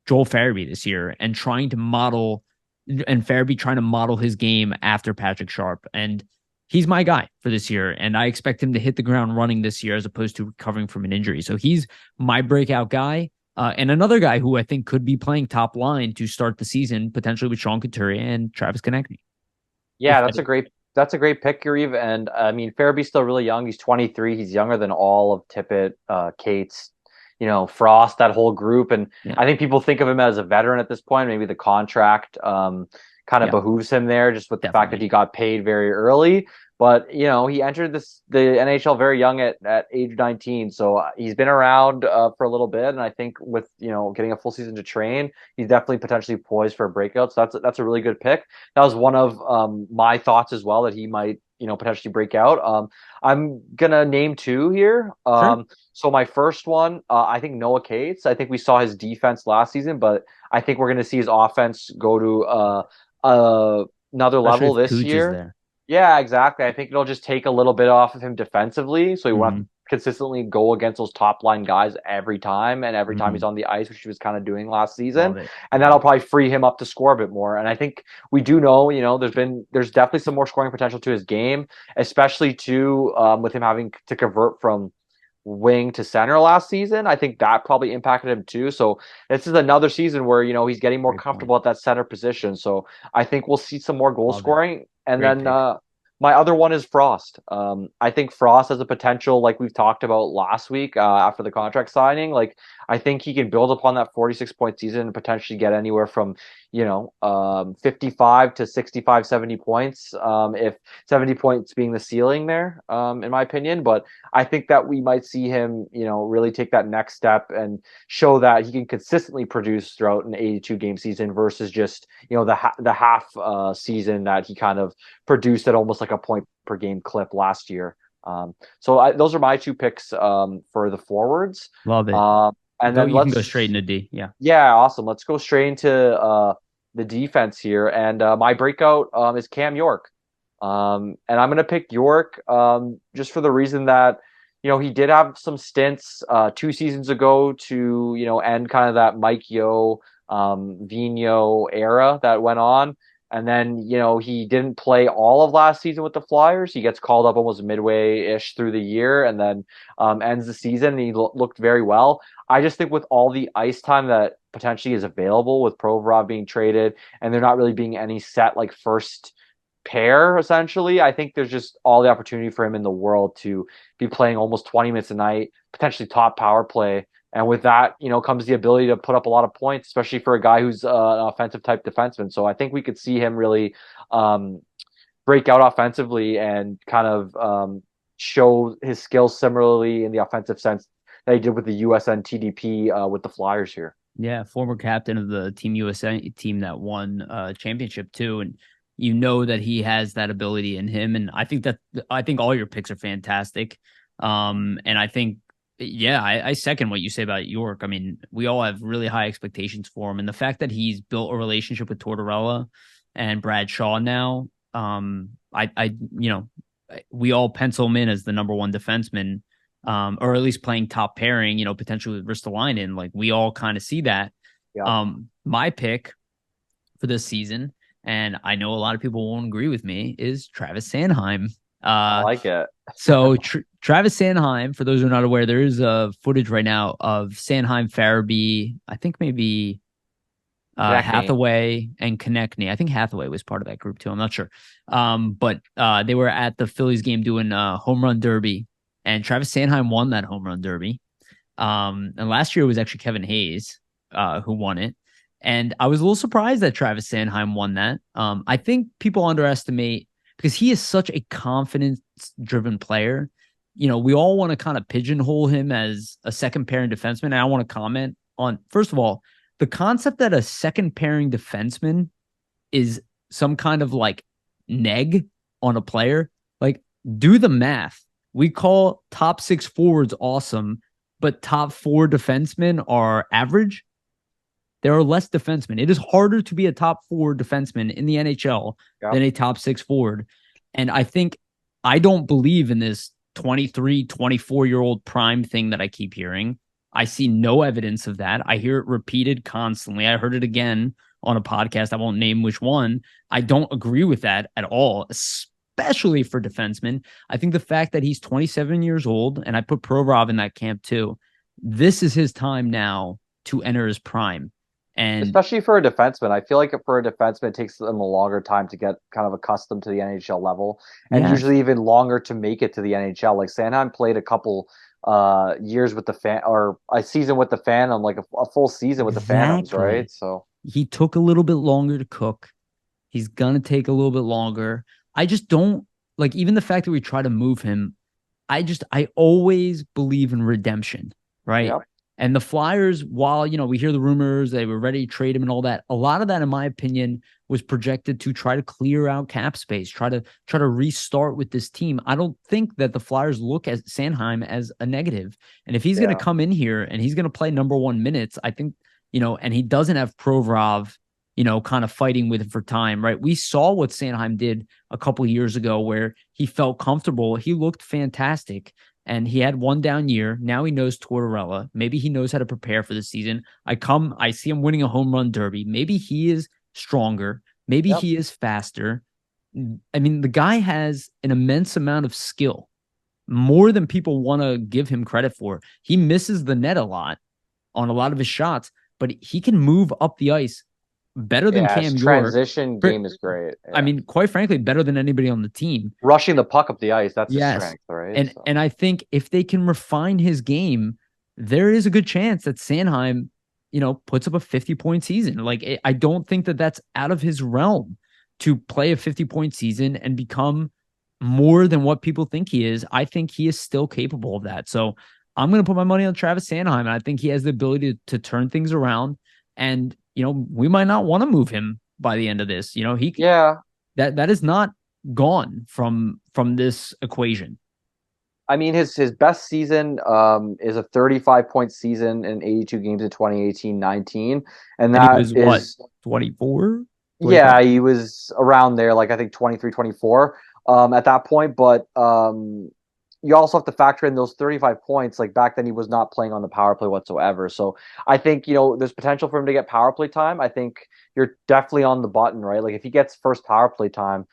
Joel Farabee this year and trying to model, and Farabee trying to model his game after Patrick Sharp. And he's my guy for this year. And I expect him to hit the ground running this year as opposed to recovering from an injury. So he's my breakout guy. And another guy who I think could be playing top line to start the season, potentially with Sean Couturier and Travis Konechny. Yeah, that's a great pick, Yariv. And I mean, Farabee's still really young. He's 23. He's younger than all of Tippett, Cates, Frost, that whole group. And I think people think of him as a veteran at this point. Maybe the contract kind of behooves him there, just with the fact that he got paid very early. But, he entered the NHL very young at age 19. So he's been around for a little bit. And I think with, getting a full season to train, he's definitely potentially poised for a breakout. So that's a really good pick. That was one of my thoughts as well, that he might, potentially break out. I'm going to name two here. Sure. So my first one, I think Noah Cates. I think we saw his defense last season, but I think we're going to see his offense go to another level this year. Yeah, exactly. I think it'll just take a little bit off of him defensively, so he won't have to consistently go against those top line guys every time, and every time he's on the ice, which he was kind of doing last season. And that'll probably free him up to score a bit more. And I think we do know, there's definitely some more scoring potential to his game, especially too with him having to convert from wing to center last season. I think that probably impacted him too. So this is another season where, he's getting more comfortable at that center position. So I think we'll see some more goal scoring. And then my other one is Frost. I think Frost has a potential, like we've talked about last week after the contract signing. Like, I think he can build upon that 46-point season and potentially get anywhere from, 55 to 65, 70 points, if 70 points being the ceiling there, in my opinion. But I think that we might see him, really take that next step and show that he can consistently produce throughout an 82-game season versus just, the half season that he kind of produced at almost like a point per game clip last year. So those are my two picks for the forwards. Love it. And then you can go straight into D. Yeah, awesome. Let's go straight into the defense here. And my breakout is Cam York. And I'm going to pick York just for the reason that, he did have some stints 2 seasons ago to, end kind of that Mike Yeo, Vigneault era that went on. And then, he didn't play all of last season with the Flyers. He gets called up almost midway-ish through the year and then ends the season. And he looked very well. I just think with all the ice time that potentially is available with Provorov being traded and there not really being any set like first pair, essentially, I think there's just all the opportunity for him in the world to be playing almost 20 minutes a night, potentially top power play. And with that, comes the ability to put up a lot of points, especially for a guy who's an offensive type defenseman. So I think we could see him really break out offensively and kind of show his skills similarly in the offensive sense that he did with the USN TDP with the Flyers here. Yeah, former captain of the Team USA team that won championship too. And that he has that ability in him. And I think all your picks are fantastic. And I think, I second what you say about York. I mean, we all have really high expectations for him. And the fact that he's built a relationship with Tortorella and Brad Shaw now, we all pencil him in as the number one defenseman, or at least playing top pairing, potentially with Ristolainen. Like, we all kind of see that. Yeah. My pick for this season, and I know a lot of people won't agree with me, is Travis Sanheim. I like it. So Travis Sanheim, for those who are not aware, there is footage right now of Sanheim, Farabee, I think maybe Hathaway and Konechny. I think Hathaway was part of that group too. I'm not sure. But they were at the Phillies game doing home run derby, and Travis Sanheim won that home run derby. And last year it was actually Kevin Hayes who won it. And I was a little surprised that Travis Sanheim won that. I think people underestimate, because he is such a confidence-driven player, we all want to kind of pigeonhole him as a second pairing defenseman. And I want to comment on, first of all, the concept that a second pairing defenseman is some kind of like neg on a player. Like, do the math. We call top 6 forwards awesome, but top 4 defensemen are average. There are less defensemen. It is harder to be a top 4 defenseman in the NHL than a top 6 forward. And I don't believe in this 23, 24-year-old prime thing that I keep hearing. I see no evidence of that. I hear it repeated constantly. I heard it again on a podcast. I won't name which one. I don't agree with that at all, especially for defensemen. I think the fact that he's 27 years old, and I put Provorov in that camp too, this is his time now to enter his prime. And especially for a defenseman, I feel like for a defenseman, it takes them a longer time to get kind of accustomed to the NHL level, and usually even longer to make it to the NHL. Like Sanheim played a couple years with the or a season with the Phantom, like a full season with the Phantoms, right? So he took a little bit longer to cook. He's gonna take a little bit longer. I just don't like, even the fact that we try to move him. I always believe in redemption, right? Yep. And the Flyers, while, we hear the rumors, they were ready to trade him and all that, a lot of that, in my opinion, was projected to try to clear out cap space, try to restart with this team. I don't think that the Flyers look at Sanheim as a negative. And if he's going to come in here and he's going to play number 1 minutes, I think, and he doesn't have Provorov, kind of fighting with him for time, right? We saw what Sanheim did a couple of years ago where he felt comfortable. He looked fantastic. And he had one down year. Now he knows Tortorella. Maybe he knows how to prepare for the season. I see him winning a home run derby. Maybe he is stronger. Maybe he is faster. I mean, the guy has an immense amount of skill, more than people want to give him credit for. He misses the net a lot on a lot of his shots, but he can move up the ice better than Cam York. Transition game is great. Yeah. I mean, quite frankly, better than anybody on the team. Rushing the puck up the ice, that's his strength, right? And I think if they can refine his game, there is a good chance that Sanheim, puts up a 50-point season. Like, I don't think that that's out of his realm to play a 50-point season and become more than what people think he is. I think he is still capable of that. So I'm going to put my money on Travis Sanheim, and I think he has the ability to turn things around. And we might not want to move him by the end of this. That is not gone from this equation. I mean, his best season is a 35-point season in 82 games in 2018-19, and that is what, 24? Yeah, he was around there, like I think 23, 24 at that point. But you also have to factor in those 35 points. Like back then, he was not playing on the power play whatsoever. So I think, there's potential for him to get power play time. I think you're definitely on the button, right? Like if he gets first power play time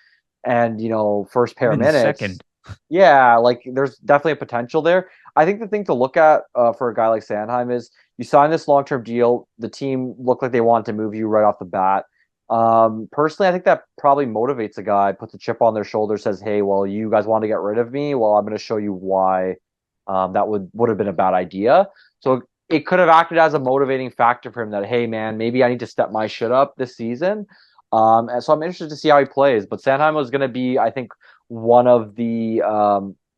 and, first pair of minutes. Second. Yeah, like there's definitely a potential there. I think the thing to look at for a guy like Sanheim is you sign this long-term deal. The team looked like they wanted to move you right off the bat. Personally, I think that probably motivates a guy, puts a chip on their shoulder, says, hey, well, you guys want to get rid of me? Well, I'm going to show you why that would have been a bad idea. So it could have acted as a motivating factor for him that, hey, man, maybe I need to step my shit up this season. And so I'm interested to see how he plays. But Sanheim was going to be, I think, one of the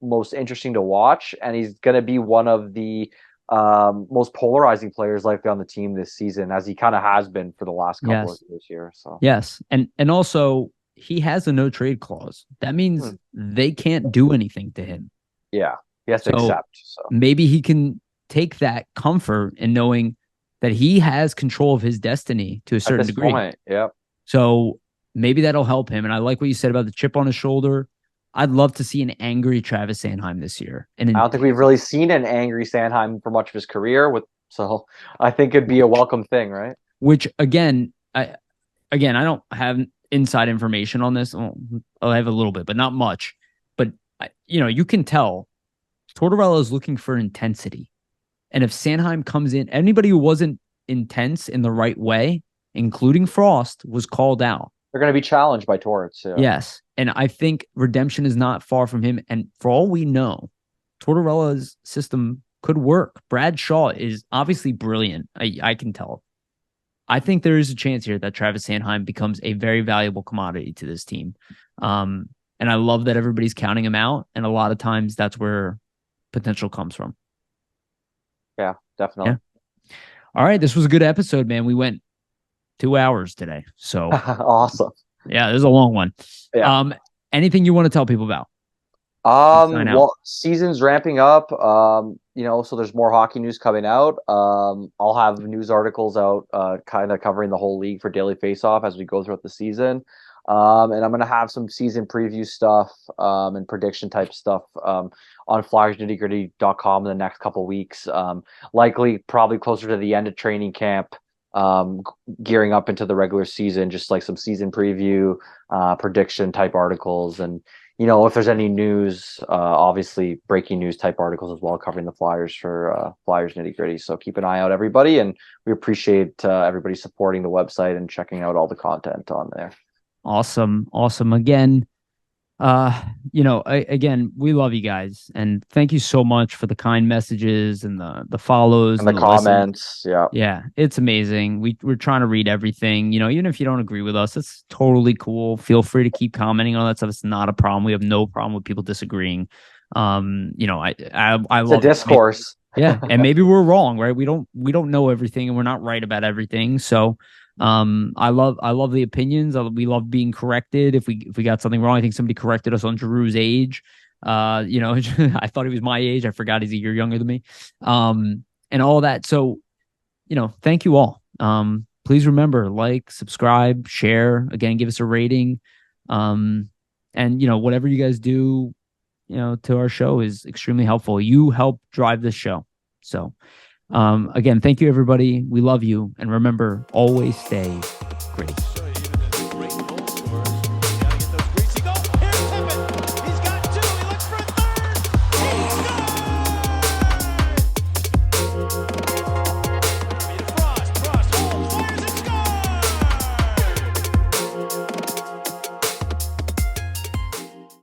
most interesting to watch, and he's going to be one of the most polarizing players likely on the team this season, as he kind of has been for the last couple of years here. So yes, and also he has a no trade clause. That means they can't do anything to him. Yeah, he has to accept. So maybe he can take that comfort in knowing that he has control of his destiny to a certain degree. Yeah. So maybe that'll help him. And I like what you said about the chip on his shoulder. I'd love to see an angry Travis Sanheim this year. And I don't think we've really seen an angry Sanheim for much of his career. So I think it'd be a welcome thing, right? Which again, I don't have inside information on this. Well, I have a little bit, but not much. But you can tell Tortorella is looking for intensity. And if Sanheim comes in, anybody who wasn't intense in the right way, including Frost, was called out. They're going to be challenged by Torts. Yeah. Yes. And I think redemption is not far from him. And for all we know, Tortorella's system could work. Brad Shaw is obviously brilliant. I can tell. I think there is a chance here that Travis Sanheim becomes a very valuable commodity to this team. And I love that everybody's counting him out. And a lot of times that's where potential comes from. Yeah, definitely. Yeah. All right. This was a good episode, man. We went 2 hours today. So awesome. Yeah, this is a long one. Yeah. Anything you want to tell people about? Well, season's ramping up. So there's more hockey news coming out. I'll have news articles out, kind of covering the whole league for Daily Faceoff as we go throughout the season. And I'm gonna have some season preview stuff, and prediction type stuff, on FlyersNittyGritty.com in the next couple weeks. Likely, probably closer to the end of training camp. Gearing up into the regular season, just like some season preview, prediction type articles, and if there's any news, obviously breaking news type articles as well, covering the Flyers for Flyers Nitty Gritty. So keep an eye out, everybody, and we appreciate everybody supporting the website and checking out all the content on there. Awesome. Again, again, we love you guys, and thank you so much for the kind messages and the follows and the comments. Yeah, it's amazing. We're trying to read everything. Even if you don't agree with us, it's totally cool. Feel free to keep commenting on that stuff. It's not a problem. We have no problem with people disagreeing. I love a discourse. Yeah, and maybe we're wrong, right? We don't know everything, and we're not right about everything. So I love the opinions. We love being corrected. If we got something wrong, I think somebody corrected us on Drew's age. I thought he was my age. I forgot he's a year younger than me. And all that. So, thank you all. Please remember, like, subscribe, share, again, give us a rating. And whatever you guys do, to our show is extremely helpful. You help drive this show. So, again, thank you, everybody. We love you. And remember, always stay gritty.